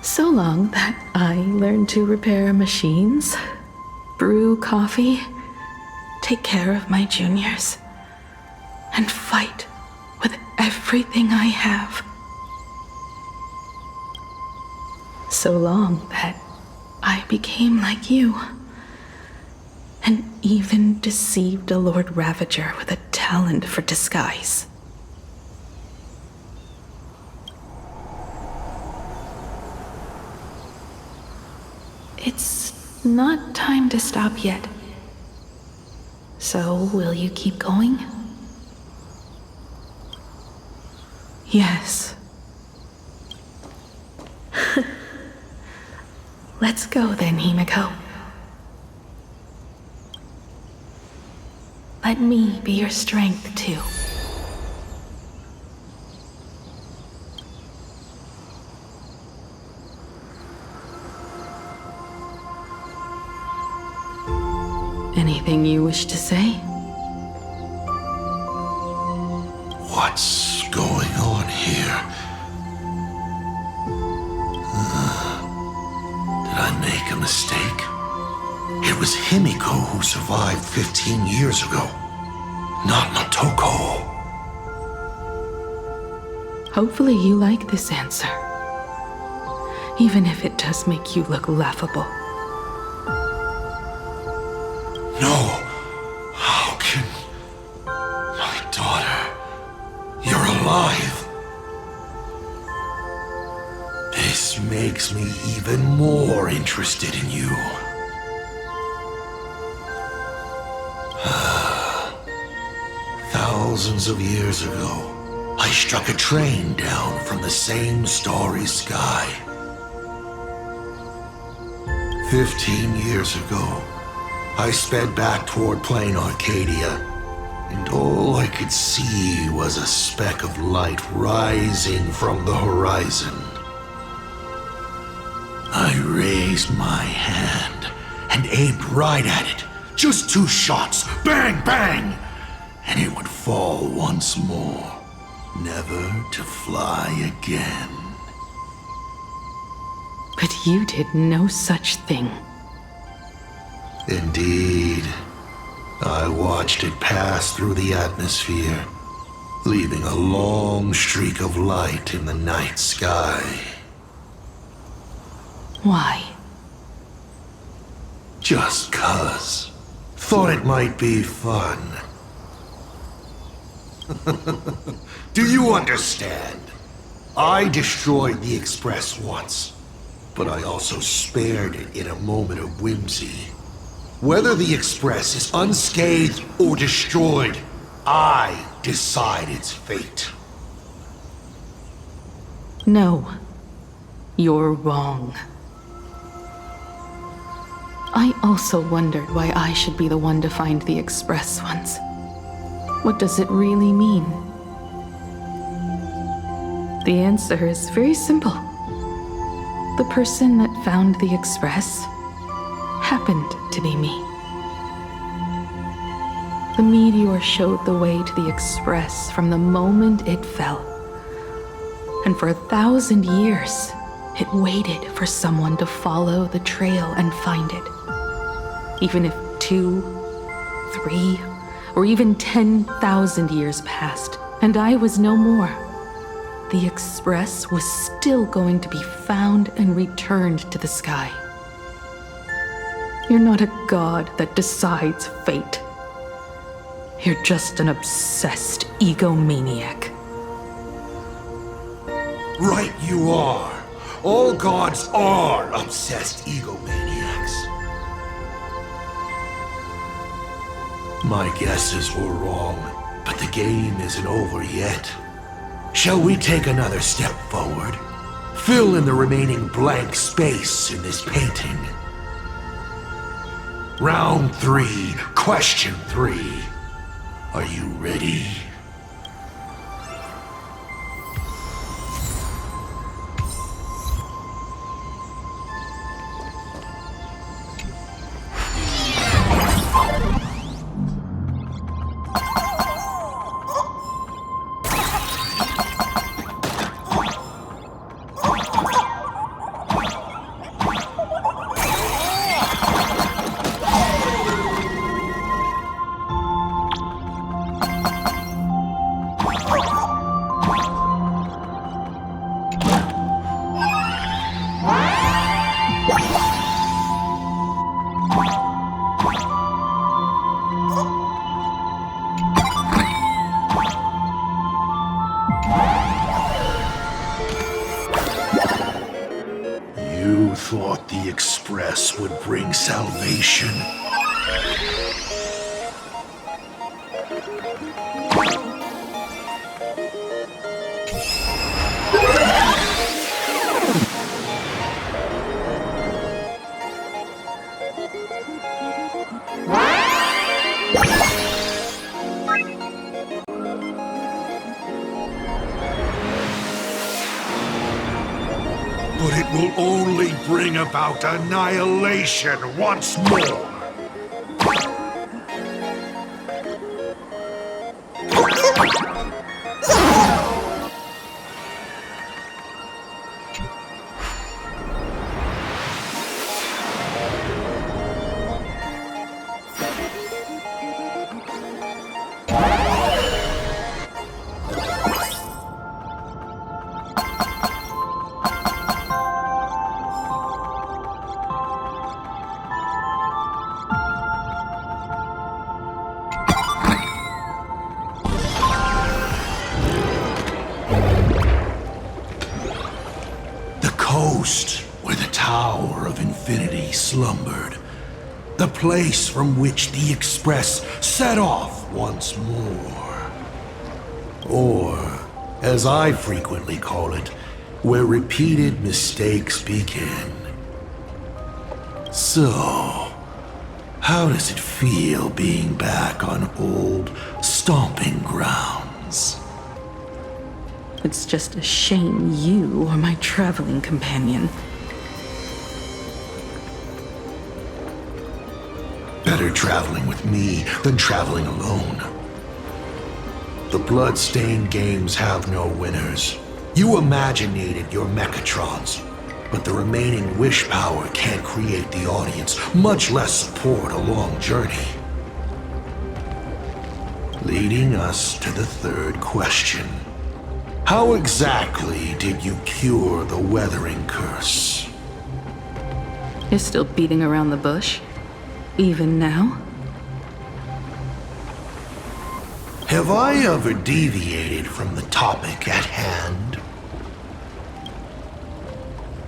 Speaker 4: So long that I learned to repair machines, brew coffee, take care of my juniors, and fight with everything I have. So long that I became like you, and even deceived a Lord Ravager with a talent for disguise. It's not time to stop yet. So, will you keep going? Yes. Let's go then, Himiko. Let me be your strength, too. Anything you wish to say?
Speaker 6: What's going on here? Did I make a mistake? It was Himiko who survived 15 years ago, not Motoko.
Speaker 4: Hopefully you like this answer, even if it does make you look laughable.
Speaker 6: No. How can... My daughter... You're alive. This makes me even more interested in you. Thousands of years ago, I struck a train down from the same starry sky. 15 years ago, I sped back toward plain Arcadia, and all I could see was a speck of light rising from the horizon. I raised my hand and aimed right at it. Just 2 shots, bang, bang, and it would fall once more, never to fly again.
Speaker 4: But you did no such thing.
Speaker 6: Indeed. I watched it pass through the atmosphere, leaving a long streak of light in the night sky.
Speaker 4: Why?
Speaker 6: Just 'cause. Thought it might be fun. Do you understand? I destroyed the Express once, but I also spared it in a moment of whimsy. Whether the Express is unscathed or destroyed, I decide its fate.
Speaker 4: No. You're wrong. I also wondered why I should be the one to find the Express once. What does it really mean? The answer is very simple. The person that found the Express happened to be me. The meteor showed the way to the Express from the moment it fell. And for 1,000 years, it waited for someone to follow the trail and find it. Even if 2, 3, or even 10,000 years passed, and I was no more, the Express was still going to be found and returned to the sky. You're not a god that decides fate. You're just an obsessed egomaniac.
Speaker 6: Right you are. All gods are obsessed egomaniacs. My guesses were wrong, but the game isn't over yet. Shall we take another step forward? Fill in the remaining blank space in this painting. Round 3, question 3. Are you ready? You thought the Express would bring salvation? But it will only bring about annihilation once more. Where the Tower of Infinity slumbered. The place from which the Express set off once more. Or, as I frequently call it, where repeated mistakes begin. So, how does it feel being back on old stomping grounds?
Speaker 4: It's just a shame you are my traveling companion.
Speaker 6: Better traveling with me than traveling alone. The blood-stained games have no winners. You imaginated your Mechatrons, but the remaining wish power can't create the audience, much less support a long journey. Leading us to the third question. How exactly did you cure the weathering curse?
Speaker 4: You're still beating around the bush? Even now?
Speaker 6: Have I ever deviated from the topic at hand?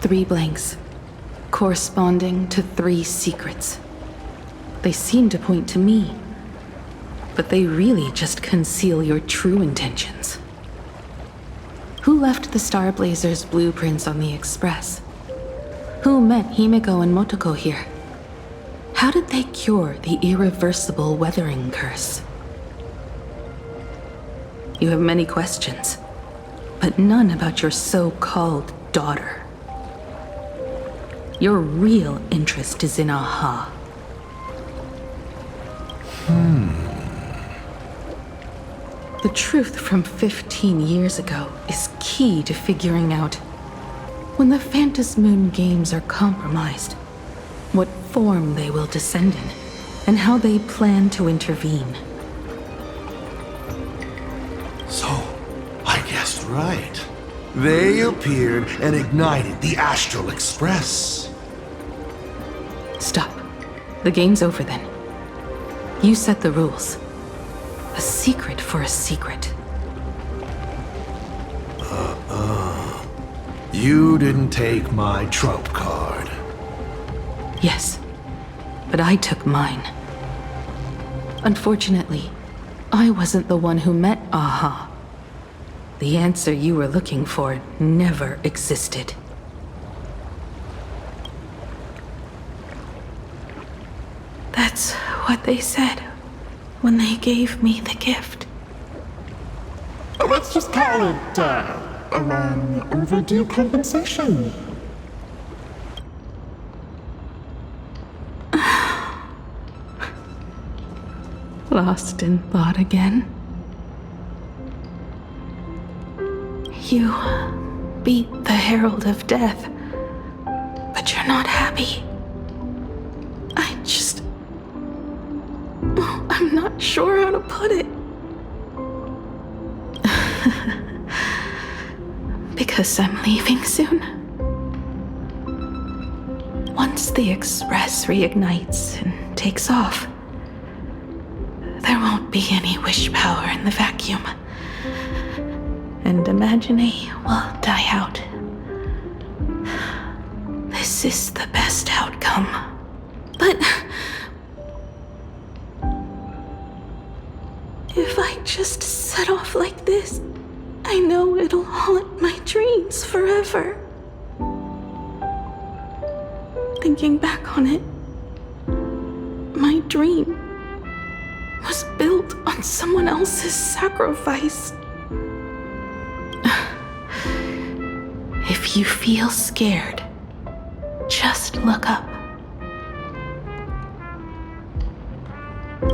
Speaker 4: 3 blanks, corresponding to 3 secrets. They seem to point to me, but they really just conceal your true intentions. Who left the Star Blazer's blueprints on the Express? Who met Himiko and Motoko here? How did they cure the irreversible weathering curse? You have many questions, but none about your so-called daughter. Your real interest is in Aha. The truth from 15 years ago is key to figuring out when the Phantasmoon games are compromised, what form they will descend in, and how they plan to intervene.
Speaker 6: So, I guessed right. They appeared and ignited the Astral Express.
Speaker 4: Stop. The game's over then. You set the rules. A secret for a secret.
Speaker 6: You didn't take my trump card.
Speaker 4: Yes, but I took mine. Unfortunately, I wasn't the one who met Aha. The answer you were looking for never existed. That's what they said when they gave me the gift.
Speaker 8: Let's just call it, overdue compensation.
Speaker 4: Lost in thought again? You beat the Herald of Death, but you're not happy. I'm not sure how to put it. Because I'm leaving soon. Once the Express reignites and takes off, there won't be any wish power in the vacuum. And Imagine will die out. This is the best outcome. But if I just set off like this, I know it'll haunt my dreams forever. Thinking back on it, my dream was built on someone else's sacrifice. If you feel scared, just look up.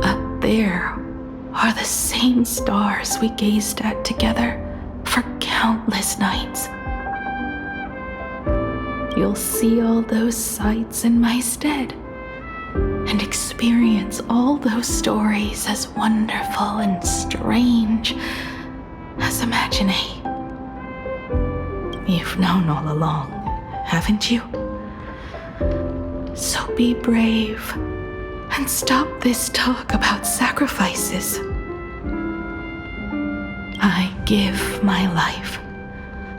Speaker 4: Up there are the same stars we gazed at together for countless nights. You'll see all those sights in my stead and experience all those stories as wonderful and strange as Imagine. You've known all along, haven't you? So be brave and stop this talk about sacrifices. I give my life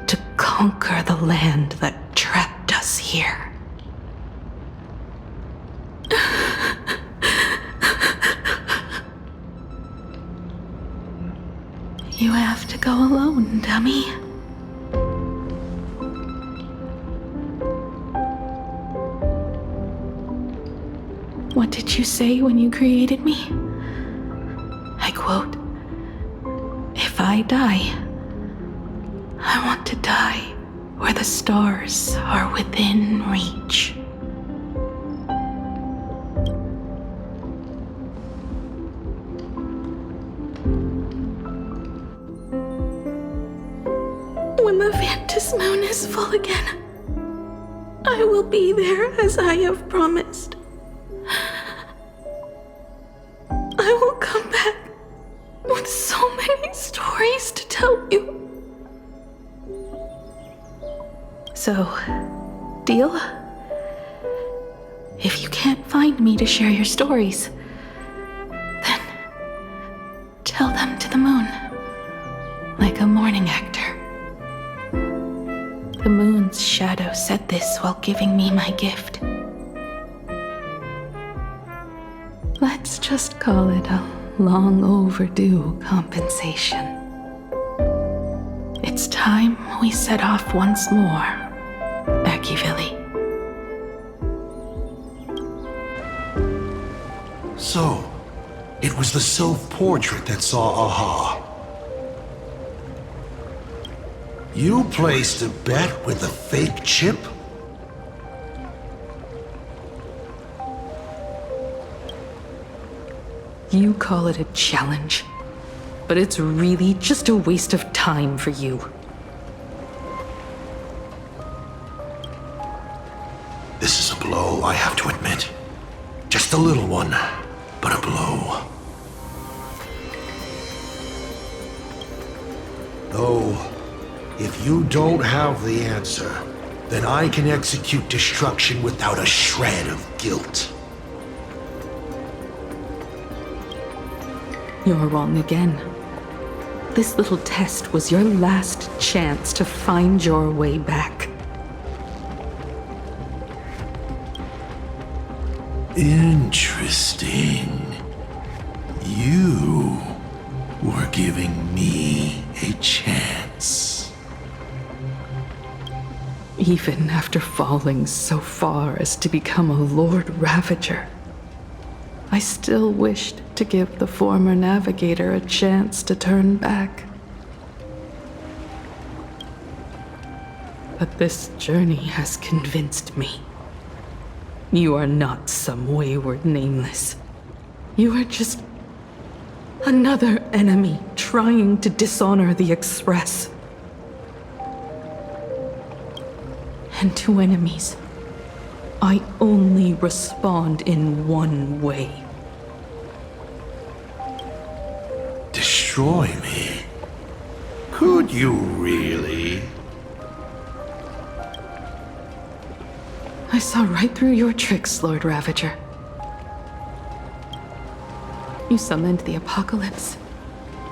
Speaker 4: to conquer the land that trapped us here. You have to go alone, dummy. What did you say when you created me? I quote, "If I die, I want to die where the stars are within reach." When the Phantasmoon is full again, I will be there as I have promised. I will come back with so many stories to tell you. So, deal? If you can't find me to share your stories, then tell them to the moon, like a mourning actor. The moon's shadow said this while giving me my gift. Let's just call it a long overdue compensation. It's time we set off once more, Akivili.
Speaker 6: So, it was the self-portrait that saw Aha. You placed a bet with a fake chip?
Speaker 4: You call it a challenge, but it's really just a waste of time for you.
Speaker 6: This is a blow, I have to admit. Just a little one, but a blow. Though, if you don't have the answer, then I can execute destruction without a shred of guilt.
Speaker 4: You're wrong again. This little test was your last chance to find your way back.
Speaker 6: Interesting. You were giving me a chance.
Speaker 4: Even after falling so far as to become a Lord Ravager, I still wished to give the former navigator a chance to turn back. But this journey has convinced me. You are not some wayward nameless. You are just another enemy trying to dishonor the Express. And to enemies, I only respond in one way.
Speaker 6: Destroy me? Could you really?
Speaker 4: I saw right through your tricks, Lord Ravager. You summoned the apocalypse,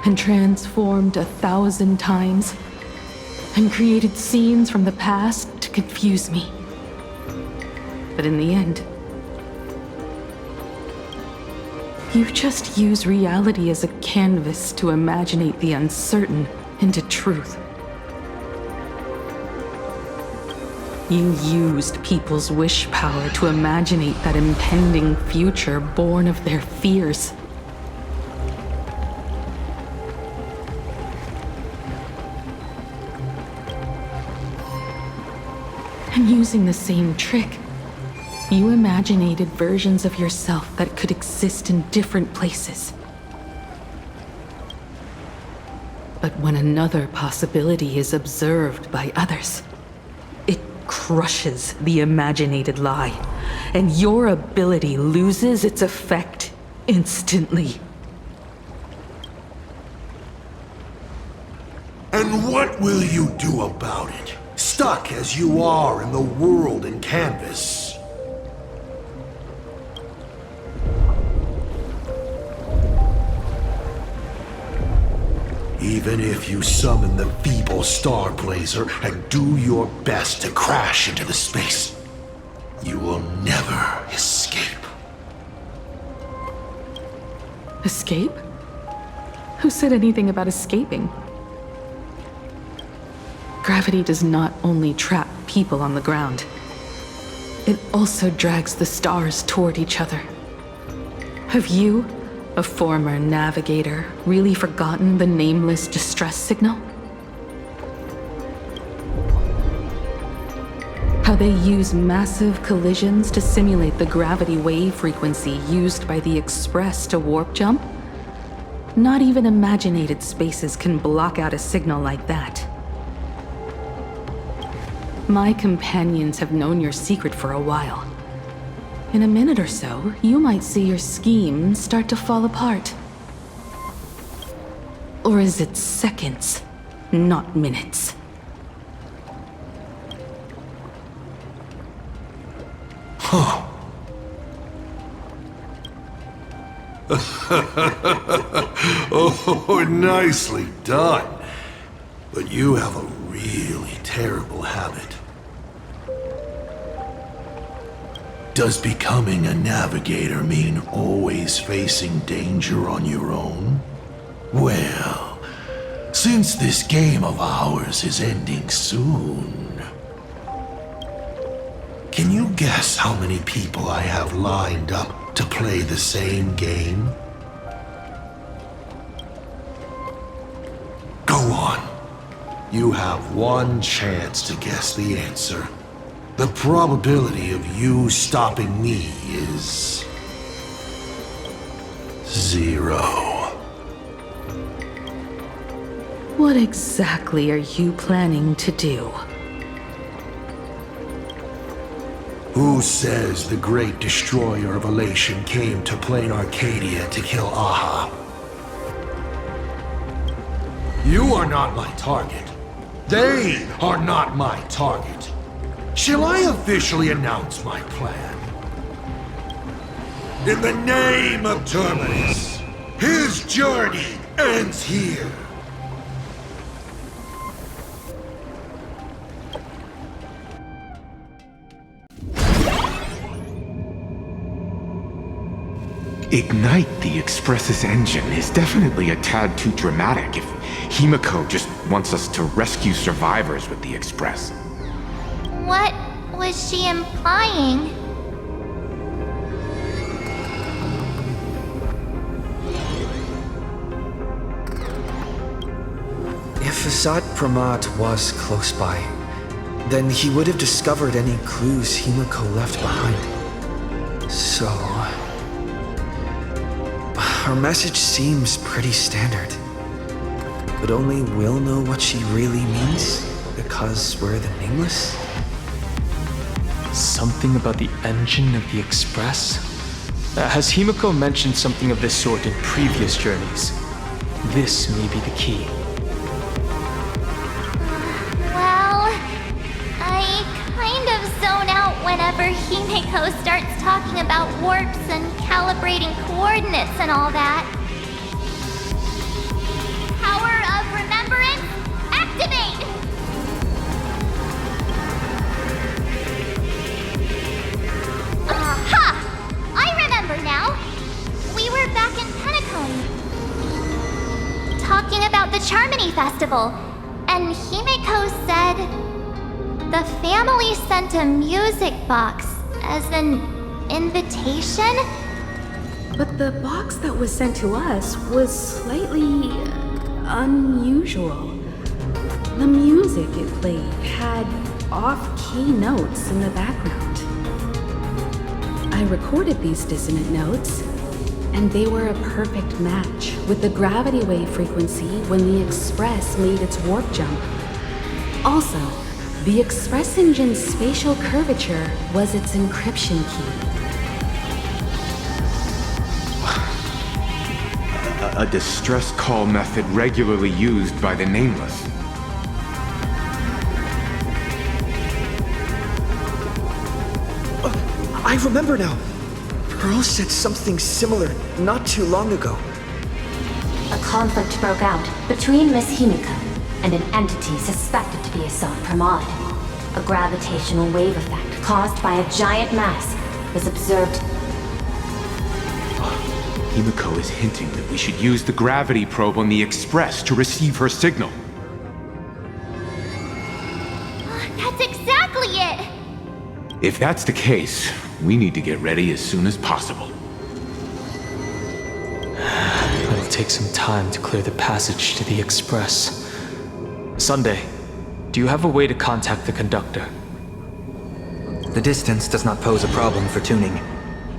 Speaker 4: and transformed 1,000 times, and created scenes from the past to confuse me. But in the end, you just use reality as a canvas to imaginate the uncertain into truth. You used people's wish power to imaginate that impending future born of their fears. And using the same trick, you imaginated versions of yourself that could exist in different places. But when another possibility is observed by others, it crushes the imaginated lie, and your ability loses its effect instantly.
Speaker 6: And what will you do about it? Stuck as you are in the world in canvas. Even if you summon the feeble star blazer and do your best to crash into the space, you will never escape.
Speaker 4: Escape? Who said anything about escaping? Gravity does not only trap people on the ground, it also drags the stars toward each other. Have you, a former navigator, really forgotten the nameless distress signal? How they use massive collisions to simulate the gravity wave frequency used by the Express to warp jump? Not even imaginated spaces can block out a signal like that. My companions have known your secret for a while. In a minute or so, you might see your scheme start to fall apart. Or is it seconds, not minutes?
Speaker 6: Huh. Oh, nicely done. But you have a really terrible habit. Does becoming a navigator mean always facing danger on your own? Well, since this game of ours is ending soon, can you guess how many people I have lined up to play the same game? Go on. You have one chance to guess the answer. The probability of you stopping me is 0.
Speaker 4: What exactly are you planning to do?
Speaker 6: Who says the great destroyer of Elation came to plain Arcadia to kill Aha? You are not my target. They are not my target. Shall I officially announce my plan? In the name of Terminus, his journey ends here.
Speaker 20: Ignite the Express's engine is definitely a tad too dramatic if Himiko just wants us to rescue survivors with the Express.
Speaker 2: What was she implying?
Speaker 1: If Asad Pramad was close by, then he would have discovered any clues Himiko left behind. So... her message seems pretty standard. But only we'll know what she really means because we're the Nameless?
Speaker 10: Something about the engine of the Express? Has Himiko mentioned something of this sort in previous journeys? This may be the key.
Speaker 2: Well, I kind of zone out whenever Himiko starts talking about warps and calibrating coordinates and all that. Power of remembrance, activate! Aha! I remember now. We were back in Penacony, talking about the Charmony Festival, and Himiko said the family sent a music box as an invitation?
Speaker 4: But the box that was sent to us was slightly unusual. The music it played had off-key notes in the background. I recorded these dissonant notes, and they were a perfect match with the gravity wave frequency when the Express made its warp jump. Also, the Express engine's spatial curvature was its encryption key.
Speaker 20: A distress call method regularly used by the Nameless.
Speaker 1: I remember now. Pearl said something similar not too long ago.
Speaker 5: A conflict broke out between Miss Himiko and an entity suspected to be Asad Pramad. A gravitational wave effect caused by a giant mass was observed.
Speaker 20: Himiko is hinting that we should use the gravity probe on the Express to receive her signal.
Speaker 2: That's exactly it!
Speaker 20: If that's the case, we need to get ready as soon as possible.
Speaker 10: It'll take some time to clear the passage to the Express. Sunday, do you have a way to contact the conductor?
Speaker 16: The distance does not pose a problem for tuning.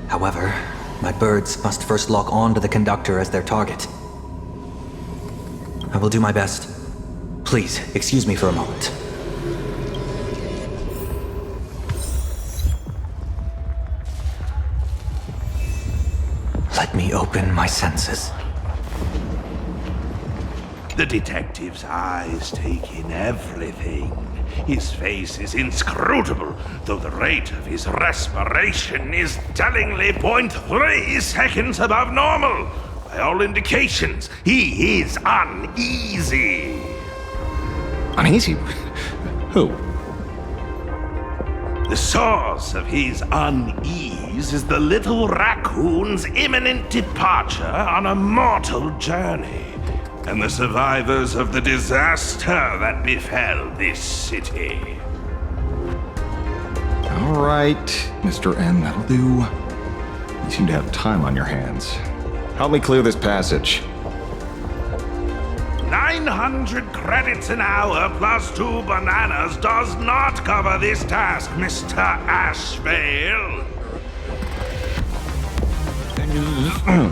Speaker 16: However, my birds must first lock on to the conductor as their target. I will do my best. Please, excuse me for a moment. Let me open my senses.
Speaker 22: The detective's eyes take in everything. His face is inscrutable, though the rate of his respiration is tellingly 0.3 seconds above normal. By all indications, he is uneasy.
Speaker 14: Uneasy? Who?
Speaker 22: The source of his unease is the little raccoon's imminent departure on a mortal journey, and the survivors of the disaster that befell this city.
Speaker 14: All right, Mr. N, that'll do. You seem to have time on your hands. Help me clear this passage.
Speaker 22: 900 credits an hour plus 2 bananas does not cover this task, Mr. Ashvale.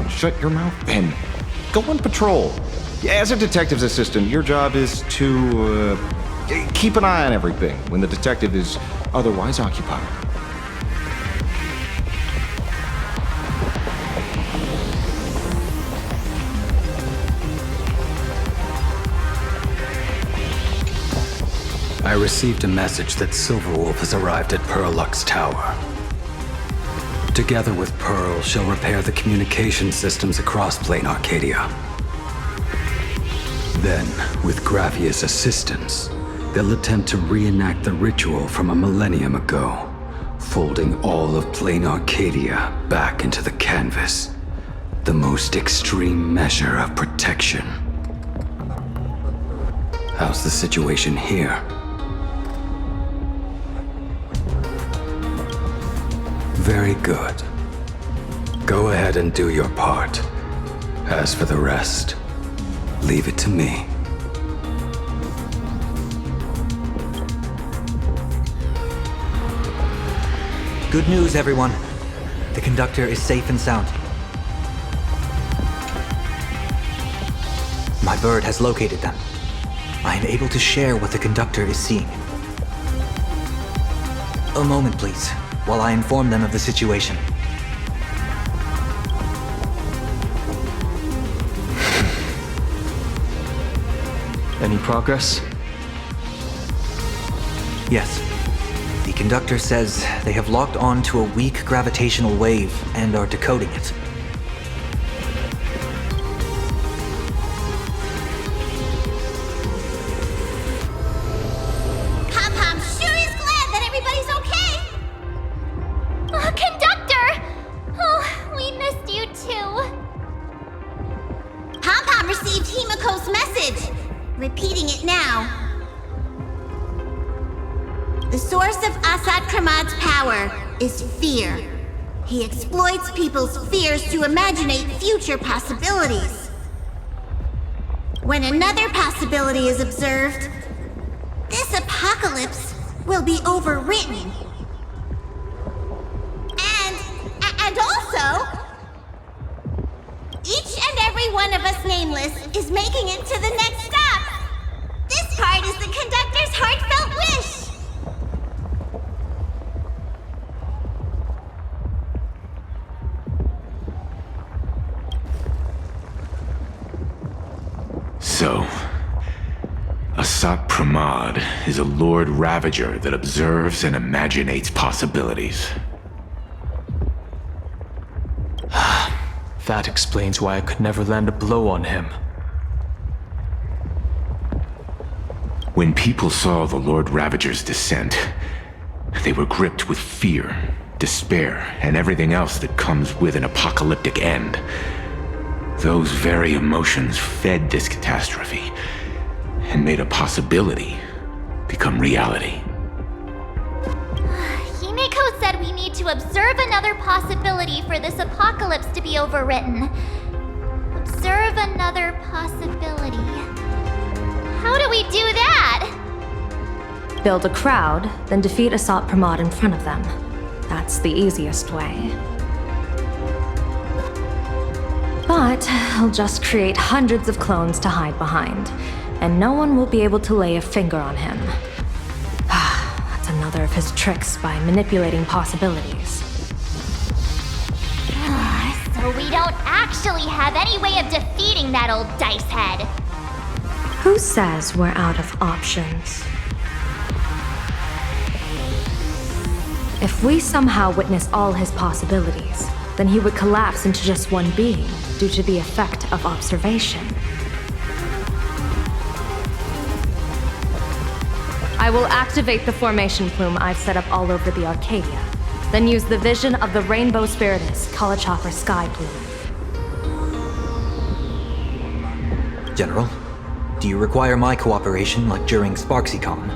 Speaker 14: Shut your mouth, Ben. Go on patrol. As a detective's assistant, your job is to keep an eye on everything when the detective is otherwise occupied.
Speaker 3: I received a message that Silverwolf has arrived at Perlux Tower. Together with Pearl, she'll repair the communication systems across Plain Arcadia. Then, with Graphia's assistance, they'll attempt to reenact the ritual from a millennium ago, folding all of Plain Arcadia back into the canvas. The most extreme measure of protection. How's the situation here? Very good. Go ahead and do your part. As for the rest, leave it to me.
Speaker 16: Good news, everyone. The conductor is safe and sound. My bird has located them. I am able to share what the conductor is seeing. A moment, please, while I inform them of the situation.
Speaker 10: Any progress?
Speaker 16: Yes. The conductor says they have locked on to a weak gravitational wave and are decoding it.
Speaker 2: Pom-Pom sure is glad that everybody's okay! Conductor! Oh, we missed you too. Pom-Pom received Himiko's message. Repeating it now. The source of Asad Kramad's power is fear. He exploits people's fears to imaginate future possibilities. When another possibility is observed, this apocalypse will be overwritten. And also, each and every one of us nameless is making it to the next stop. This part is the conductor's heartfelt wish.
Speaker 20: So, Asat Pramad is a Lord Ravager that observes and imaginates possibilities.
Speaker 10: That explains why I could never land a blow on him.
Speaker 20: When people saw the Lord Ravager's descent, they were gripped with fear, despair, and everything else that comes with an apocalyptic end. Those very emotions fed this catastrophe and made a possibility become reality.
Speaker 2: Himiko said we need to observe another possibility for this apocalypse to be overwritten. Observe another possibility. How do we do that?
Speaker 5: Build a crowd, then defeat Asat Pramad in front of them. That's the easiest way. But he'll just create hundreds of clones to hide behind, and no one will be able to lay a finger on him. That's another of his tricks by manipulating possibilities.
Speaker 2: So we don't actually have any way of defeating that old dice head.
Speaker 5: Who says we're out of options? If we somehow witness all his possibilities, then he would collapse into just one being due to the effect of observation.
Speaker 18: I
Speaker 12: I will activate the formation plume I've set up all over the Arcadia, then use the vision of the Rainbow Spiritus Kalachakra Sky Plume.
Speaker 16: General, do you require my cooperation like during SparksyCon?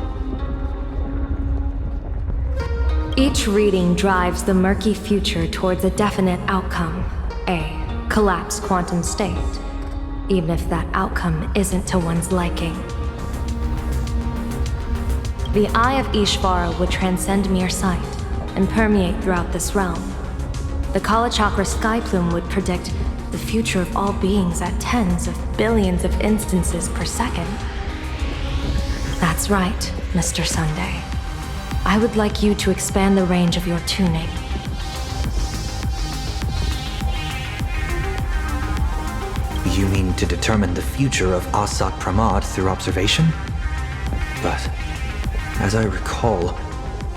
Speaker 12: Each reading drives the murky future towards a definite outcome, a collapsed quantum state, even if that outcome isn't to one's liking. The Eye of Ishvara would transcend mere sight and permeate throughout this realm. The Kalachakra Sky Plume would predict the future of all beings at tens of billions of instances per second. That's right, Mr. Sunday. I would like you to expand the range of your tuning.
Speaker 16: You mean to determine the future of Asat Pramad through observation? But, as I recall,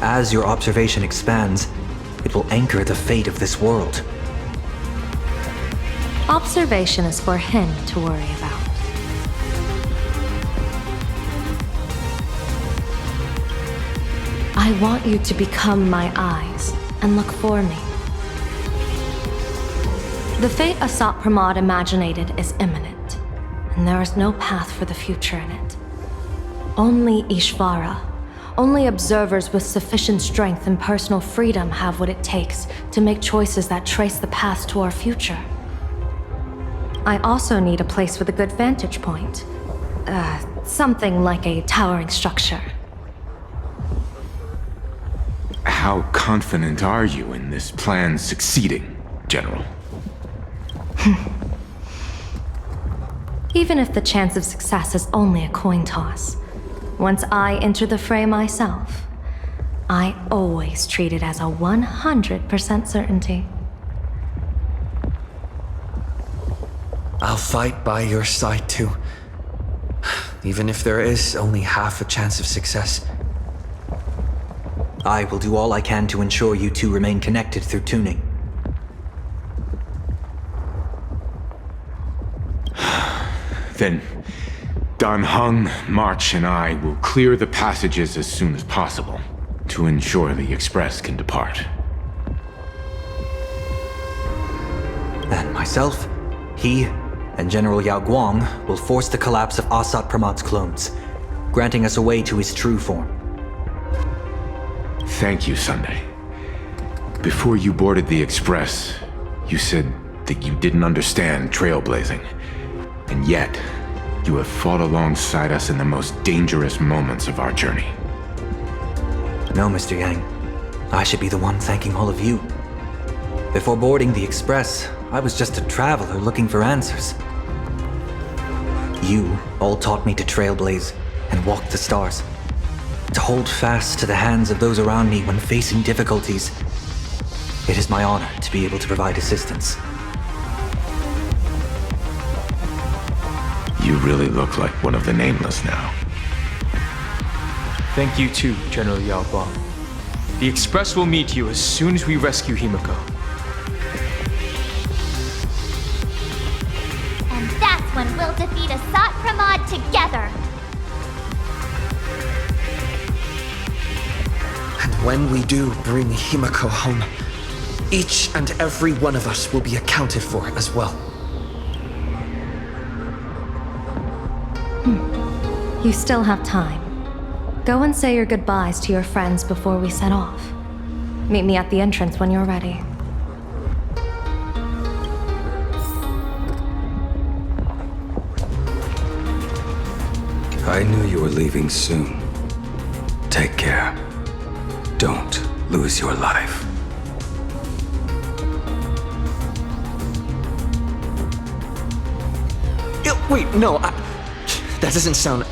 Speaker 16: as your observation expands, it will anchor the fate of this world.
Speaker 12: Observation is for him to worry about. I want you to become my eyes and look for me. The fate Asat Pramad imaginated is imminent, and there is no path for the future in it. Only Ishvara, only observers with sufficient strength and personal freedom have what it takes to make choices that trace the path to our future. I also need a place with a good vantage point. Something like a towering structure.
Speaker 20: How confident are you in this plan succeeding, General?
Speaker 12: Even if the chance of success is only a coin toss, once I enter the fray myself, I always treat it as a 100% certainty.
Speaker 1: I'll fight by your side too. Even if there is only half a chance of success.
Speaker 16: I will do all I can to ensure you two remain connected through tuning.
Speaker 20: Then, Dan Heng, March, and I will clear the passages as soon as possible to ensure the Express can depart.
Speaker 16: And myself, he, and General Yao Guang will force the collapse of Asat Pramad's clones, granting us a way to his true form.
Speaker 20: Thank you, Sunday. Before you boarded the Express, you said that you didn't understand trailblazing. And yet, you have fought alongside us in the most dangerous moments of our journey.
Speaker 16: No, Mr. Yang. I should be the one thanking all of you. Before boarding the Express, I was just a traveler looking for answers. You all taught me to trailblaze and walk the stars. To hold fast to the hands of those around me when facing difficulties. It is my honor to be able to provide assistance.
Speaker 20: You really look like one of the Nameless now.
Speaker 10: Thank you too, General Yao Guang. The Express will meet you as soon as we rescue Himiko.
Speaker 15: And that's when we'll defeat Asat Pramad together.
Speaker 1: And when we do bring Himiko home, each and every one of us will be accounted for as well.
Speaker 12: You still have time. Go and say your goodbyes to your friends before we set off. Meet me at the entrance when you're ready.
Speaker 3: I knew you were leaving soon. Take care. Don't lose your life.
Speaker 1: Wait, no, that doesn't sound...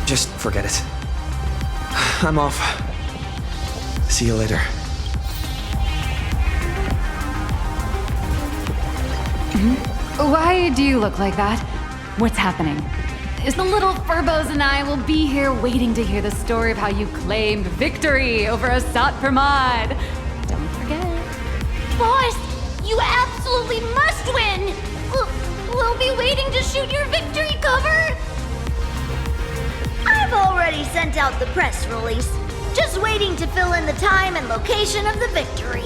Speaker 1: Just forget it. I'm off. See you later.
Speaker 18: Why do you look like that? What's happening? The little Furbos and I will be here waiting to hear the story of how you claimed victory over Asat Pramad. Don't forget.
Speaker 11: Boss, you absolutely must win! We'll be waiting to shoot your victory cover!
Speaker 9: already sent out the press release. Just waiting to fill in the time and location of the victory.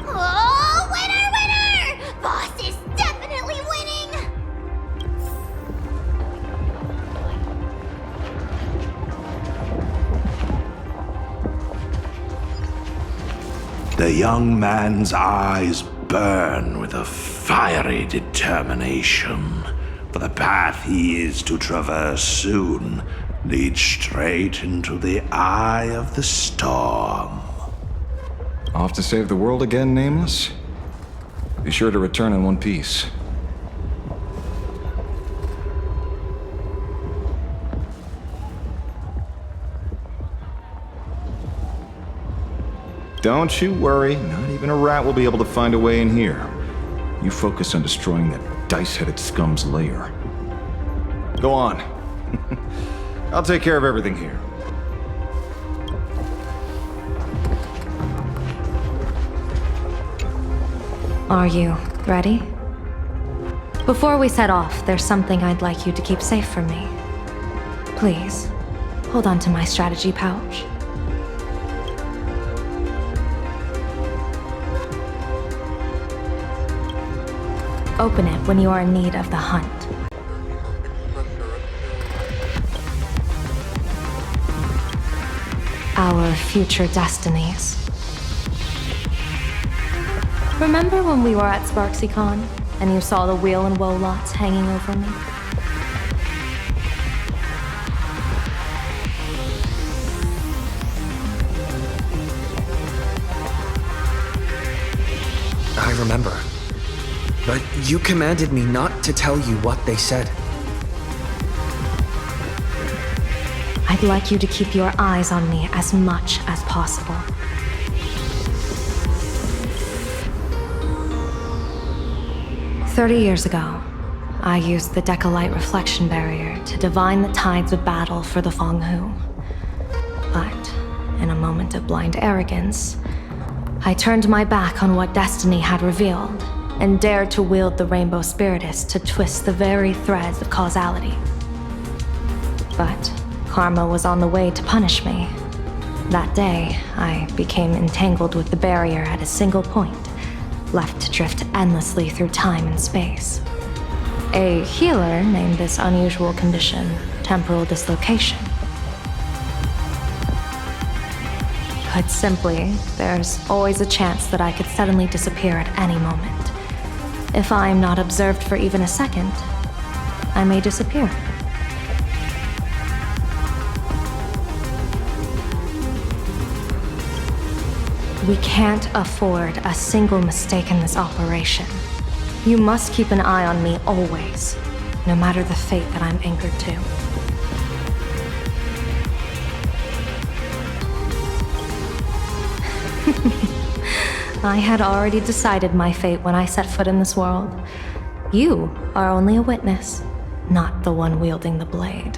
Speaker 15: Oh, winner, winner! Boss is definitely winning!
Speaker 6: The young man's eyes burn with a fiery determination, for the path he is to traverse soon leads straight into the eye of the storm.
Speaker 14: Off to save the world again, Nameless? Be sure to return in one piece. Don't you worry, not even a rat will be able to find a way in here. You focus on destroying that dice-headed scum's lair. Go on. I'll take care of everything here.
Speaker 12: Are you ready? Before we set off, there's something I'd like you to keep safe from me. Please, hold on to my strategy pouch. Open it when you are in need of the hunt. Our future destinies. Remember when we were at SparksyCon and you saw the wheel and woe lots hanging over me?
Speaker 1: I remember. But you commanded me not to tell you what they said.
Speaker 12: I'd like you to keep your eyes on me as much as possible. "30 years ago, I used the Decalite reflection barrier to divine the tides of battle for the Fonghu. But, in a moment of blind arrogance, I turned my back on what destiny had revealed and dared to wield the Rainbow Spiritus to twist the very threads of causality. But karma was on the way to punish me. That day, I became entangled with the barrier at a single point, left to drift endlessly through time and space. A healer named this unusual condition temporal dislocation. Put simply, there's always a chance that I could suddenly disappear at any moment. If I'm not observed for even a second, I may disappear. We can't afford a single mistake in this operation. You must keep an eye on me always, no matter the fate that I'm anchored to. I had already decided my fate when I set foot in this world. You are only a witness, not the one wielding the blade.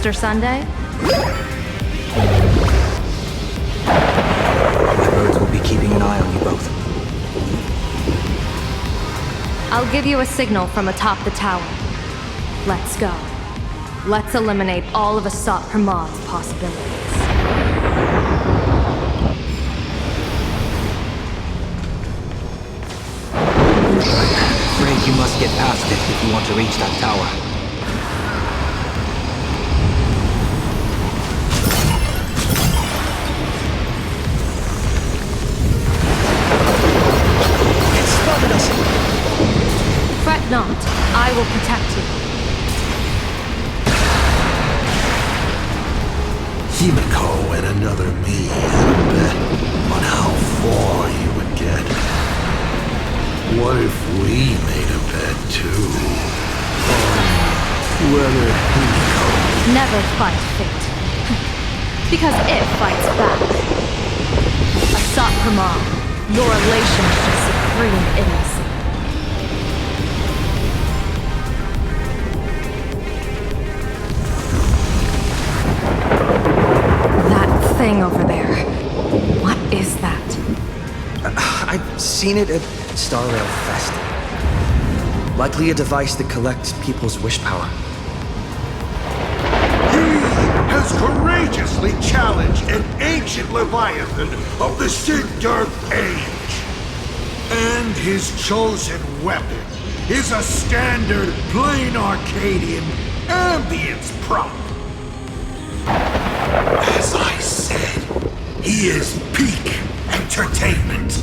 Speaker 12: Easter Sunday?
Speaker 16: My birds will be keeping an eye on you both.
Speaker 12: I'll give you a signal from atop the tower. Let's go. Let's eliminate all of Asat Pramad's possibilities.
Speaker 16: Afraid you must get past it if you want to reach that tower.
Speaker 1: It spotted us!
Speaker 12: Fret not. I will protect you.
Speaker 6: Himiko and another me had a bet on how far you would get. What if we made a bet too? On whether Himiko...
Speaker 12: Never fight fate. Because it fights back. Asat Pramad, your elation is just supreme idiocy. That thing over there. What is that?
Speaker 1: I've seen it at Star Rail Fest. Likely a device that collects people's wish power.
Speaker 6: He has courageously challenged an ancient Leviathan of the Sigurd Age. And his chosen weapon is a standard plain Arcadian ambience prop. As I said, he is peak entertainment.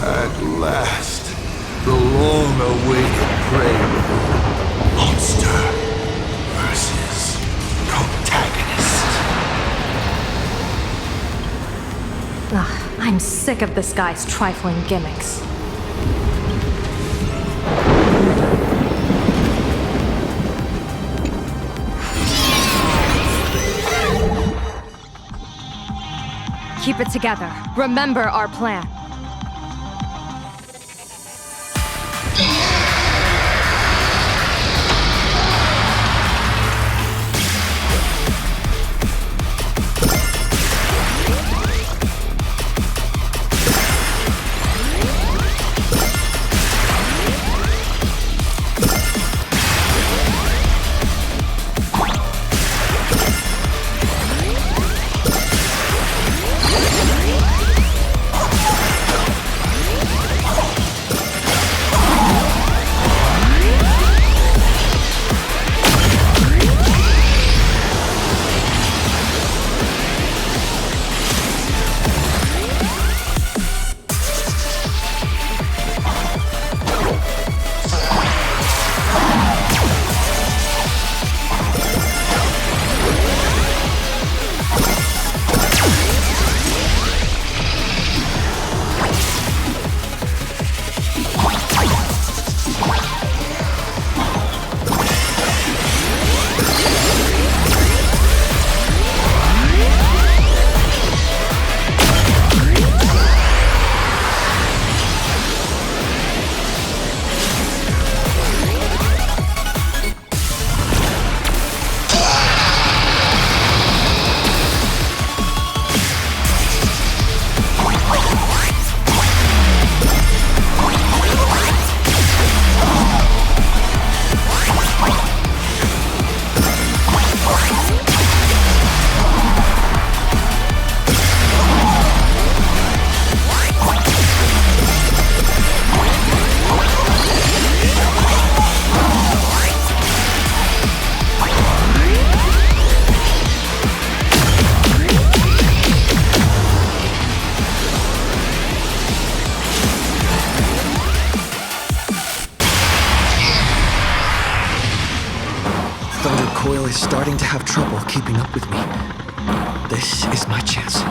Speaker 6: At last, the long-awaited prey. Monster versus protagonist.
Speaker 12: Ugh, I'm sick of this guy's trifling gimmicks. Keep it together. Remember our plan.
Speaker 1: Coil is starting to have trouble keeping up with me. This is my chance.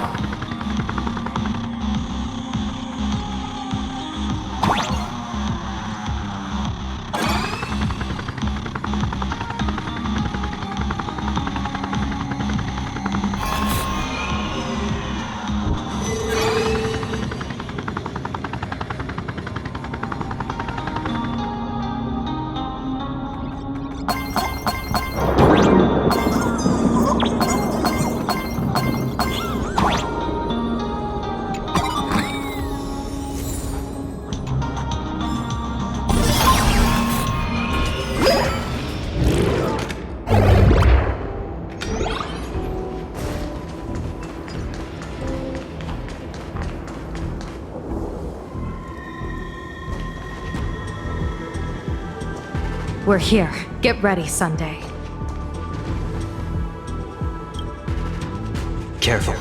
Speaker 12: We're here. Get ready, Sunday.
Speaker 16: Careful.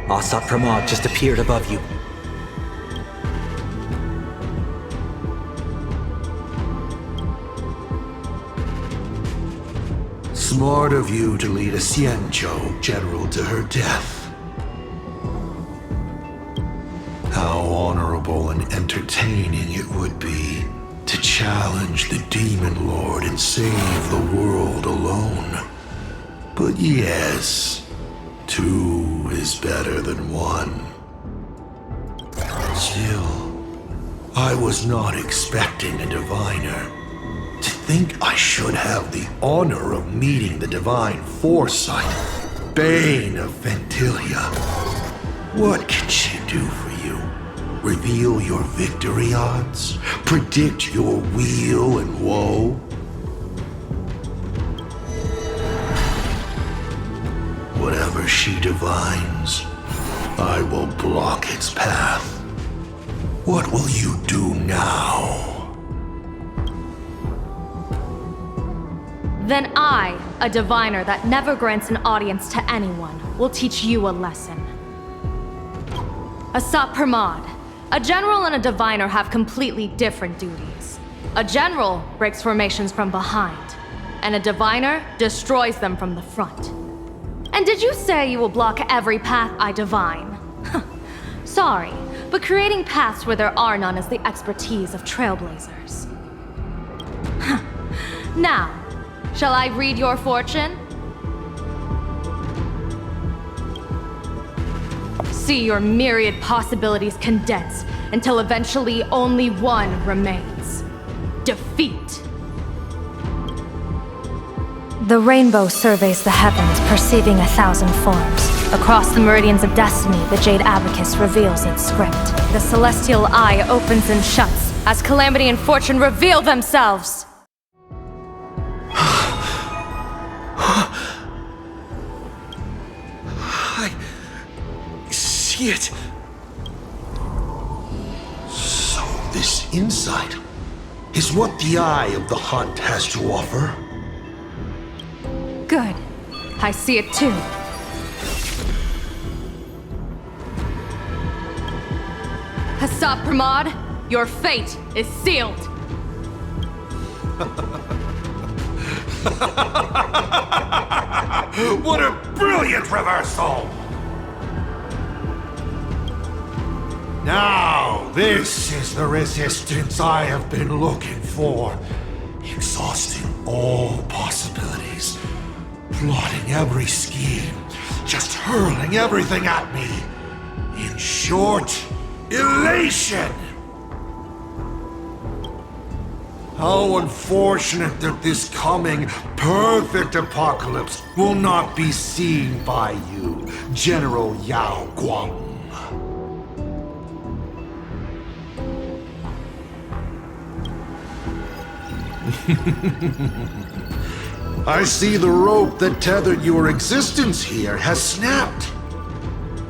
Speaker 16: Asat Pramod just appeared above you.
Speaker 6: Smart of you to lead a Xianzhou general to her death. How honorable and entertaining it would be to challenge the Demon Lord and save the world alone. But yes, 2 is better than 1. Still, I was not expecting a diviner. To think I should have the honor of meeting the divine foresight, Bane of Ventilia. What can she do for you? Reveal your victory odds? Predict your weal and woe? Whatever she divines, I will block its path. What will you do now?
Speaker 12: Then I, a diviner that never grants an audience to anyone, will teach you a lesson. Asat Pramod, a general and a diviner have completely different duties. A general breaks formations from behind, and a diviner destroys them from the front. And did you say you will block every path I divine? Sorry, but creating paths where there are none is the expertise of trailblazers. Now, shall I read your fortune? See your myriad possibilities condense until eventually only one remains. Defeat. The rainbow surveys the heavens, perceiving 1,000 forms. Across the meridians of destiny, the Jade Abacus reveals its script. The celestial eye opens and shuts as calamity and fortune reveal themselves.
Speaker 6: It. So this insight is what the Eye of the Hunt has to offer?
Speaker 12: Good. I see it too. Asat Pramod, your fate is sealed.
Speaker 6: What a brilliant reversal! Now, this is the resistance I have been looking for. Exhausting all possibilities. Plotting every scheme. Just hurling everything at me. In short, elation! How unfortunate that this coming perfect apocalypse will not be seen by you, General Yao Guang. I see the rope that tethered your existence here has snapped.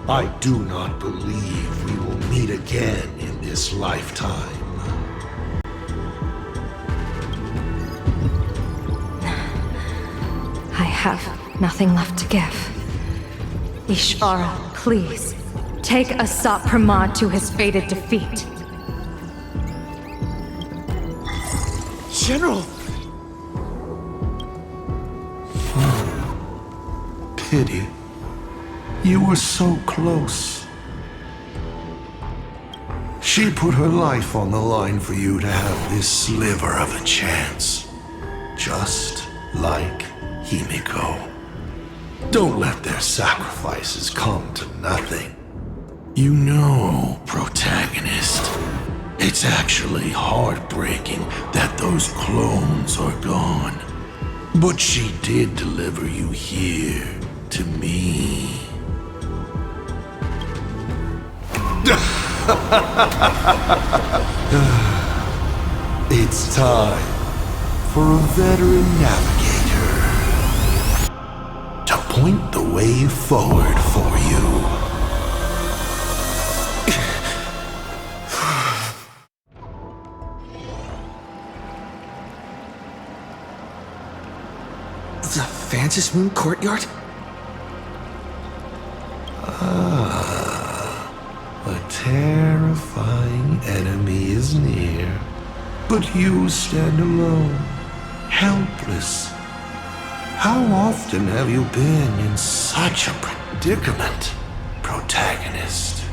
Speaker 6: I do not believe we will meet again in this lifetime.
Speaker 12: I have nothing left to give. Ishvara, please, take Asat Pramod to his fated defeat.
Speaker 6: General! Pity. You were so close. She put her life on the line for you to have this sliver of a chance. Just like Himiko. Don't let their sacrifices come to nothing. You know, protagonist, it's actually heartbreaking that those clones are gone. But she did deliver you here to me. It's time for a veteran navigator to point the way forward for you.
Speaker 1: Of the Phantasmoon courtyard?
Speaker 6: A terrifying enemy is near, but you stand alone, helpless. How often have you been in such a predicament, protagonist?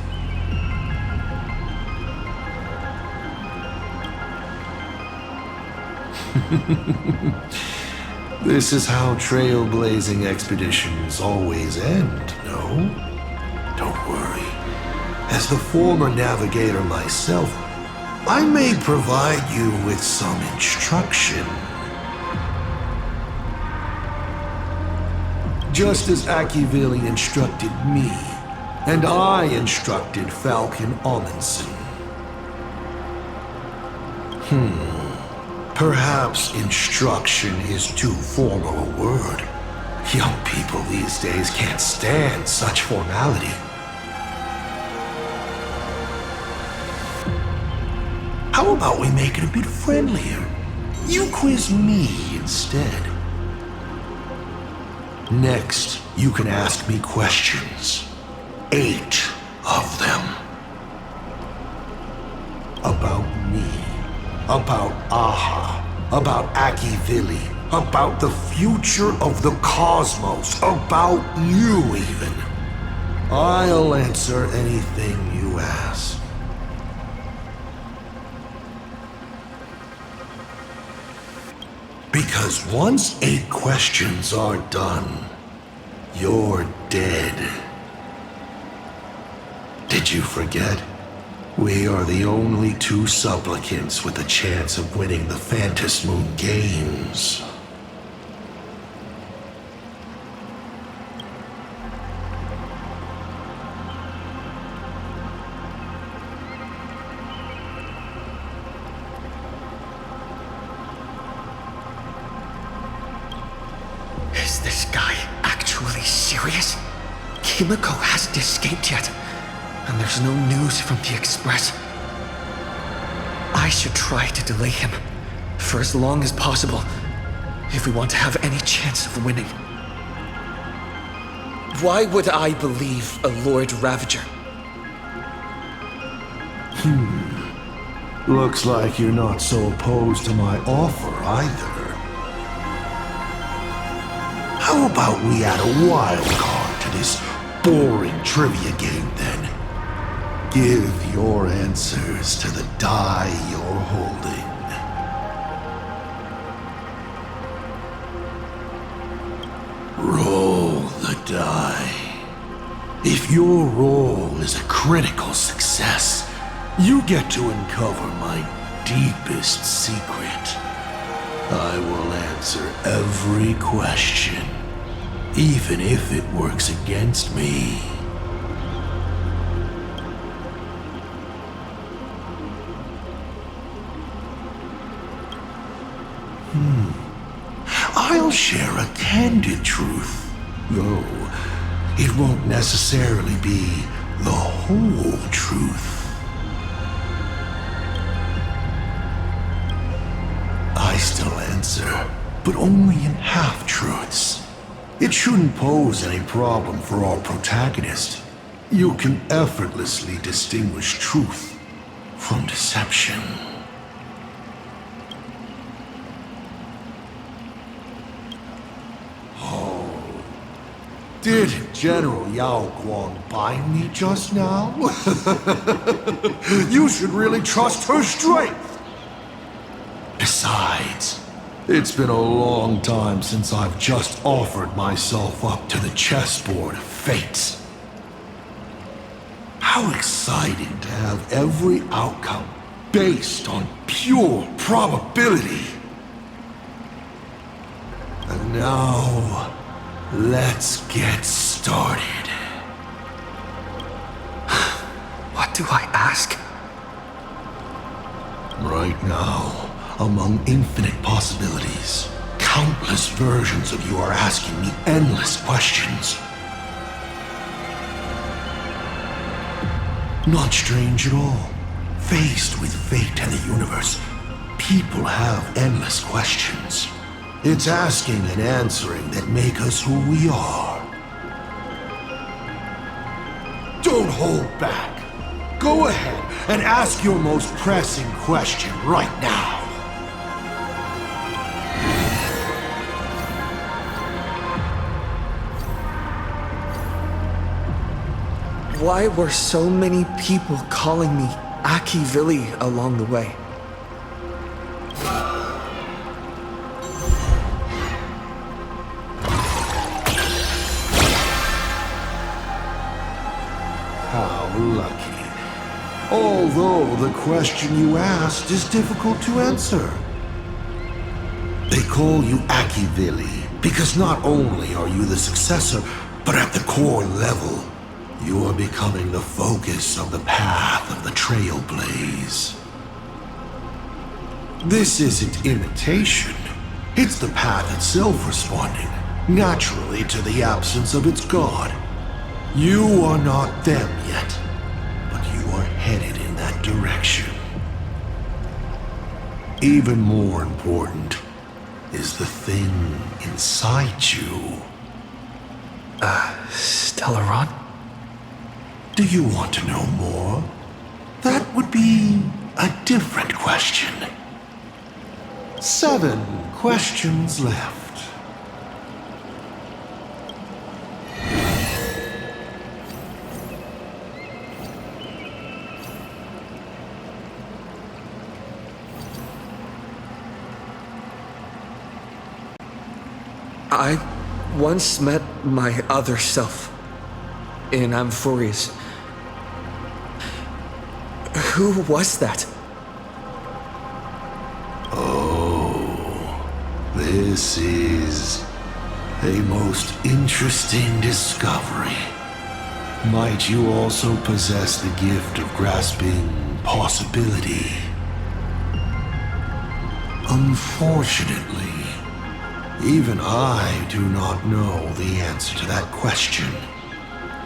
Speaker 6: This is how trailblazing expeditions always end, no? Don't worry. As the former navigator myself, I may provide you with some instruction. Just as Akivili instructed me, and I instructed Falcon Amundsen. Perhaps instruction is too formal a word. Young people these days can't stand such formality. How about we make it a bit friendlier? You quiz me instead. Next, you can ask me questions. 8 of them. About me. About Aha. About Akivili. About the future of the cosmos. About you, even. I'll answer anything you ask. Because once 8 questions are done, you're dead. Did you forget? We are the only 2 supplicants with a chance of winning the Phantasmoon Games.
Speaker 1: Is this guy actually serious? Kimiko hasn't escaped yet, and there's no news from the Express. I should try to delay him for as long as possible if we want to have any chance of winning. Why would I believe a Lord Ravager?
Speaker 6: Looks like you're not so opposed to my offer either. How about we add a wild card to this boring trivia game then? Give your answers to the die you're holding. Roll the die. If your roll is a critical success, you get to uncover my deepest secret. I will answer every question, even if it works against me. I'll share a candid truth, though it won't necessarily be the whole truth. I still answer, but only in half-truths. It shouldn't pose any problem for our protagonist. You can effortlessly distinguish truth from deception. Did General Yao Guang bind me just now? You should really trust her strength. Besides, it's been a long time since I've just offered myself up to the chessboard of fate. How exciting to have every outcome based on pure probability. And now, let's get started.
Speaker 1: What do I ask?
Speaker 6: Right now, among infinite possibilities, countless versions of you are asking me endless questions. Not strange at all. Faced with fate and the universe, people have endless questions. It's asking and answering that make us who we are. Don't hold back. Go ahead and ask your most pressing question right now.
Speaker 1: Why were so many people calling me Aki Villi along the way?
Speaker 6: How lucky. Although the question you asked is difficult to answer. They call you Aki Villi because not only are you the successor, but at the core level, you are becoming the focus of the path of the Trailblaze. This isn't imitation. It's the path itself responding, naturally, to the absence of its god. You are not them yet, but you are headed in that direction. Even more important is the thing inside you.
Speaker 1: Stellaron?
Speaker 6: Do you want to know more? That would be a different question. 7 questions left.
Speaker 1: I once met my other self in Amphorius. Who was that?
Speaker 6: Oh, this is a most interesting discovery. Might you also possess the gift of grasping possibility? Unfortunately, even I do not know the answer to that question.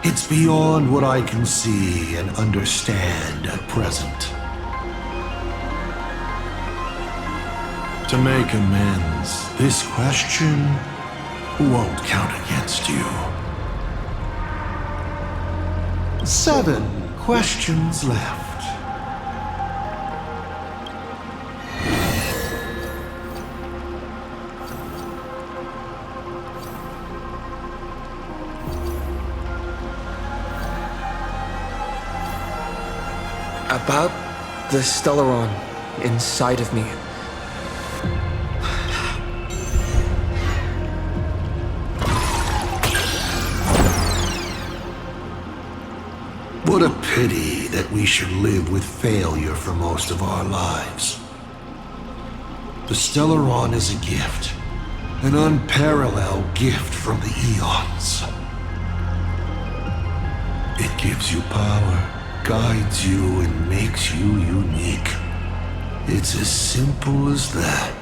Speaker 6: It's beyond what I can see and understand at present. To make amends, this question won't count against you. 7 questions left.
Speaker 1: About the Stellaron inside of me.
Speaker 6: What a pity that we should live with failure for most of our lives. The Stellaron is a gift, an unparalleled gift from the eons. It gives you power, guides you, and makes you unique. It's as simple as that.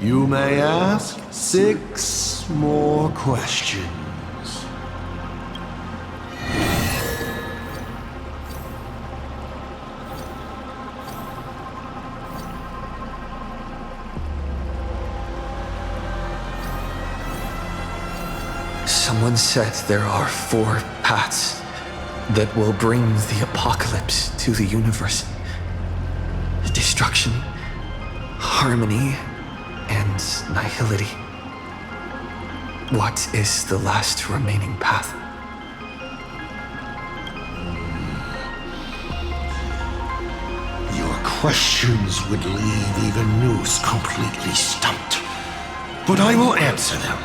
Speaker 6: You may ask 6 more questions.
Speaker 1: Someone said there are 4 paths that will bring the apocalypse to the universe. Destruction, harmony, and nihility. What is the last remaining path?
Speaker 6: Your questions would leave even Noose completely stumped. But I will answer them,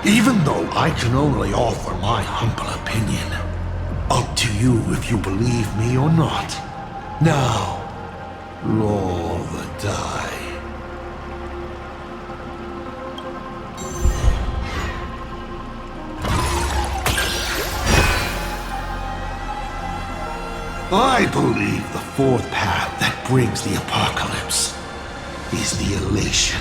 Speaker 6: even though I can only offer my humble opinion. Up to you if you believe me or not. Now, roll the die. I believe the 4th path that brings the apocalypse is the elation.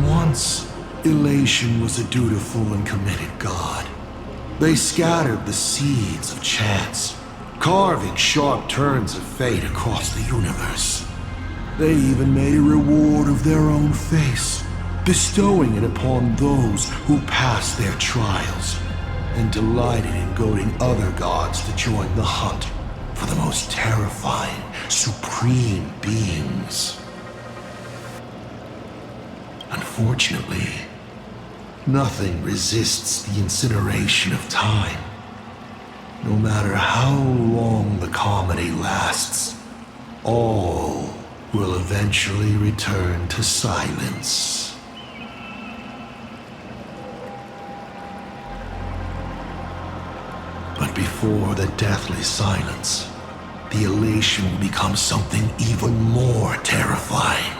Speaker 6: Once, elation was a dutiful and committed god. They scattered the seeds of chance, carving sharp turns of fate across the universe. They even made a reward of their own face, bestowing it upon those who passed their trials, and delighted in goading other gods to join the hunt for the most terrifying, supreme beings. Unfortunately, nothing resists the incineration of time. No matter how long the comedy lasts, all will eventually return to silence. But before the deathly silence, the elation will become something even more terrifying.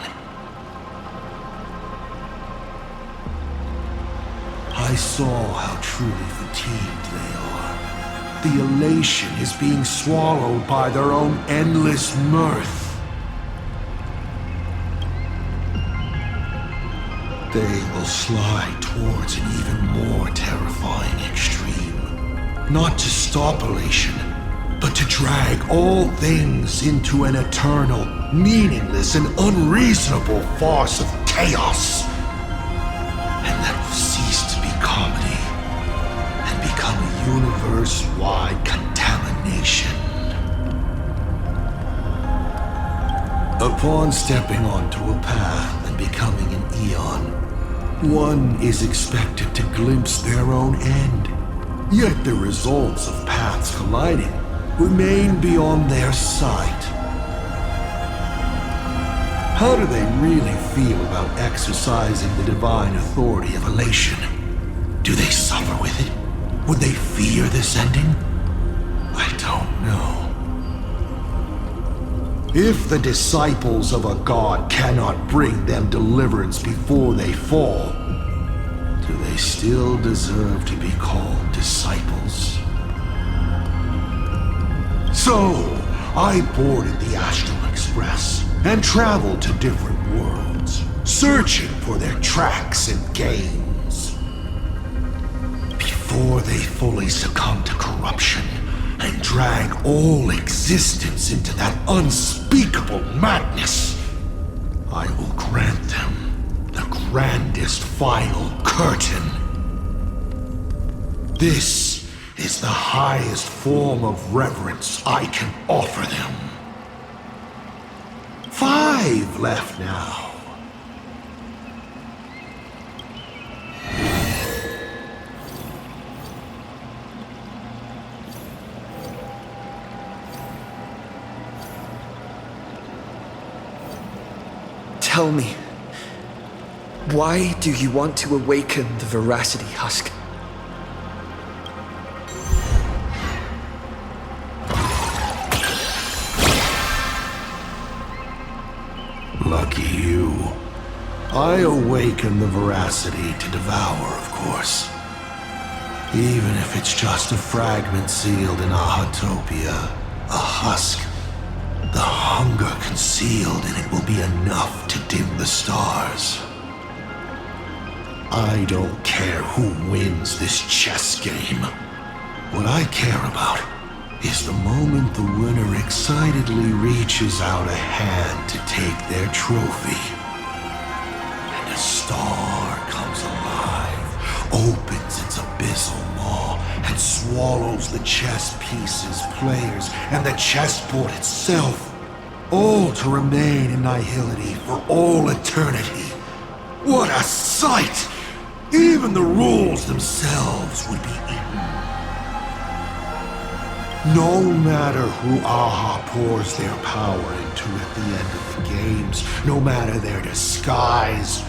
Speaker 6: I saw how truly fatigued they are. The elation is being swallowed by their own endless mirth. They will slide towards an even more terrifying extreme. Not to stop elation, but to drag all things into an eternal, meaningless, and unreasonable farce of chaos. And that will cease to be comedy and become a universe-wide contamination. Upon stepping onto a path and becoming an eon, one is expected to glimpse their own end. Yet the results of paths colliding remain beyond their sight. How do they really feel about exercising the divine authority of elation? Do they suffer with it? Would they fear this ending? I don't know. If the disciples of a god cannot bring them deliverance before they fall, do they still deserve to be called disciples? So, I boarded the Astral Express and traveled to different worlds, searching for their tracks and gains. Before they fully succumb to corruption and drag all existence into that unspeakable madness, I will grant them the grandest final curtain. This is the highest form of reverence I can offer them. 5 left now.
Speaker 1: Tell me, why do you want to awaken the veracity husk?
Speaker 6: Lucky you. I awaken the veracity to devour, of course. Even if it's just a fragment sealed in a Hotopia, a husk. The hunger concealed in it will be enough to dim the stars. I don't care who wins this chess game. What I care about is the moment the winner excitedly reaches out a hand to take their trophy. And a star comes alive, opens its abyssal maw, and swallows the chess pieces, players, and the chessboard itself, all to remain in nihility for all eternity. What a sight! Even the rules themselves would be eaten. No matter who Aha pours their power into at the end of the games, no matter their disguise,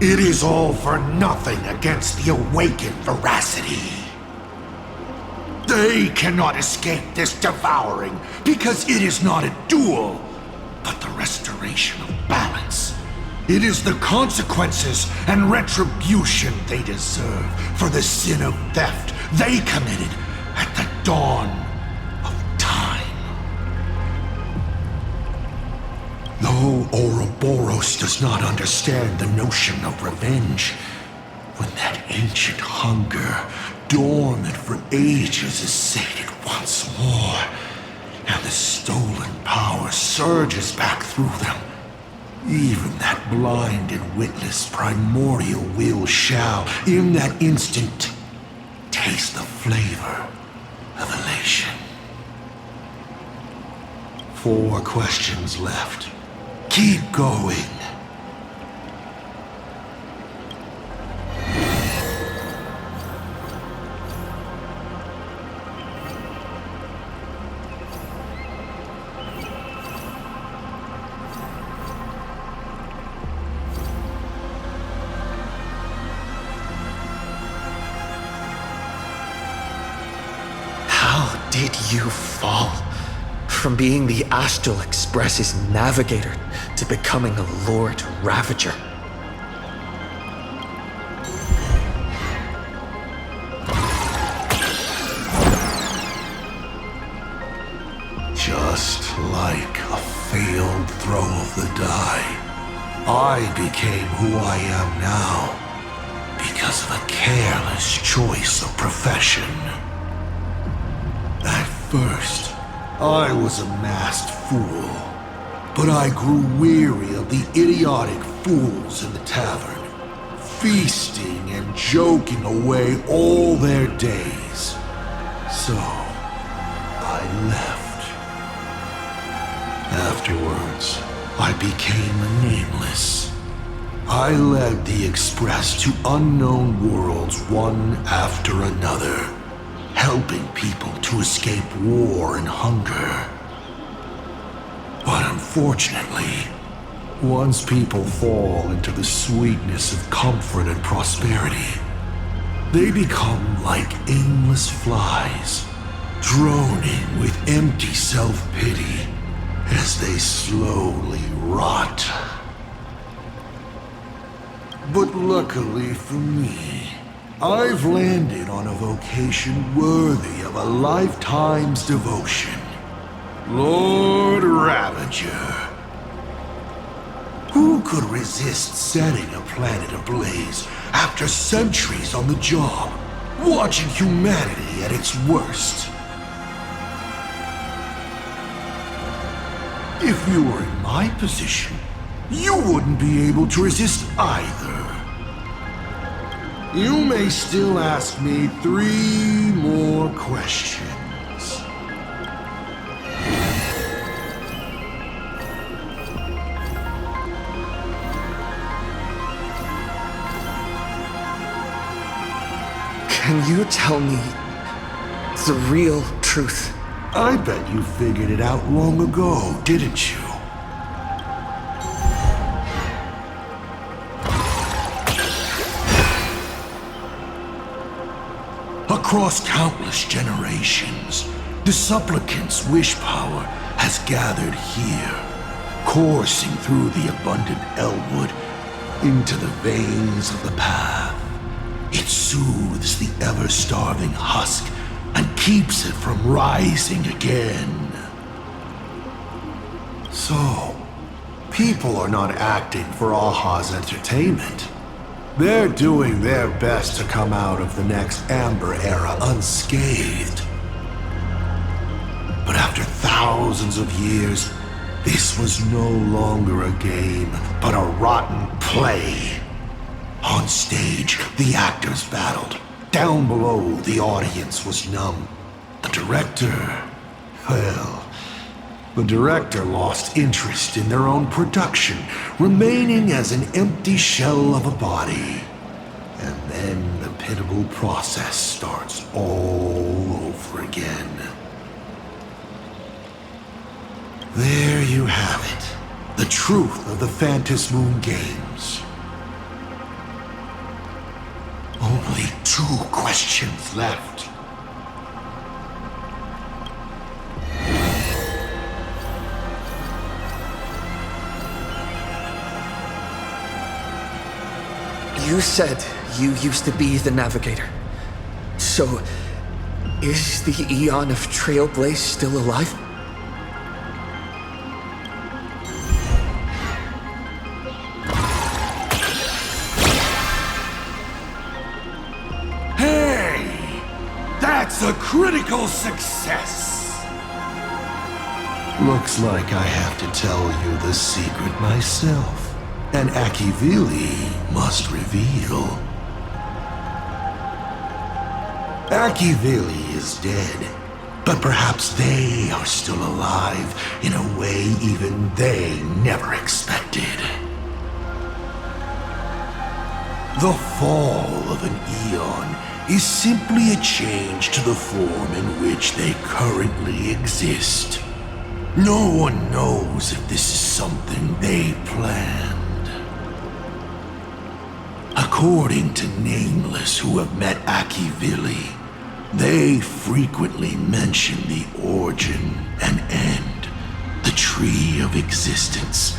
Speaker 6: it is all for nothing against the awakened veracity. They cannot escape this devouring because it is not a duel, but the restoration of balance. It is the consequences and retribution they deserve for the sin of theft they committed at the dawn of time. Though Ouroboros does not understand the notion of revenge, when that ancient hunger, dormant for ages, is sated once more, and the stolen power surges back through them. Even that blind and witless primordial will shall, in that instant, taste the flavor of elation. 4 questions left. Keep going.
Speaker 1: Did you fall from being the Astral Express's navigator to becoming a Lord Ravager?
Speaker 6: Just like a failed throw of the die, I became who I am now because of a careless choice of profession. At first, I was a masked fool, but I grew weary of the idiotic fools in the tavern, feasting and joking away all their days. So, I left. Afterwards, I became nameless. I led the Express to unknown worlds one after another, helping people to escape war and hunger. But unfortunately, once people fall into the sweetness of comfort and prosperity, they become like aimless flies, droning with empty self-pity as they slowly rot. But luckily for me, I've landed on a vocation worthy of a lifetime's devotion. Lord Ravager. Who could resist setting a planet ablaze after centuries on the job, watching humanity at its worst? If you were in my position, you wouldn't be able to resist either. You may still ask me 3 more questions.
Speaker 1: Can you tell me the real truth?
Speaker 6: I bet you figured it out long ago, didn't you? Across countless generations, the supplicant's wish power has gathered here, coursing through the abundant Elwood into the veins of the path. It soothes the ever-starving husk and keeps it from rising again. So, people are not acting for Aha's entertainment. They're doing their best to come out of the next Amber Era unscathed. But after thousands of years, this was no longer a game, but a rotten play. On stage, the actors battled. Down below, the audience was numb. The director, well, the director lost interest in their own production, remaining as an empty shell of a body. And then the pitiable process starts all over again. There you have it, the truth of the Phantom Moon Games. Only 2 questions left.
Speaker 1: You said you used to be the navigator. So, is the Eon of Trailblaze still alive?
Speaker 6: Hey! That's a critical success! Looks like I have to tell you the secret myself. And Akivili must reveal. Akivili is dead, but perhaps they are still alive in a way even they never expected. The fall of an eon is simply a change to the form in which they currently exist. No one knows if this is something they planned. According to Nameless who have met Akivili, they frequently mention the origin and end, the tree of existence,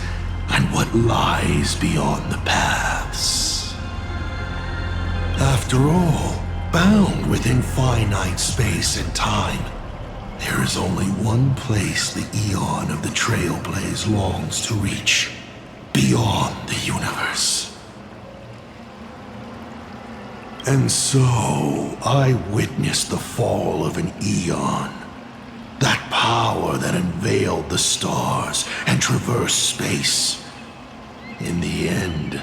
Speaker 6: and what lies beyond the paths. After all, bound within finite space and time, there is only one place the eon of the Trailblaze longs to reach, beyond the universe. And so, I witnessed the fall of an eon. That power that unveiled the stars and traversed space. In the end,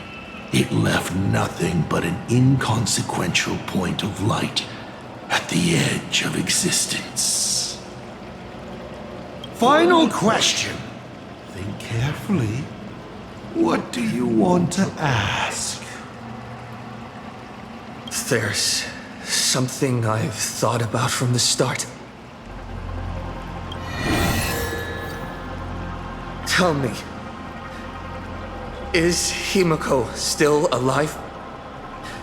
Speaker 6: it left nothing but an inconsequential point of light at the edge of existence. Final question. Think carefully. What do you want to ask?
Speaker 1: There's something I've thought about from the start. Tell me, is Himiko still alive?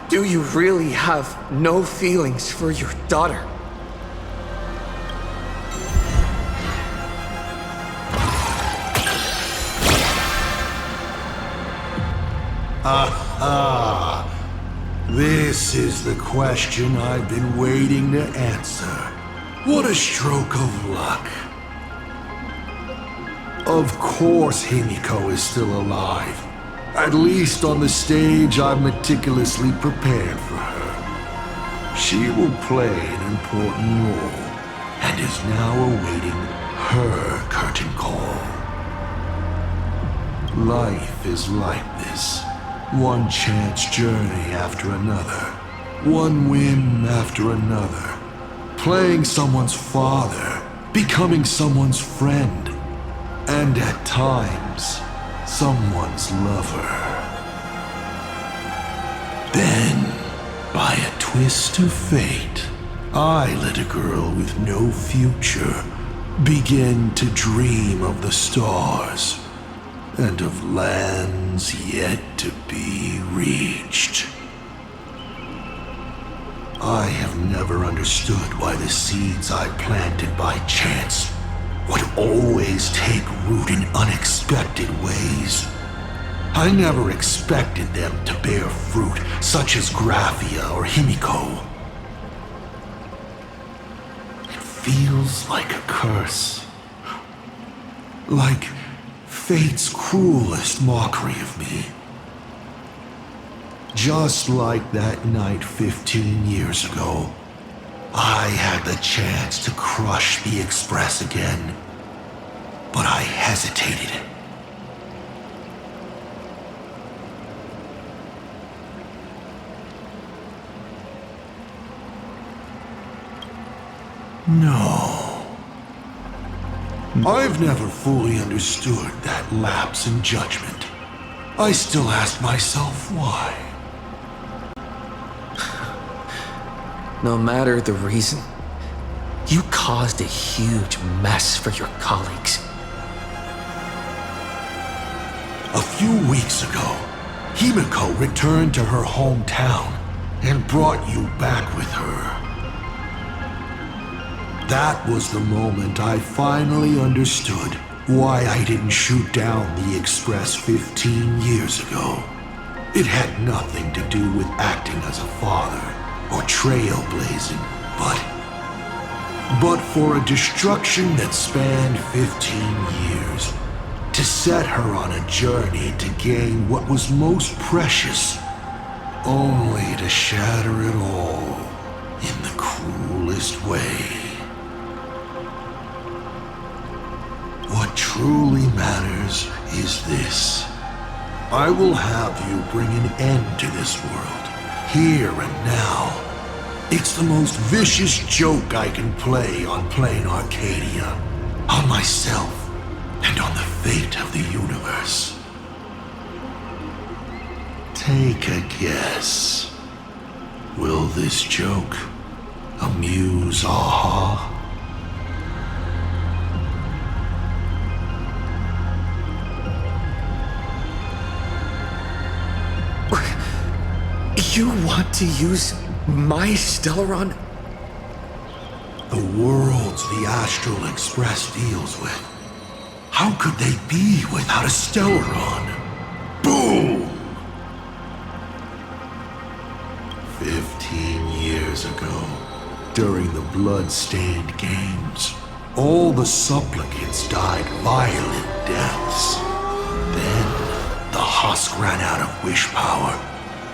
Speaker 1: Do you really have no feelings for your daughter?
Speaker 6: Aha! This is the question I've been waiting to answer. What a stroke of luck. Of course Himiko is still alive. At least on the stage I've meticulously prepared for her. She will play an important role, and is now awaiting her curtain call. Life is like this. One chance journey after another. One win after another. Playing someone's father. Becoming someone's friend. And at times, someone's lover. Then, by a twist of fate, I let a girl with no future begin to dream of the stars. And of lands yet to be reached. I have never understood why the seeds I planted by chance would always take root in unexpected ways. I never expected them to bear fruit, such as Graphia or Himiko. It feels like a curse. Like fate's cruelest mockery of me. Just like that night 15 years ago, I had the chance to crush the Express again, but I hesitated. No. I've never fully understood that lapse in judgment. I still ask myself why.
Speaker 1: No matter the reason, you caused a huge mess for your colleagues.
Speaker 6: A few weeks ago, Himiko returned to her hometown and brought you back with her. That was the moment I finally understood why I didn't shoot down the Express 15 years ago. It had nothing to do with acting as a father or trailblazing, but for a destruction that spanned 15 years, to set her on a journey to gain what was most precious, only to shatter it all in the cruelest way. What matters is this. I will have you bring an end to this world, here and now. It's the most vicious joke I can play on plain Arcadia, on myself, and on the fate of the universe. Take a guess. Will this joke amuse Aha?
Speaker 1: You want to use my Stellaron?
Speaker 6: The worlds the Astral Express deals with. How could they be without a Stellaron? Boom! 15 years ago, during the blood-stained games, all the supplicants died violent deaths. Then, the husk ran out of wish power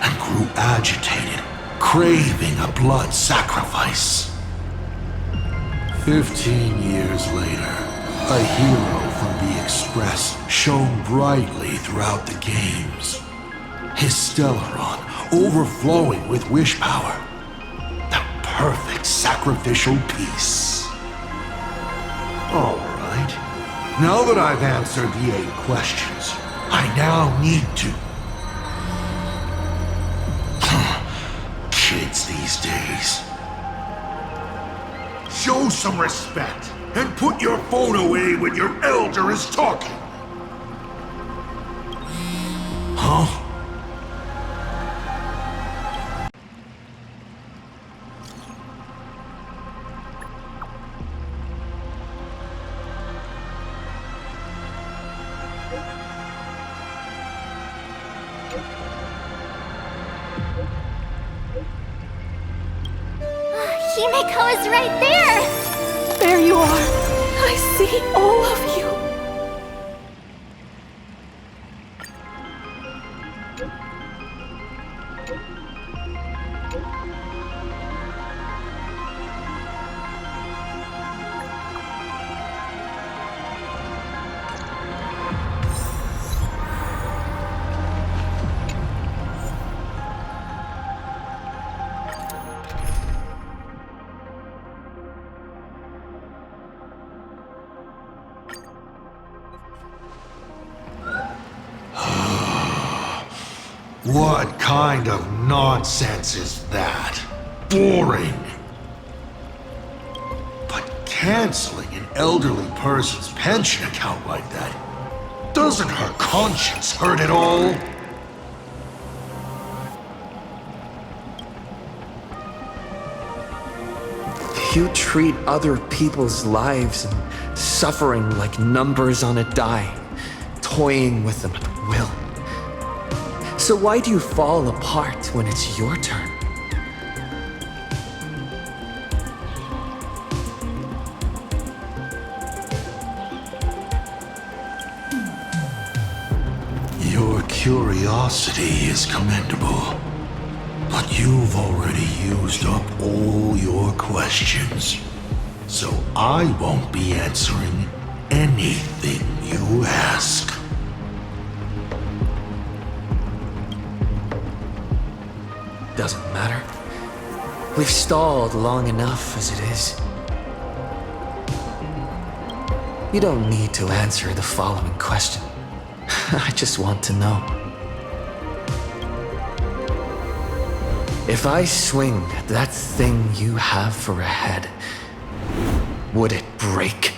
Speaker 6: and grew agitated, craving a blood sacrifice. 15 years later, a hero from the Express shone brightly throughout the games. His Stellaron overflowing with wish power. The perfect sacrificial piece. All right. Now that I've answered the 8 questions, I now need to... Kids these days. Show some respect and put your phone away when your elder is talking. Huh?
Speaker 15: Himeko is right there!
Speaker 7: There you are. I see all of you.
Speaker 6: What kind of nonsense is that? Boring. But canceling an elderly person's pension account like that, doesn't her conscience hurt at all?
Speaker 1: You treat other people's lives and suffering like numbers on a die, toying with them at will. So why do you fall apart when it's your turn?
Speaker 6: Your curiosity is commendable, but you've already used up all your questions. So I won't be answering anything you ask.
Speaker 1: Doesn't matter. We've stalled long enough as it is. You don't need to answer the following question. I just want to know. If I swing at that thing you have for a head, would it break?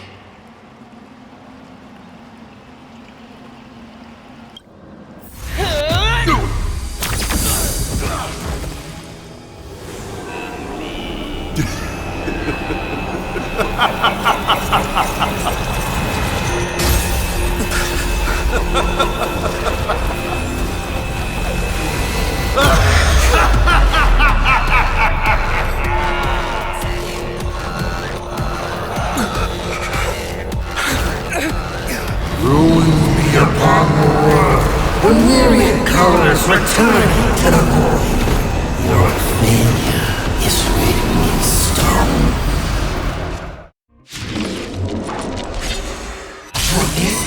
Speaker 6: Ruin be upon the world, the myriad colors returning to the void. Your failure is written in stone. For this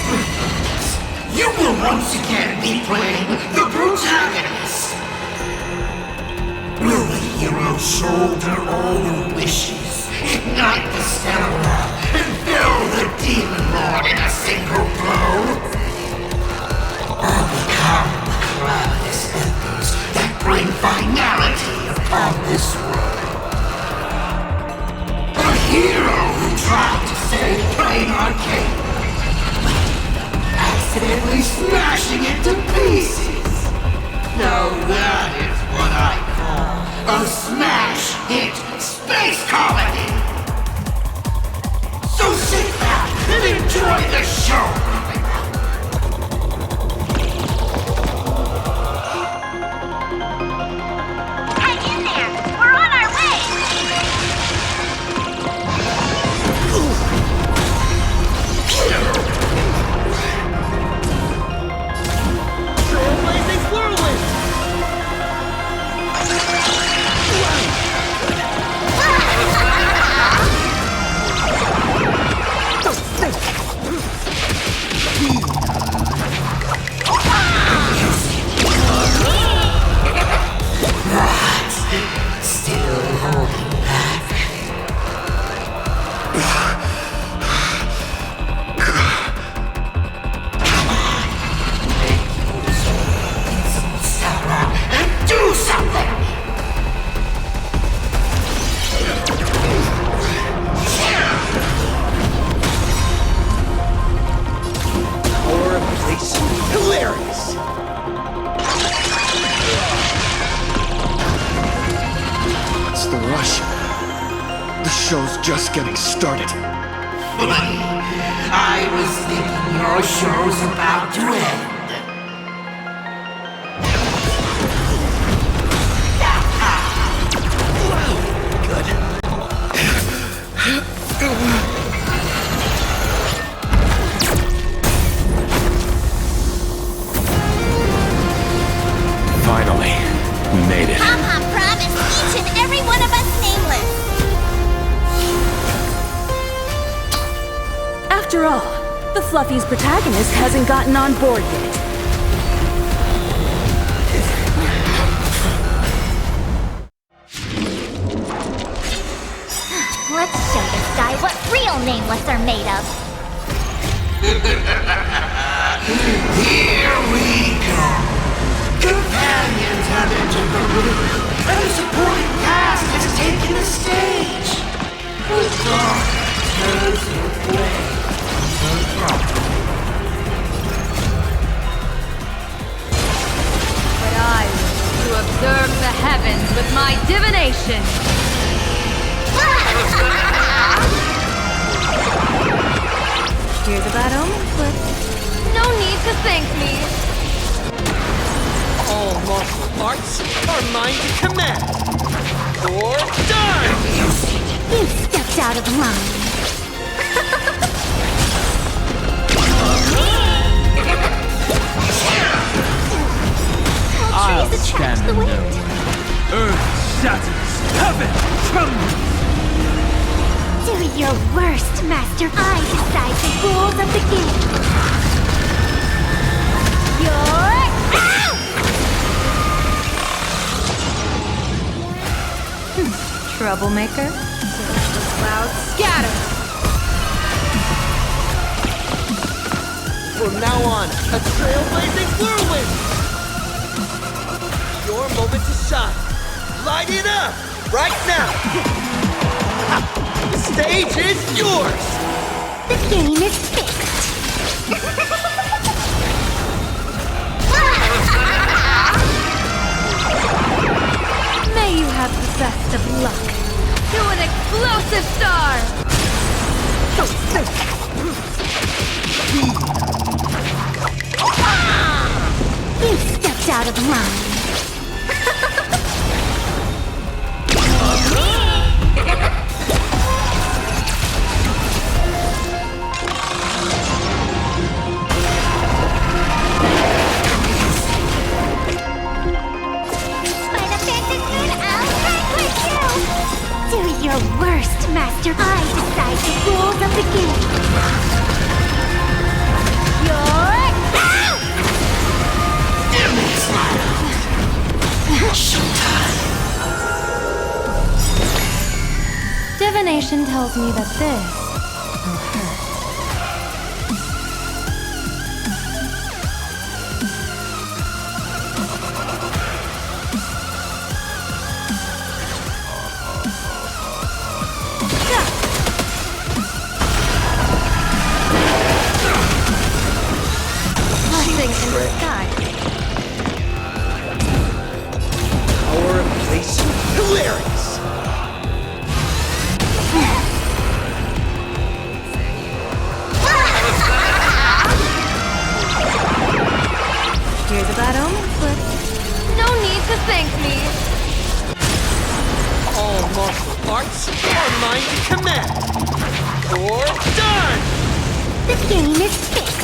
Speaker 6: told her all your wishes. Ignite the stellar and fill the demon lord in a single blow. Or become the calamitous embers that bring finality upon this world. A hero who tried to save Plain Arcade, accidentally smashing it to pieces. Now that is what I call a smash hit space comedy. So sit back and enjoy the show.
Speaker 15: Hang in there! We're on our way!
Speaker 10: Trailblazing whirlwind!
Speaker 6: Still holding back. Come on, make your soul step up and do something.
Speaker 10: Power of place. Hilarious!
Speaker 1: What's the rush? The show's just getting started.
Speaker 6: I was thinking your show's about to end.
Speaker 20: Finally, we made it.
Speaker 15: Pom-Pom promised each and every one of us nameless.
Speaker 11: After all, the Fluffy's protagonist hasn't gotten on board yet.
Speaker 15: Let's show this guy what real nameless are made of.
Speaker 6: Here we go. Companions have entered the room, and the supporting cast has taken the stage. The dark turns away from the problem.
Speaker 18: But I wish to observe the heavens with my divination.
Speaker 11: Here's a bad omen, but
Speaker 18: No need to thank me.
Speaker 10: All martial arts are mine to command. Or die!
Speaker 2: You stepped out of line.
Speaker 10: I'll stand the wind. Earth shatters, heaven trembles.
Speaker 2: Do your worst, Master. I decide the rules of the game. You're out!
Speaker 12: Troublemaker?
Speaker 18: Clouds scatter.
Speaker 10: From now on, a trailblazing whirlwind. Your moment to shine. Light it up right now. The stage is yours.
Speaker 2: The game is fixed.
Speaker 11: may you have the best of luck.
Speaker 18: To an explosive star.
Speaker 2: You stepped out of line. Do your worst, Master. I decide the rules of the game. You're out!
Speaker 6: Give me a smile. Showtime.
Speaker 5: information tells me that this will hurt.
Speaker 9: Blessings in disguise.
Speaker 17: Power of place hilarious.
Speaker 5: Here's a bad omen slip. No need to thank me.
Speaker 17: All martial arts are mine to command. Or done!
Speaker 9: The game is fixed.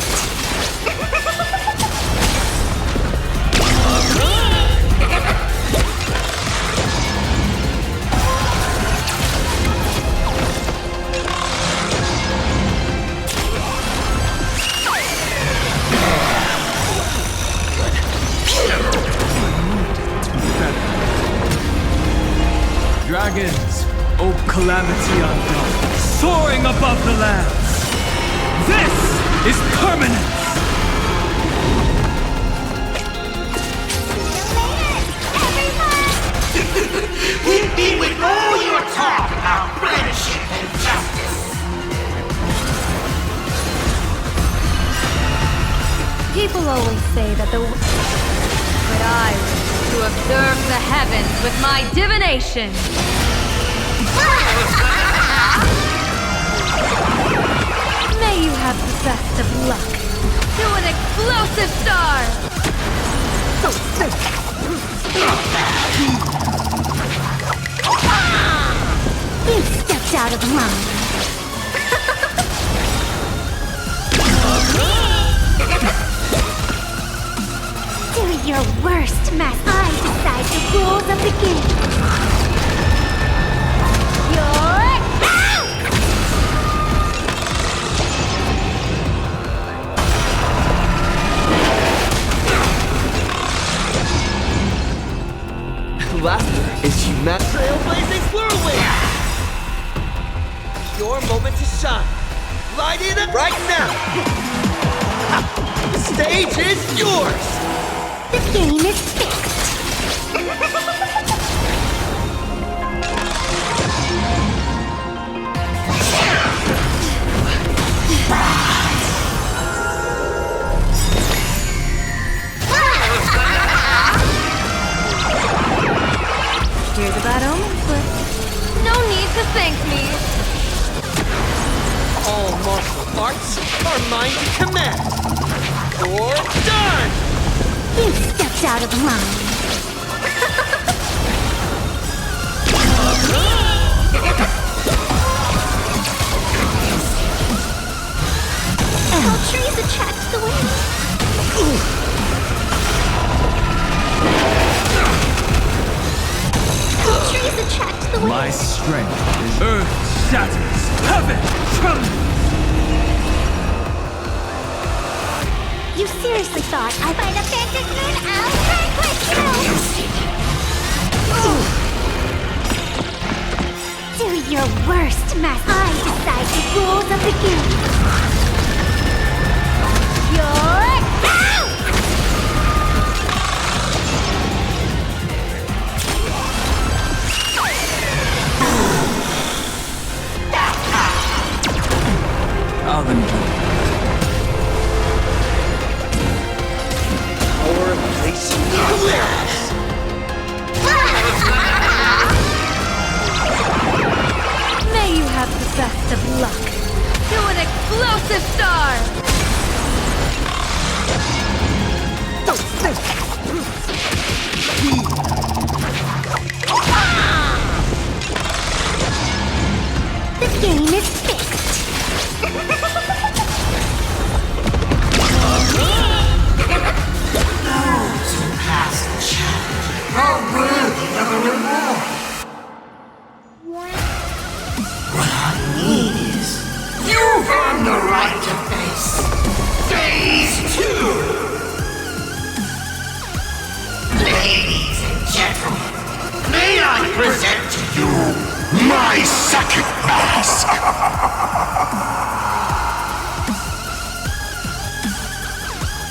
Speaker 10: Dragons, O calamity undone, soaring above the lands. This is permanence!
Speaker 6: Hit me with all your talk about friendship and justice.
Speaker 5: People always say that the... But I wish to observe the heavens with my divination. May you have the best of luck. To an explosive star!
Speaker 9: You stepped out of line. Do your worst, Master. I decide the rules of the game. You're out!
Speaker 17: Laughter is human trailblazing whirlwind. Your moment to shine. Light it up right now. The stage is yours.
Speaker 9: The game is fixed.
Speaker 5: Here's a bad omen slip. No need to thank me.
Speaker 17: All martial arts are mine to command. Or done!
Speaker 9: You stepped out of line. How trees attract the wind. How trees attract the wind.
Speaker 10: My strength is earth shatters, heaven trembles.
Speaker 9: You seriously thought I find a fantasy moon? I'll break with you! Do your worst, Master. I decide the rules of the game. You're out!
Speaker 10: I'll enjoy.
Speaker 17: Power of place hilarious.
Speaker 5: May you have the best of luck. To an explosive star!
Speaker 9: The game is fixed.
Speaker 6: Those who pass the challenge are worthy of a reward. What I mean is, you've earned the right to face Phase 2! Ladies and gentlemen, may I present to you my second match? task.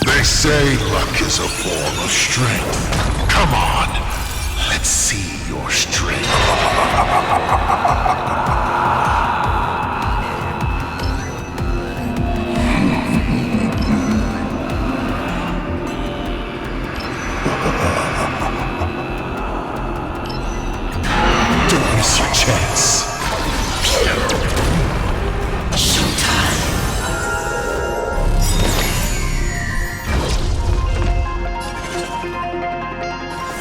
Speaker 6: They say luck is a form of strength. Come on, let's see your strength. Don't miss your chance. Showtime.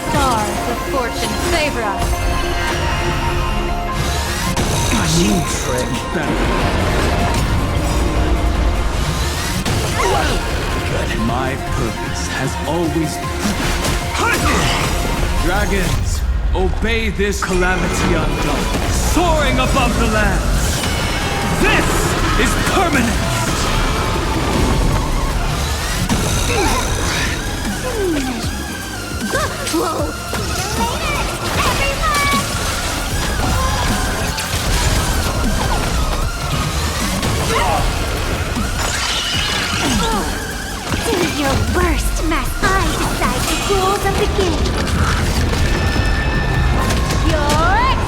Speaker 18: Stars of fortune favor us.
Speaker 10: I need Fred better. My purpose has always... Dragons, obey this calamity undone, soaring above the lands. This is permanent.
Speaker 9: Whoa! Do your worst, Matt. I decide the rules of the game. You're out!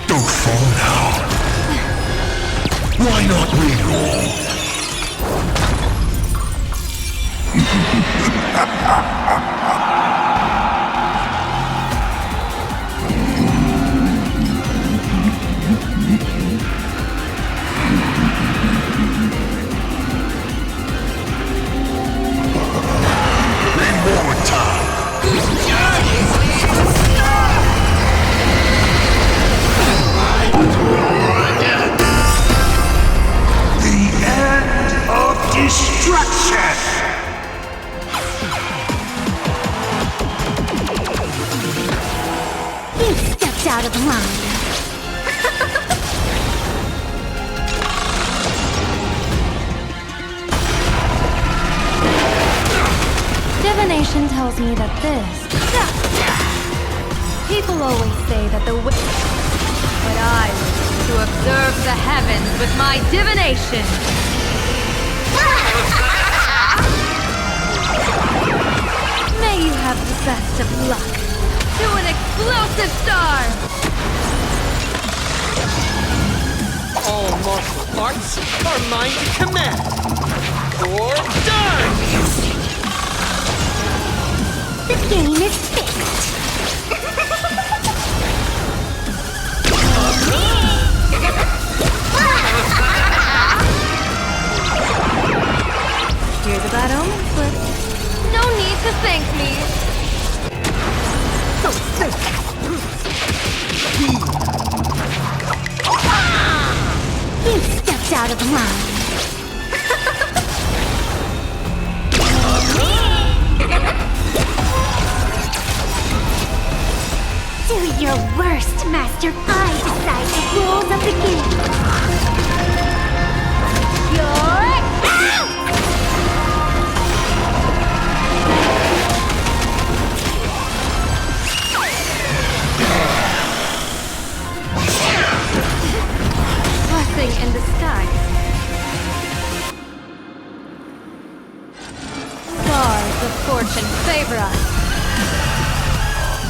Speaker 6: Don't fall now. Why not reroll?
Speaker 9: Destruction! You stepped out of line.
Speaker 12: Divination tells me that this... People always say that the witch... But I wish to observe the heavens with my divination. May you have the best of luck. To an explosive star!
Speaker 17: All martial arts are mine to command. Or done!
Speaker 9: The game is fixed.
Speaker 12: Here's a bad omen slip. No need to thank me.
Speaker 9: So sick. You stepped out of line. Do your worst, Master. I decide the rules of the game. You're out!
Speaker 12: Blessing in disguise. Stars of fortune favor us.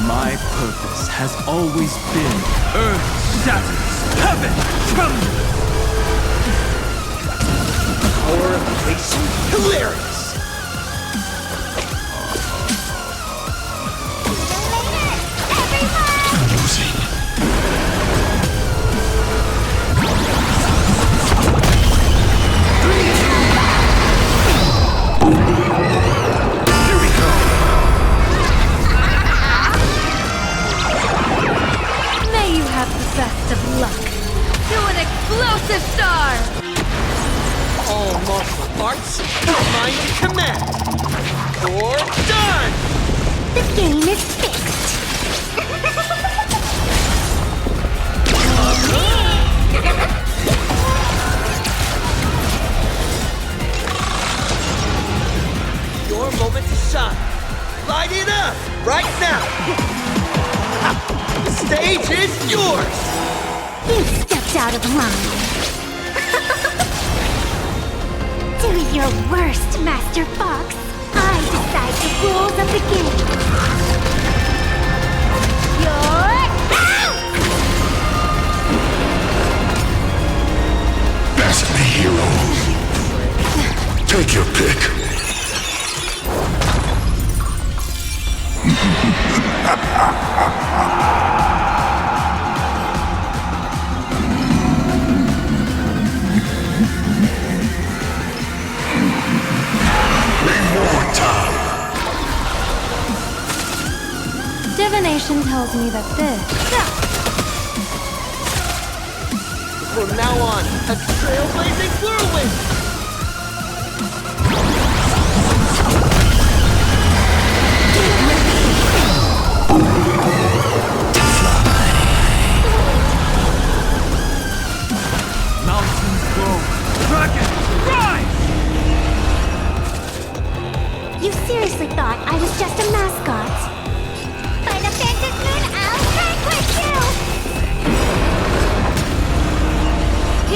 Speaker 10: My purpose has always been earth shatters, heaven trembles.
Speaker 17: Power of place hilarious.
Speaker 12: Best of luck. To an explosive star!
Speaker 17: All martial arts are mine to command. Or done!
Speaker 9: The game is fixed.
Speaker 17: Your moment to shine. Light it up right now! The stage is yours!
Speaker 9: You stepped out of line. Do your worst, Master Fox. I decide the rules of the game. You're out!
Speaker 6: Best me, hero. Take your pick.
Speaker 12: Divination tells me that this...
Speaker 17: From now on, a trailblazing whirlwind!
Speaker 10: Mountains grow, dragons rise!
Speaker 9: You seriously thought I was just a mascot? By the Phantom Moon, I'll conquer you!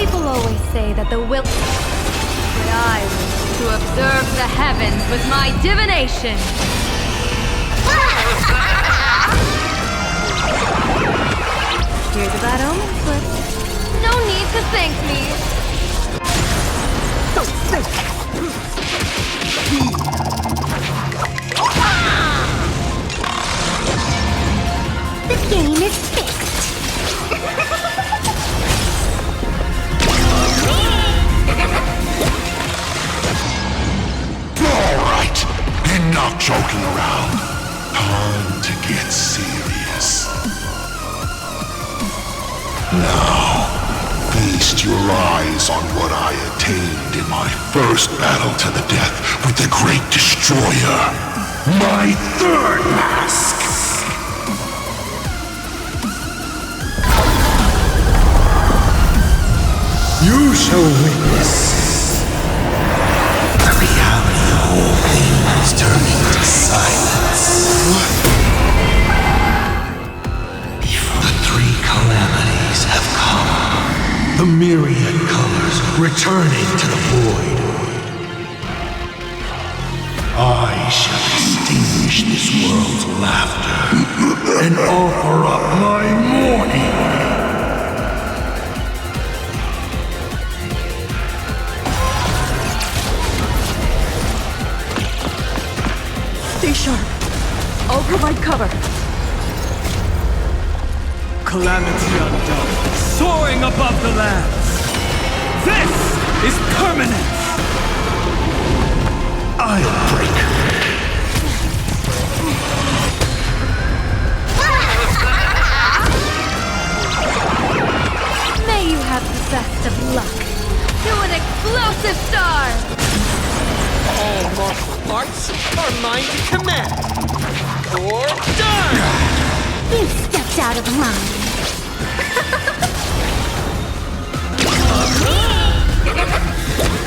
Speaker 18: People always say that the will... But I wish to observe the heavens with my divination. Here's a bad omen slip. No need to thank me.
Speaker 9: The game is fixed.
Speaker 6: Alright, enough joking around. Time to get serious. Now, feast your eyes on what I attained in my first battle to the death with the Great Destroyer. My third mask! You shall witness the reality of all things turning to silence. The three calamities have come. The myriad colors returning to the void. I shall extinguish this world's laughter and offer up my mourning.
Speaker 10: Stay sharp. I'll provide cover. Calamity undone, soaring above the lands. This is permanence.
Speaker 6: I'll break.
Speaker 18: May you have the best of luck. To an explosive star!
Speaker 17: All martial arts are mine to command. Or done!
Speaker 9: You stepped out of line.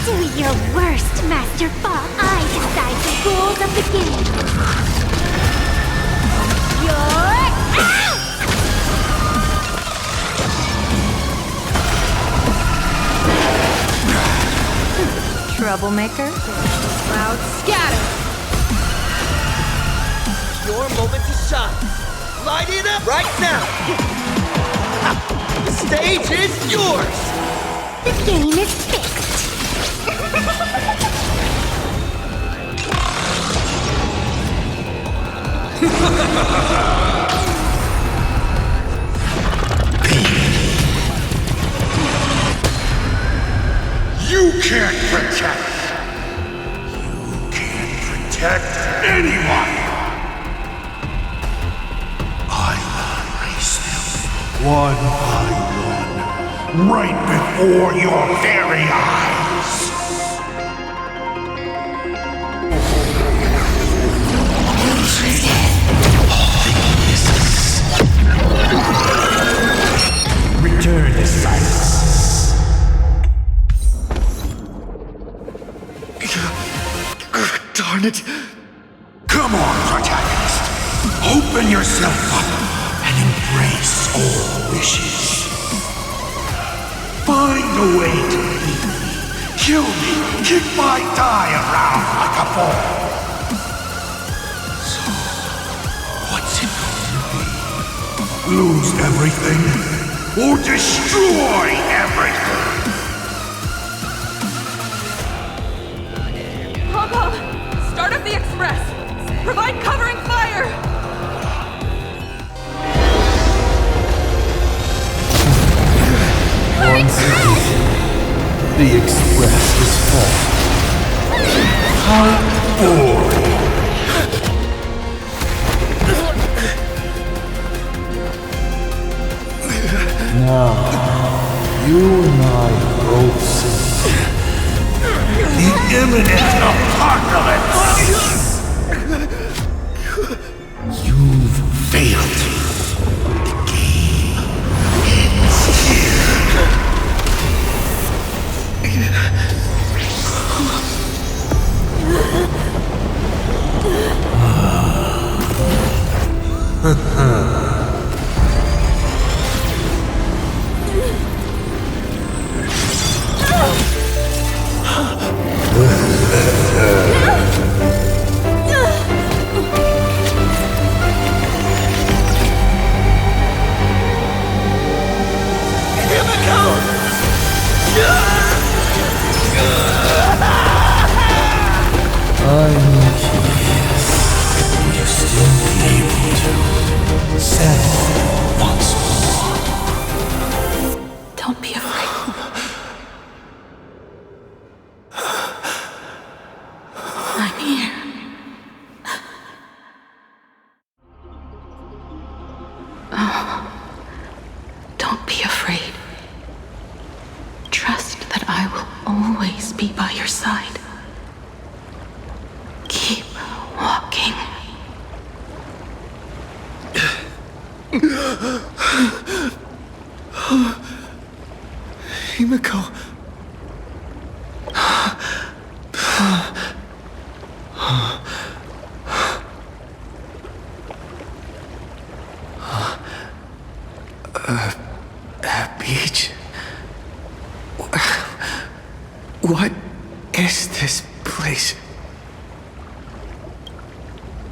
Speaker 9: Do your worst, Master Fox. I decide the rules of the game. You're out!
Speaker 18: Troublemaker. Clouds scatter.
Speaker 17: Your moment to shine. Light it up right now! The stage is yours!
Speaker 9: The game is fixed.
Speaker 6: You can't protect. You can't protect anyone. I will erase them one by one, right before your very eyes. Return to silence. Darn it. Come on, protect. Open yourself up and embrace all wishes. Find a way to beat me, kill me, kick my die around like a ball. So, what's it going to be? Lose everything or destroy everything?
Speaker 11: Papa, start up the express. Provide covering fire.
Speaker 6: Once again, the express is full. How boring. Now, you and I both see the imminent apocalypse. You've failed. The game ends here. I'm curious. Will you still be able to settle once more?
Speaker 4: Don't be afraid. I'm here. Oh, don't be afraid. Trust that I will always be by your side. Keep walking.
Speaker 1: Himiko. Beach? What is this place?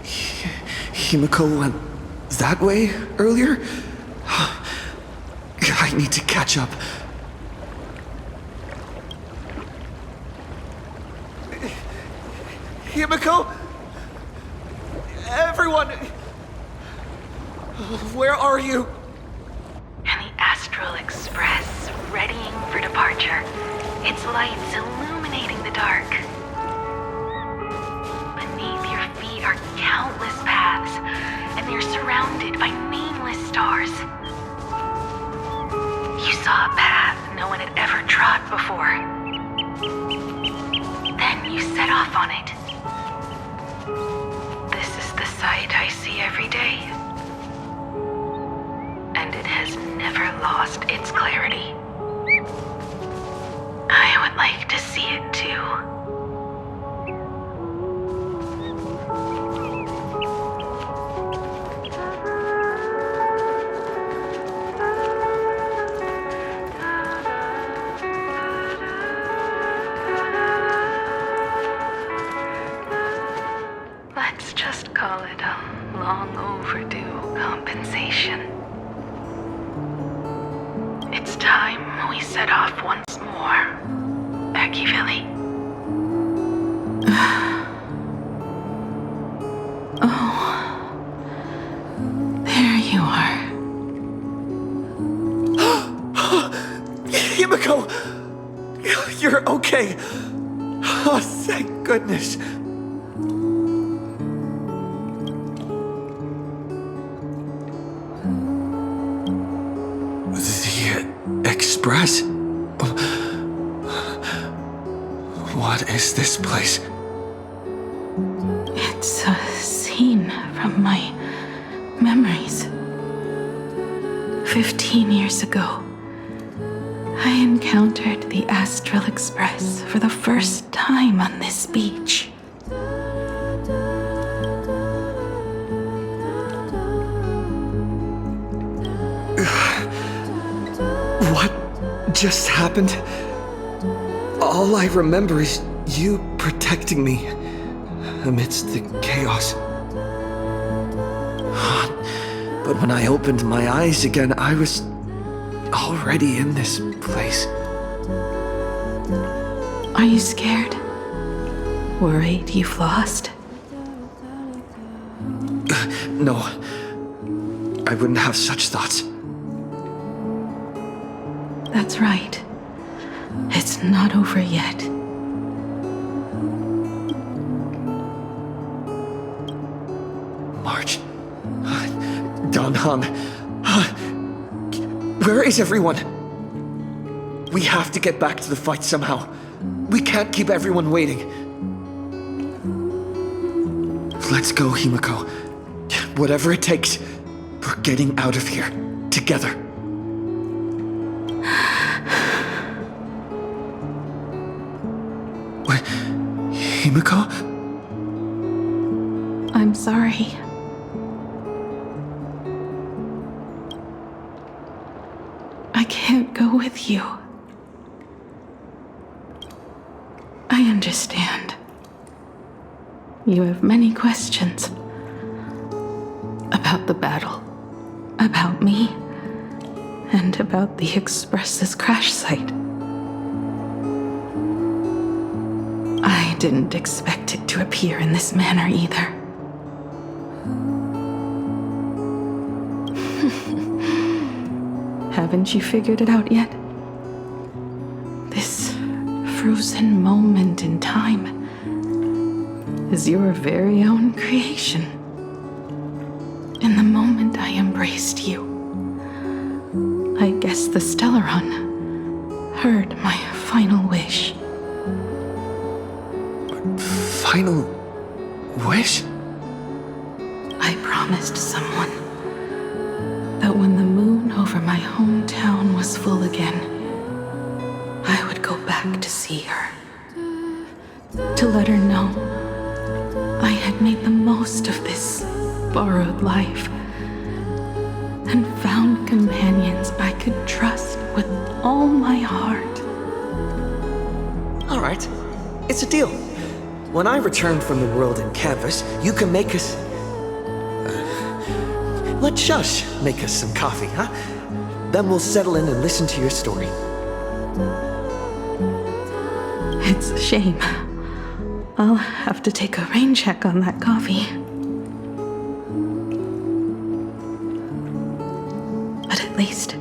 Speaker 1: Himiko went that way earlier? I need to catch up.
Speaker 10: Himiko? Everyone! Where are you?
Speaker 4: And the Astral Express, readying for departure. Its lights illuminating the dark. Beneath your feet are countless paths, and they're surrounded by nameless stars. You saw a path no one had ever trod before. Then you set off on it. This is the sight I see every day. And it has never lost its clarity. I would like to see it too. Let's just call it a long overdue compensation. It's time we set off once more, Akivilli. Oh, there you are.
Speaker 10: Himiko! You're okay. Oh, thank goodness.
Speaker 1: The Express? What is this place?
Speaker 4: It's a scene from my memories. 15 years ago, I encountered the Astral Express for the first time on this beach.
Speaker 1: just happened? All I remember is you protecting me amidst the chaos. But when I opened my eyes again, I was already in this place.
Speaker 4: Are you scared? Worried you've lost?
Speaker 1: No. I wouldn't have such thoughts.
Speaker 4: That's right. It's not over yet.
Speaker 1: March. Danhan. Where is everyone? We have to get back to the fight somehow. We can't keep everyone waiting. Let's go, Himiko. Whatever it takes, we're getting out of here. Together. What? Himiko?
Speaker 4: I'm sorry. I can't go with you. I understand. You have many questions. About the battle. About me. And about the Express's crash site. I didn't expect it to appear in this manner either. Haven't you figured it out yet? This frozen moment in time is your very own creation. In the moment I embraced you, I guess the Stellaron heard my final wish.
Speaker 1: Final wish?
Speaker 4: I promised someone that when the moon over my hometown was full again, I would go back to see her. To let her know I had made the most of this borrowed life and found companions I could trust with all my heart.
Speaker 1: All right. It's a deal. When I return from the world in canvas, you can make us... let Shush make us some coffee, huh? Then we'll settle in and listen to your story.
Speaker 4: It's a shame. I'll have to take a rain check on that coffee. But at least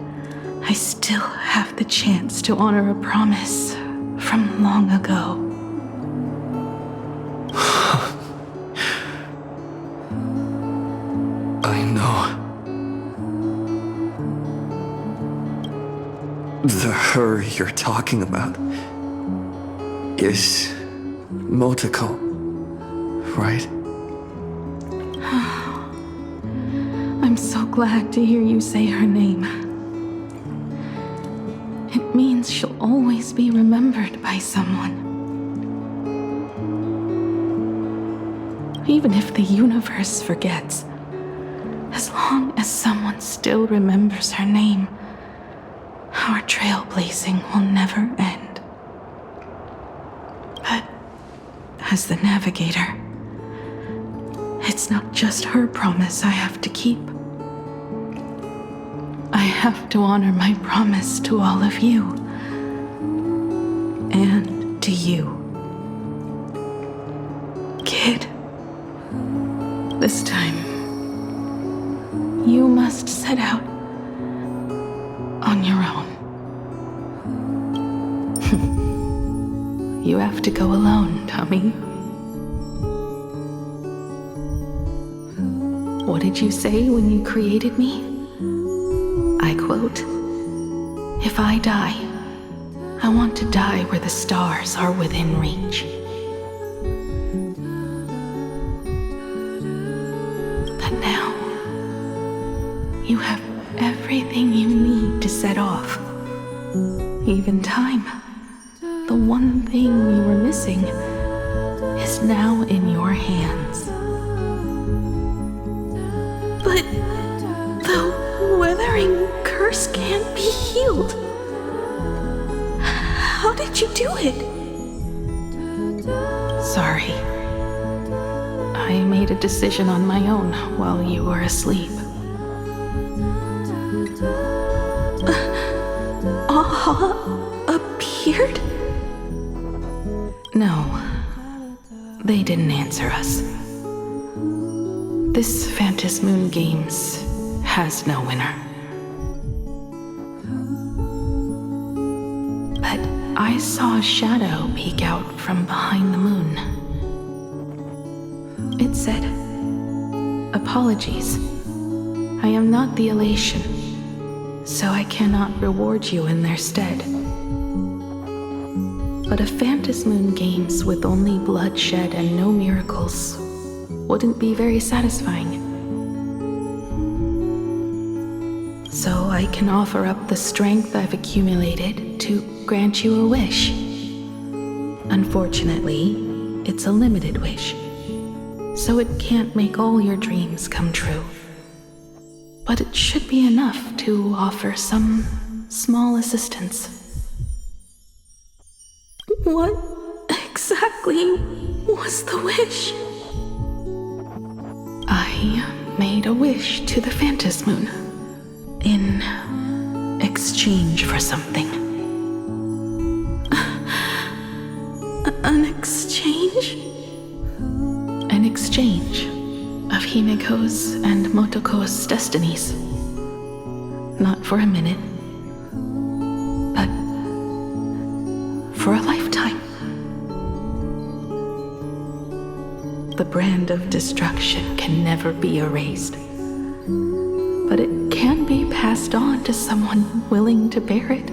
Speaker 4: I still have the chance to honor a promise from long ago.
Speaker 1: I know. The her you're talking about is Motoko, right?
Speaker 4: I'm so glad to hear you say her name. It means she'll always be remembered by someone. Even if the universe forgets, as long as someone still remembers her name, our trailblazing will never end. But as the navigator, it's not just her promise I have to keep. I have to honor my promise to all of you. And to you. Kid, this time, you must set out on your own. You have to go alone, Tommy. What did you say when you created me? I quote, "If I die, I want to die where the stars are within reach." But now, you have everything you need to set off. Even time. The one thing we were missing is now in your hands. But the weathering curse can't be healed. did you do it? Sorry. I made a decision on my own while you were asleep. Aha appeared? No, they didn't answer us. This Phantasmoon Games has no winner. But I saw a shadow peek out from behind the moon. It said, "Apologies. I am not the elation, so I cannot reward you in their stead. But a Phantasmoon Games with only bloodshed and no miracles wouldn't be very satisfying. So I can offer up the strength I've accumulated to grant you a wish. Unfortunately, it's a limited wish, so it can't make all your dreams come true. But it should be enough to offer some small assistance." What exactly was the wish? I made a wish to the Phantasmoon in exchange for something. An exchange? An exchange of Himiko's and Motoko's destinies. Not for a minute, but for a lifetime. The brand of destruction can never be erased, but it can be passed on to someone willing to bear it.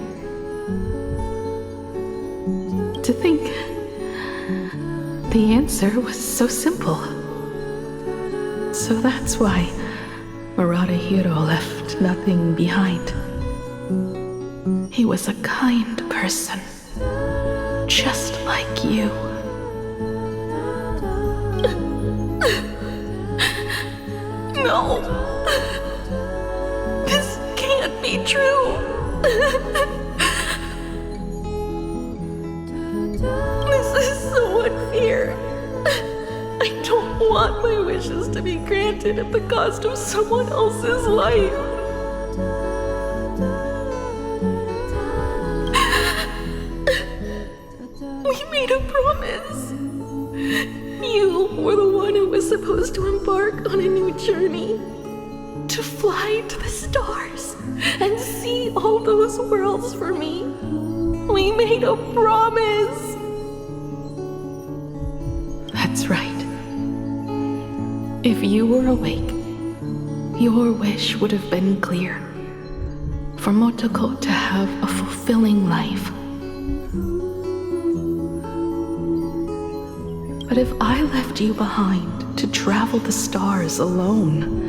Speaker 4: To think the answer was so simple. So that's why Murata-hiro left nothing behind. He was a kind person, just like you. No! This can't be true! This is so unfair. I don't want my wishes to be granted at the cost of someone else's life. We made a promise. You were the one who was supposed to embark on a new journey. To fly to the stars and see all those worlds for me. We made a promise. That's right. If you were awake, your wish would have been clear. For Motoko to have a fulfilling life. But if I left you behind to travel the stars alone,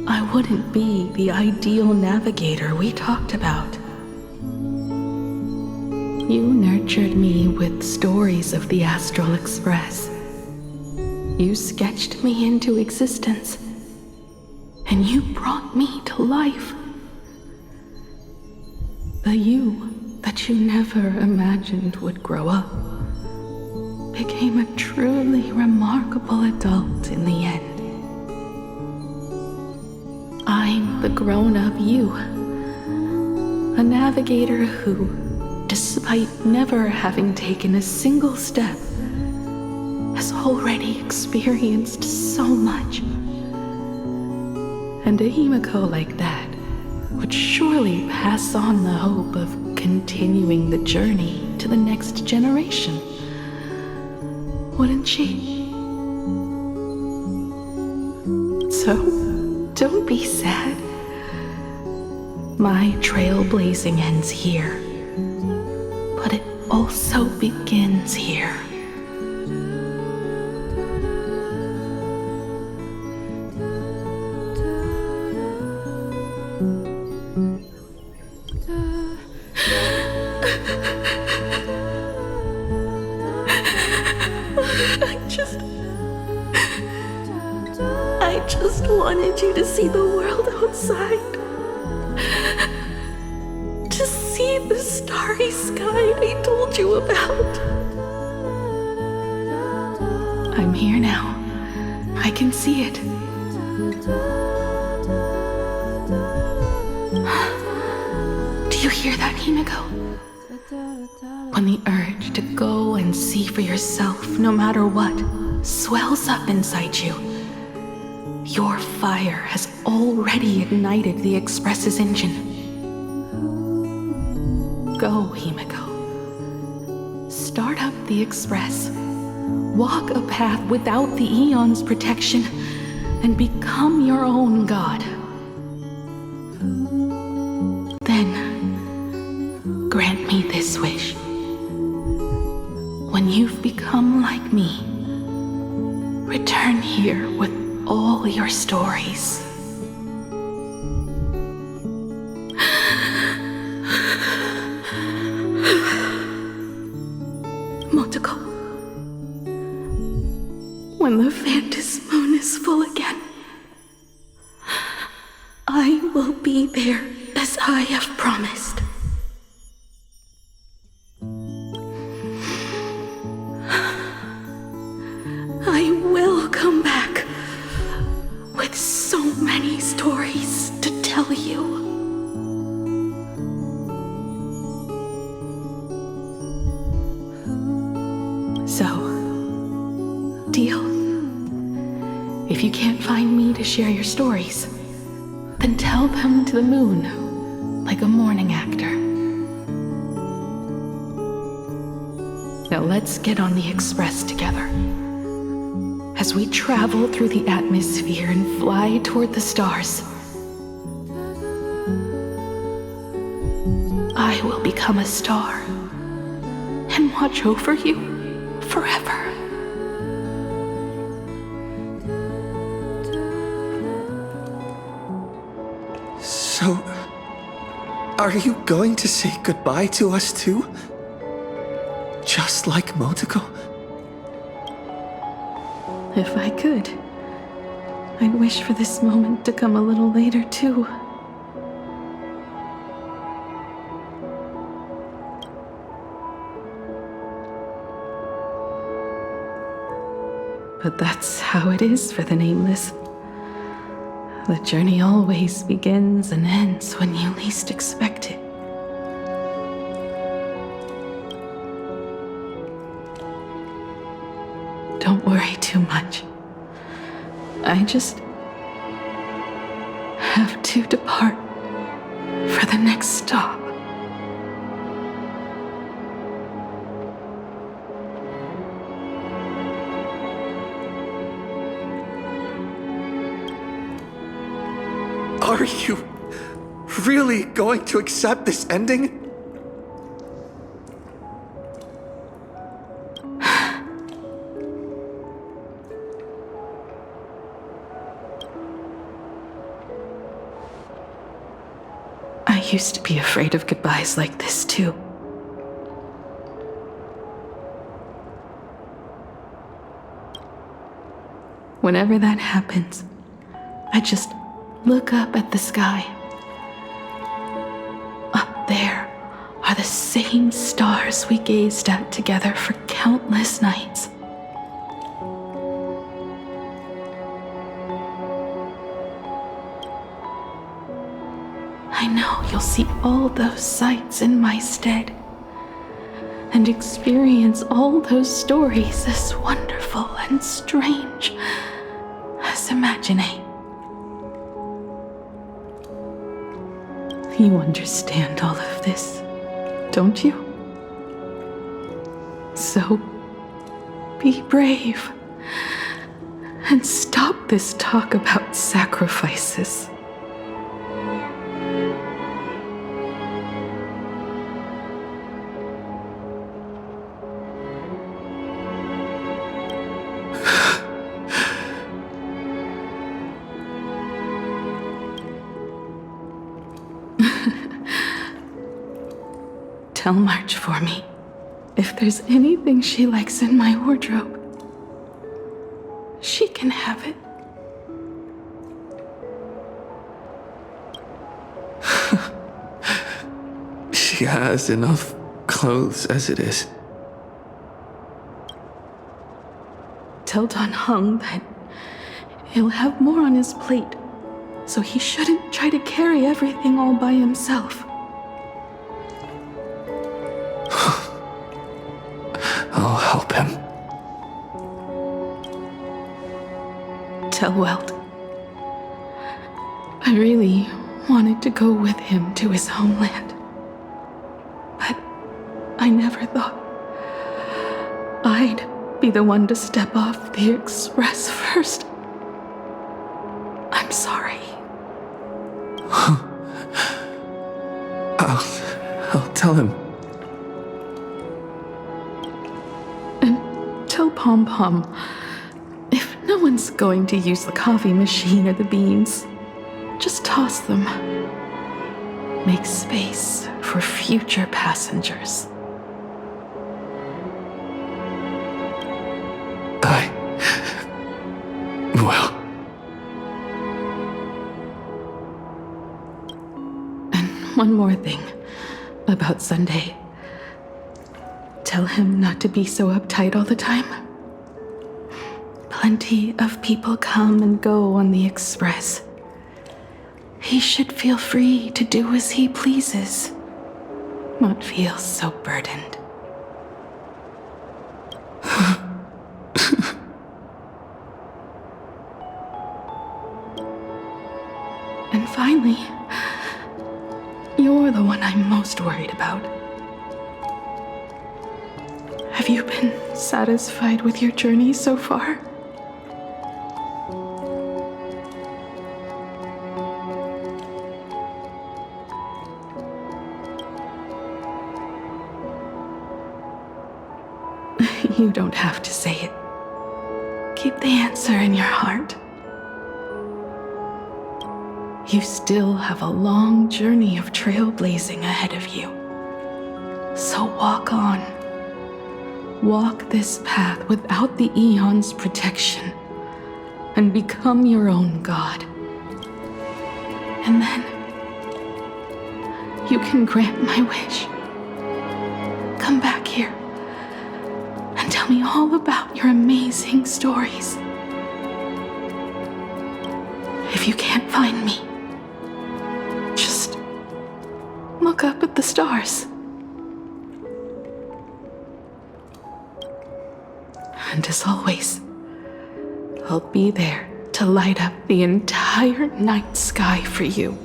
Speaker 4: I wouldn't be the ideal navigator we talked about. You nurtured me with stories of the Astral Express. You sketched me into existence, and you brought me to life. The you that you never imagined would grow up became a truly remarkable adult in the end. I'm the grown-up you, a navigator who, despite never having taken a single step, has already experienced so much. And a Himiko like that would surely pass on the hope of continuing the journey to the next generation. Wouldn't she? So, don't be sad. My trailblazing ends here, but it also begins here. I just wanted you to see the world outside. To see
Speaker 7: the starry sky I told you about. I'm here now. I can see it. Do you hear that, Himiko? When the urge to go and see for yourself, no matter what, swells up inside you, your fire has already ignited the Express's engine. Go, Himiko. Start up the Express. Walk a path without the Eon's protection, and become your own god. Then, grant me this wish. When you've become like me, return here with all your stories. Motoko, when the Phantom Moon is full again, I will be there as I have promised. I will come back with so many stories to tell you. So, deal. If you can't find me to share your stories, then tell them to the moon, like a morning actor. Now let's get on the Express together. As we travel through the atmosphere and fly toward the stars, I will become a star and watch over you forever.
Speaker 1: So, are you going to say goodbye to us too? Just like Motoko?
Speaker 7: If I could, I'd wish for this moment to come a little later too. But that's how it is for the Nameless. The journey always begins and ends when you least expect it. Don't worry too much. I just have to depart for the next stop.
Speaker 1: Are you really going to accept this ending?
Speaker 7: I used to be afraid of goodbyes like this too. Whenever that happens, I just look up at the sky. Up there are the same stars we gazed at together for countless nights. I know you'll see all those sights in my stead, and experience all those stories as wonderful and strange as imagining. You understand all of this, don't you? So, be brave, and stop this talk about sacrifices. Tell March for me if there's anything she likes in my wardrobe. She can have it.
Speaker 1: She He has enough clothes as it is.
Speaker 7: Tell Don Hung that he'll have more on his plate, so he shouldn't try to carry everything all by himself.
Speaker 1: I'll help him.
Speaker 7: Tell Welt. I really wanted to go with him to his homeland. But I never thought I'd be the one to step off the express first. I'm sorry.
Speaker 1: I'll tell him.
Speaker 7: And tell Pom Pom, if no one's going to use the coffee machine or the beans, just toss them. Make space for future passengers.
Speaker 1: Well.
Speaker 7: And one more thing about Sunday. Tell him not to be so uptight all the time. Plenty of people come and go on the express. He should feel free to do as he pleases, not feel so burdened. And finally, you're the one I'm most worried about. Have you been satisfied with your journey so far? You don't have to say it. Keep the answer in your heart. You still have a long journey of trailblazing ahead of you. So walk on. Walk this path without the Eon's protection and become your own god. And then you can grant my wish. Come back here and tell me all about your amazing stories. If you can't find me, just look up at the stars. And as always, I'll be there to light up the entire night sky for you.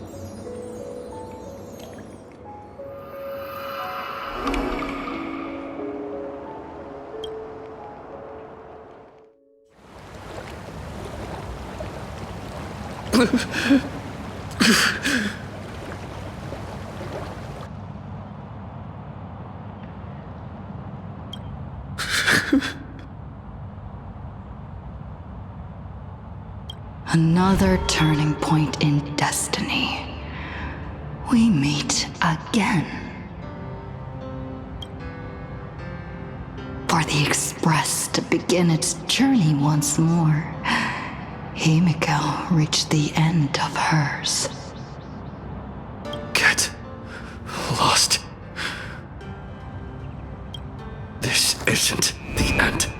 Speaker 19: Another turning point in destiny. We meet again. For the Express to begin its journey once more, Himiko reached the end of hers.
Speaker 1: Get lost. This isn't the end.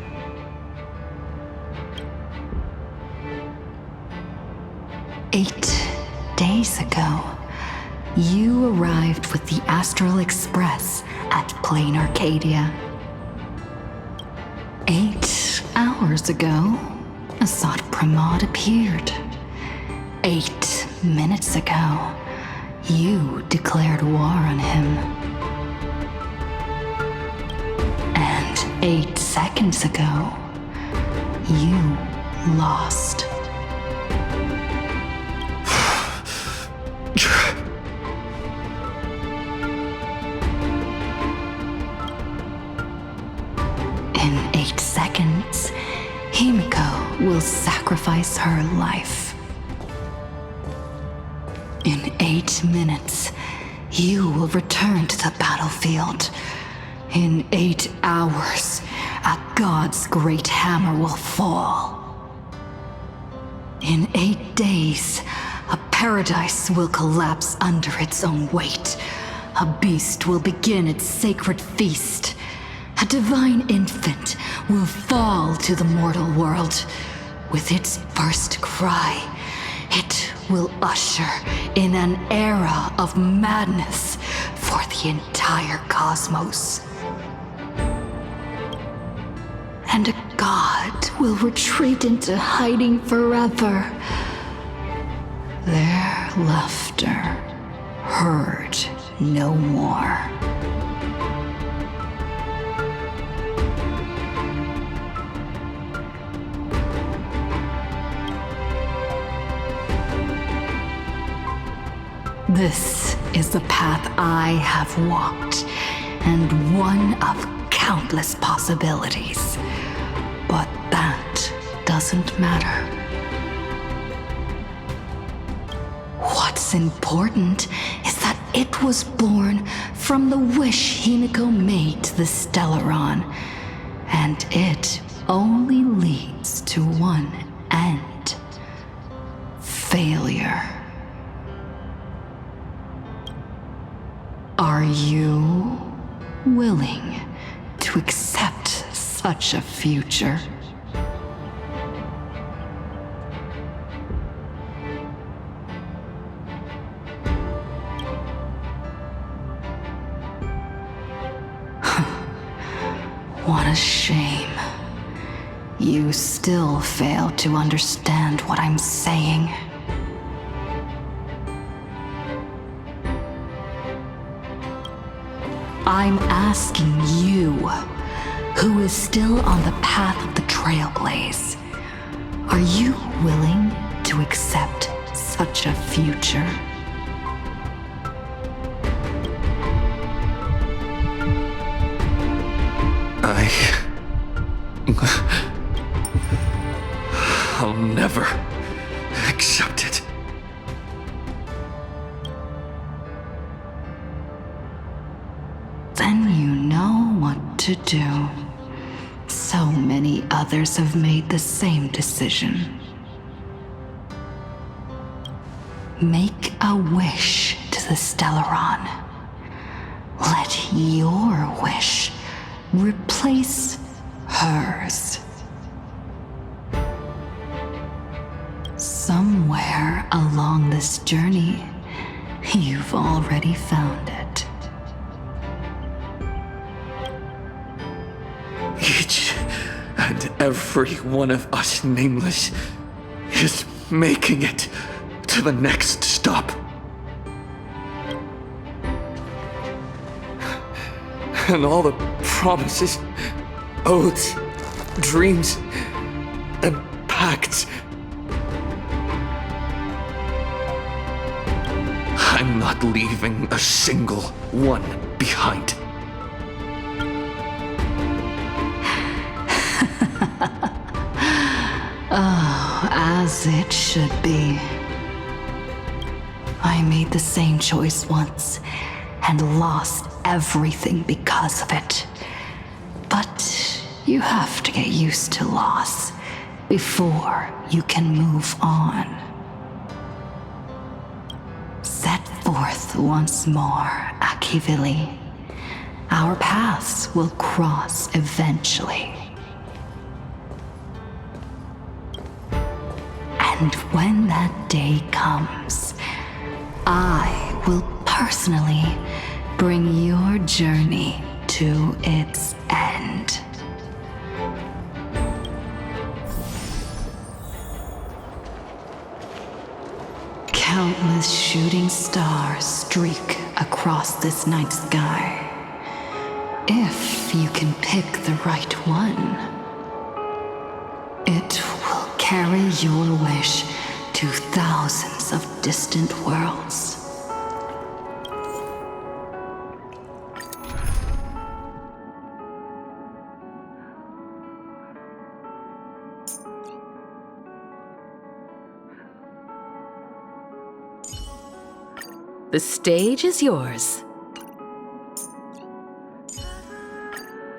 Speaker 19: Days ago, you arrived with the Astral Express at Plain Arcadia. 8 hours ago, Assad Pramod appeared. 8 minutes ago, you declared war on him. And 8 seconds ago, you lost. In 8 seconds, Himiko will sacrifice her life. In 8 minutes, you will return to the battlefield. In 8 hours, a god's great hammer will fall. In 8 days, a paradise will collapse under its own weight. a beast will begin its sacred feast. A divine infant will fall to the mortal world. With its first cry, it will usher in an era of madness for the entire cosmos. And a god will retreat into hiding forever. Their laughter heard no more. This is the path I have walked, and one of countless possibilities. But that doesn't matter. What's important is that it was born from the wish Himiko made to the Stellaron, and it only leads to one end: failure. Are you willing to accept such a future? What a shame. You still fail to understand what I'm saying. I'm asking you, who is still on the path of the Trailblaze, are you willing to accept such a future?
Speaker 1: I'll never accept it.
Speaker 19: Then you know what to do. So many others have made the same decision. Make a wish to the Stellaron. Let your wish replace hers. Somewhere along this journey, you've already found it.
Speaker 1: Each and every one of us nameless is making it to the next stop. And all the promises, oaths, dreams, and pacts. I'm not leaving a single one behind.
Speaker 19: Oh, as it should be. I made the same choice once and lost everything because of it. But you have to get used to loss before you can move on. Set forth once more, Akivili. Our paths will cross eventually. And when that day comes, I will personally bring your journey to its end. Countless shooting stars streak across this night sky. If you can pick the right one, it will carry your wish to thousands of distant worlds.
Speaker 4: The stage is yours.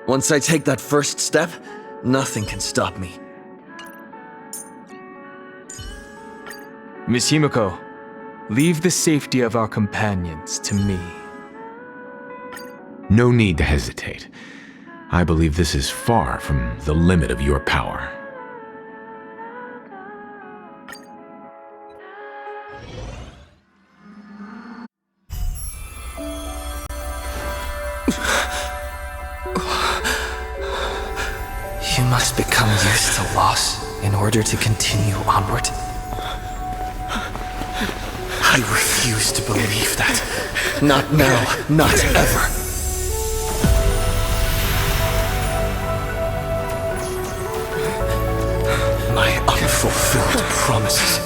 Speaker 1: Once I take that first step, nothing can stop me.
Speaker 10: Miss Himiko, leave the safety of our companions to me.
Speaker 20: No need to hesitate. I believe this is far from the limit of your power.
Speaker 1: You must become used to loss in order to continue onward. I refuse to believe that. Not now, not ever. My unfulfilled promises.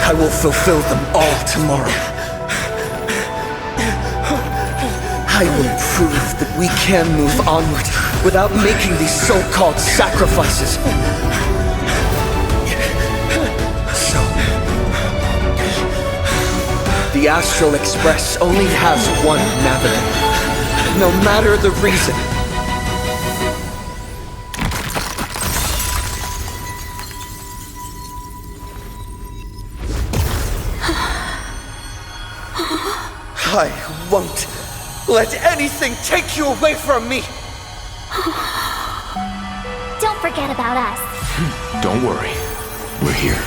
Speaker 1: I will fulfill them all tomorrow. I will prove that we can move onward without making these so-called sacrifices. So, the Astral Express only has one navigator, no matter the reason. I won't let anything take you away from me!
Speaker 15: Don't forget about us.
Speaker 20: Don't worry. We're here.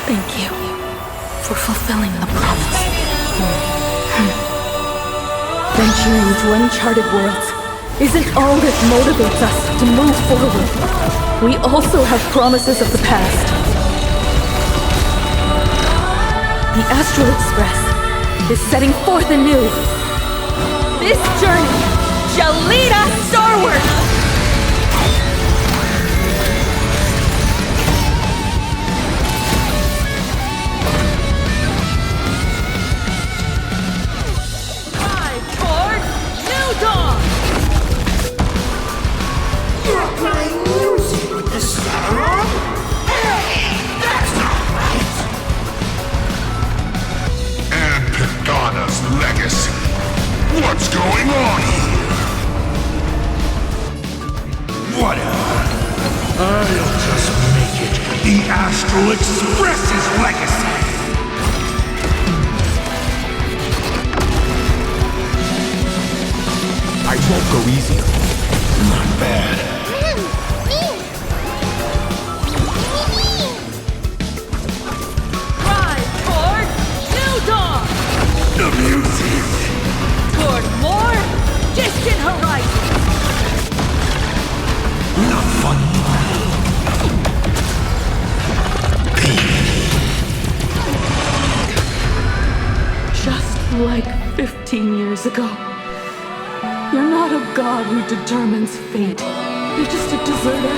Speaker 4: Thank you for fulfilling the promise. Venturing into uncharted worlds isn't all that motivates us to move forward. We also have promises of the past. The Astral Express is setting forth anew. This journey shall lead us starward!
Speaker 11: Time for New Dawn!
Speaker 6: You're playing music with the star? That's not right! And Pagana's legacy. What's going on here? Whatever. I'll just make it the Astral Express's legacy.
Speaker 20: I won't go easy.
Speaker 6: Not bad.
Speaker 11: Ride toward New Dawn!
Speaker 6: The music.
Speaker 11: Toward more distant horizons!
Speaker 6: Not funny.
Speaker 7: Just like 15 years ago. You're not a god who determines fate. You're just a deserter,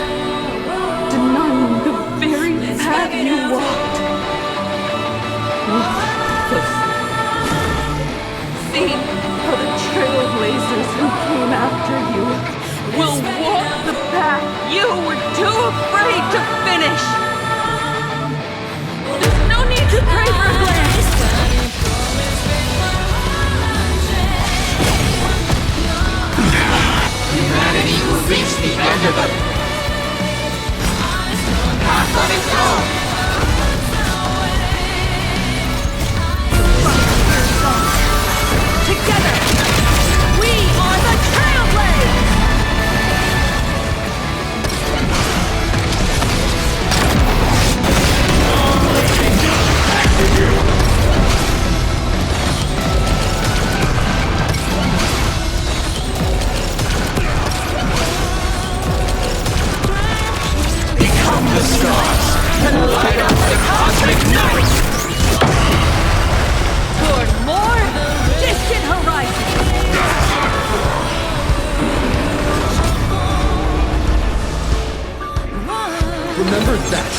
Speaker 7: denying the very path you walked. See how the trailblazers who came after you
Speaker 11: Will walk the path you were too afraid to finish! There's no need to pray for glance!
Speaker 17: Humanity will reach the end of the path of its own.
Speaker 11: Together, we are the Trailblazers!
Speaker 17: Become the stars and light up the cosmic night.
Speaker 11: Toward more distant horizons!
Speaker 1: Remember that.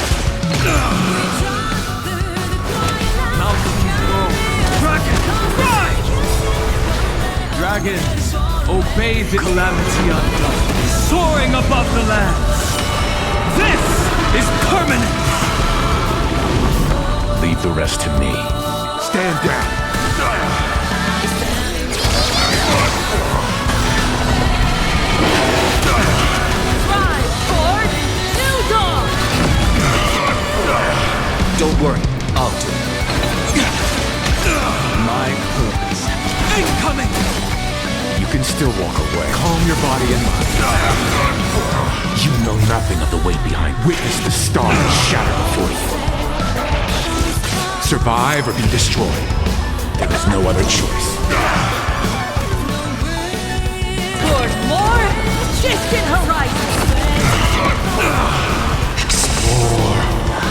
Speaker 10: Dragons, obey the calamity unknown, soaring above the lands. This is permanent.
Speaker 20: Leave the rest to me.
Speaker 6: Stand down.
Speaker 11: Ride toward New Dawn!
Speaker 1: Don't worry, I'll do it. My purpose
Speaker 10: Incoming!
Speaker 20: You can still walk away. Calm your body and mind. You know nothing of the weight behind. Witness the stars shatter before you. Survive or be destroyed. There is no other choice.
Speaker 11: Toward more distant horizons.
Speaker 6: Explore,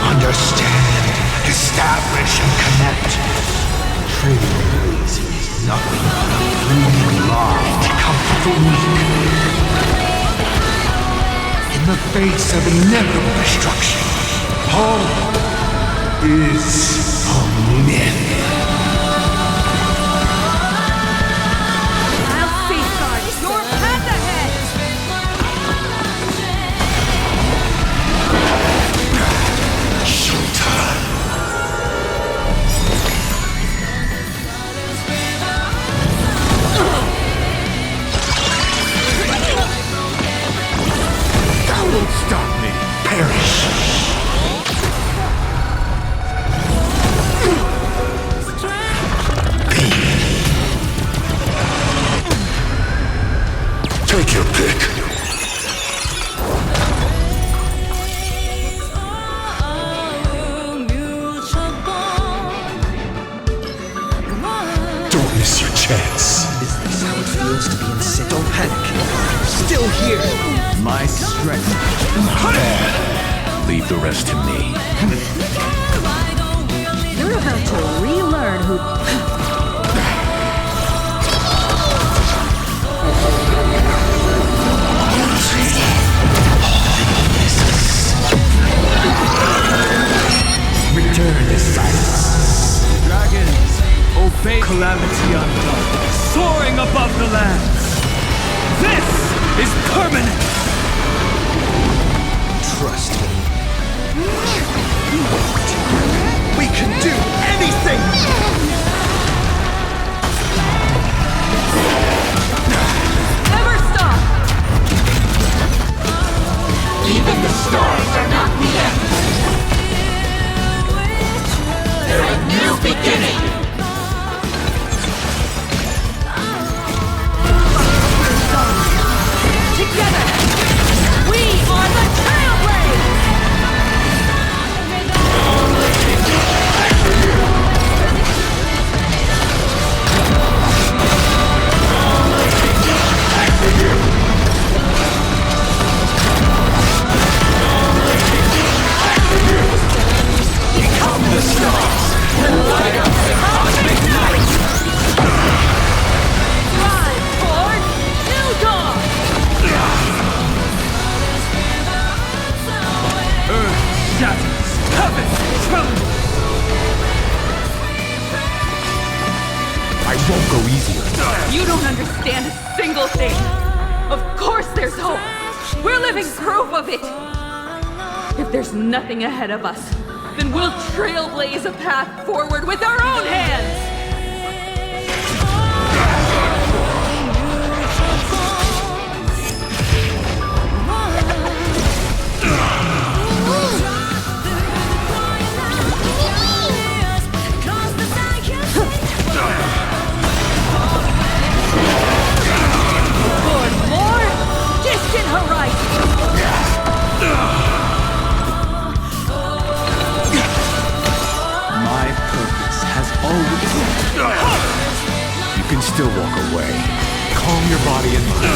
Speaker 6: understand, establish, and connect. Trailblazing is nothing but a fleeting lie to comfort the weak. In the face of inevitable destruction, home is a myth.
Speaker 11: I'll safeguard your path ahead.
Speaker 6: Showtime.
Speaker 20: That won't stop me.
Speaker 6: Perish. Take your pick. Don't miss your chance.
Speaker 1: Is this how it feels to be in sin? Don't panic. Still here.
Speaker 20: My strength. Leave the rest to me.
Speaker 11: You're about to relearn who.
Speaker 6: Return to silence.
Speaker 10: Dragons, obey calamity undone, soaring above the lands. This is permanent.
Speaker 1: Trust me. We can do anything!
Speaker 11: Never stop!
Speaker 17: Even the stars are not the end. They're a new beginning.
Speaker 11: Together, we are the Trailblazers!
Speaker 17: Become the stars and light up the cosmic night.
Speaker 11: Strive for new dawn!
Speaker 10: Earth shatters, heaven trembles.
Speaker 20: I won't go easier.
Speaker 11: You don't understand a single thing. Of course there's hope. We're living proof of it. If there's nothing ahead of us, then we'll trailblaze a path forward with our own hands. Toward more distant horizons.
Speaker 20: My purpose has always... You can still walk away. Calm your body and mind.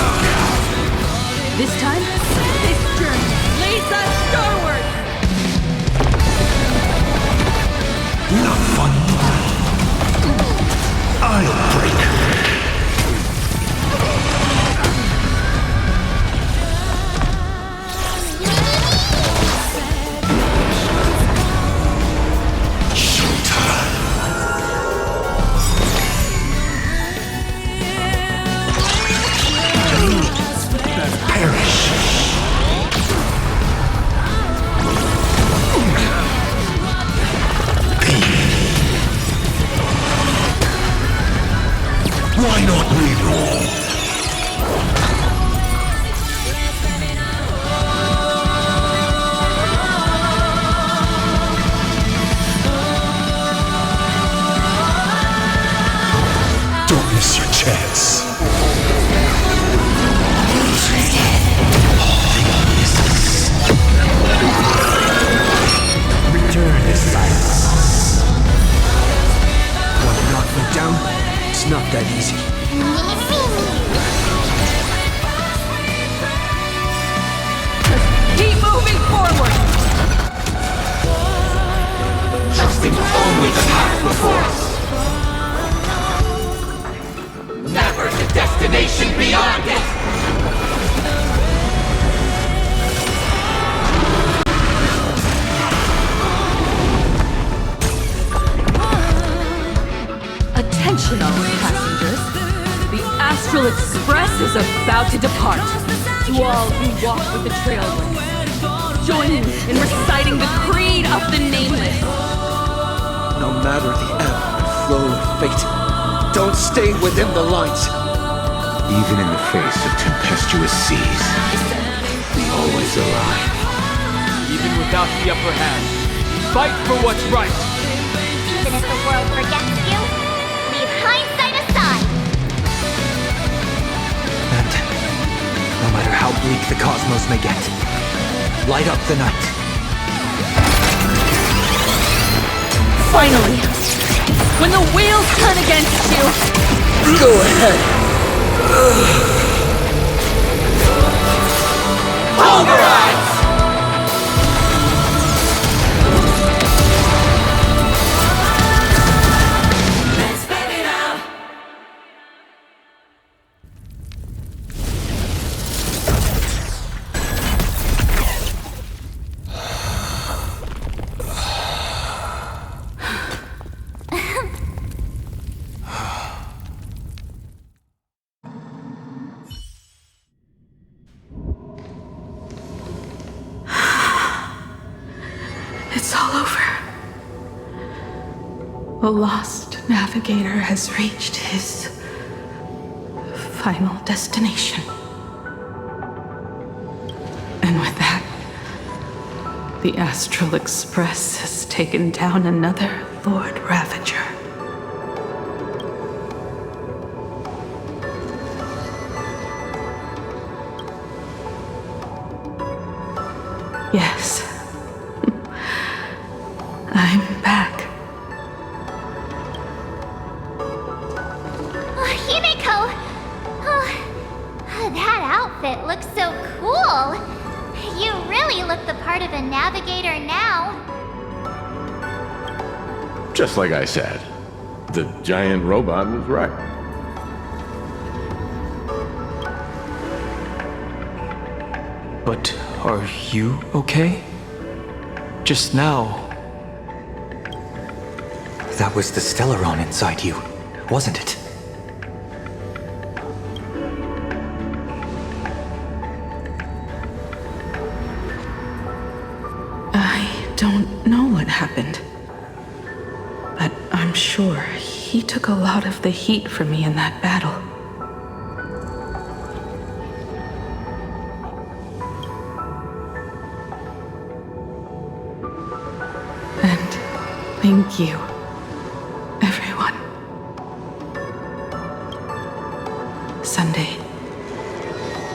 Speaker 11: This time, this journey leads us starward.
Speaker 6: Not fun. I'll break. Perish.
Speaker 13: facing only the path before us. Never the destination beyond it!
Speaker 7: Attention all passengers. The Astral Express is about to depart. To all who walk with the Trailblazer, join in reciting the creed of the Nameless.
Speaker 1: No matter the ebb and flow of fate, don't stay within the lines.
Speaker 20: Even in the face of tempestuous seas, always alive.
Speaker 10: Even without the upper hand, fight for what's right.
Speaker 15: Even if the world forgets you, leave hindsight aside.
Speaker 16: And no matter how bleak the cosmos may get, light up the night.
Speaker 7: Finally, when the wheels turn against you,
Speaker 1: go ahead.
Speaker 13: Pulverize! Let's baby now!
Speaker 4: It's all over. The lost navigator has reached his final destination. And with that, the Astral Express has taken down another Lord Ravager. Yes. I'm back.
Speaker 15: Himiko! Oh, that outfit looks so cool. You really look the part of a navigator now.
Speaker 14: Just like I said, the giant robot was right.
Speaker 10: But are you okay? Just now.
Speaker 16: That was the Stellaron inside you, wasn't it?
Speaker 4: I don't know what happened. But I'm sure he took a lot of the heat from me in that battle. And thank you, everyone. Sunday,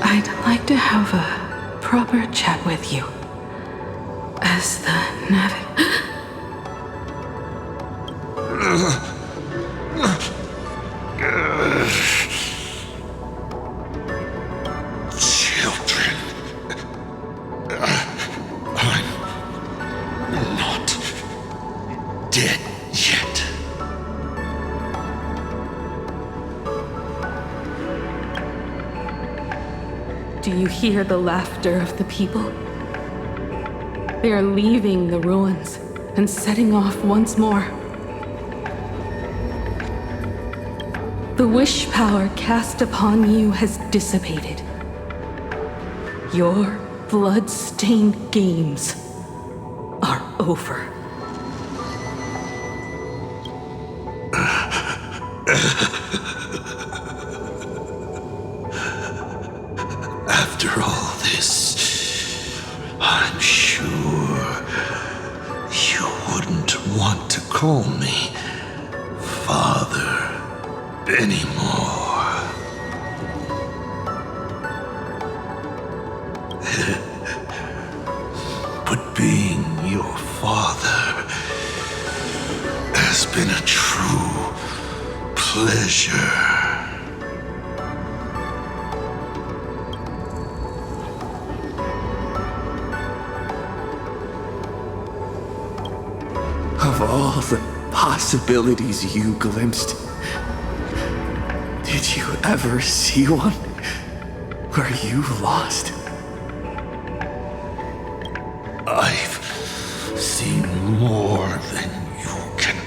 Speaker 4: I'd like to have a proper chat with you. As the
Speaker 6: Children. I'm not dead yet.
Speaker 4: Do you hear the laughter of the people? They are leaving the ruins and setting off once more. The wish power cast upon you has dissipated. Your blood-stained games are over.
Speaker 6: After all this, I'm sure you wouldn't want to call me Father anymore. But being your father has been a true pleasure.
Speaker 1: Of all the possibilities you glimpsed, did you ever see one where you lost?
Speaker 6: I've seen more than you can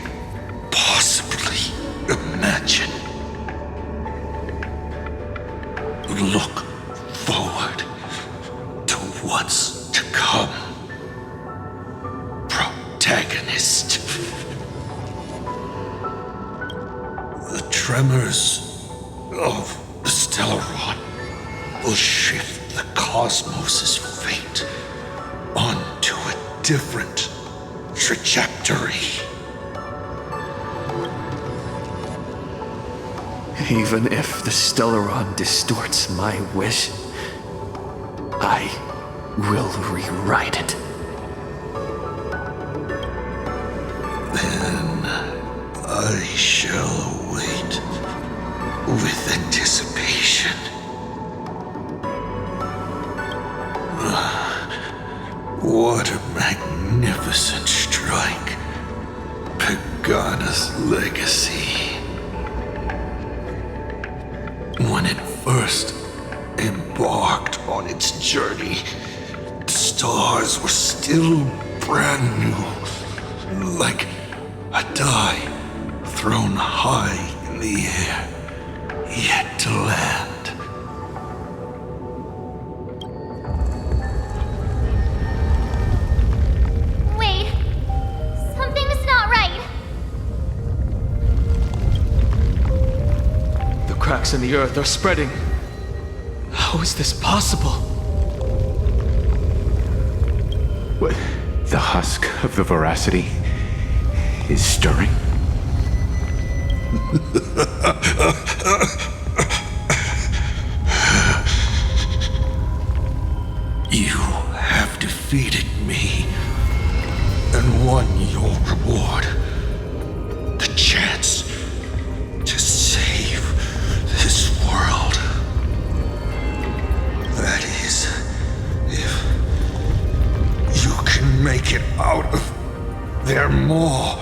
Speaker 6: possibly imagine. Look forward to what's to come. Protagonist. The tremors of the Stellaron will shift the cosmos's fate onto a different trajectory.
Speaker 1: Even if the Stellaron distorts my wish, I will rewrite it.
Speaker 6: Then I shall wait with anticipation. What a magnificent strike. Pagana's legacy. When it first embarked on its journey, the stars were still brand new, like a die thrown high in the air, yet to land.
Speaker 15: Wait, something's not right.
Speaker 10: The cracks in the earth are spreading. How is this possible?
Speaker 20: What? The husk of the veracity is stirring?
Speaker 6: You have defeated me and won your reward. The chance to save this world. That is, if you can make it out of their maw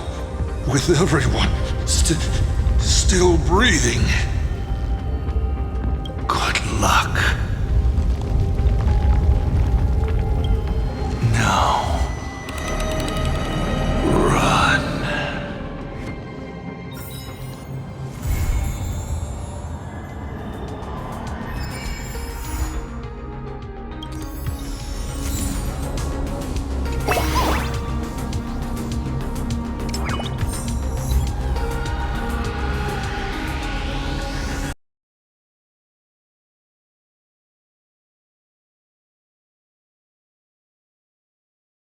Speaker 6: with everyone still breathing. Good luck.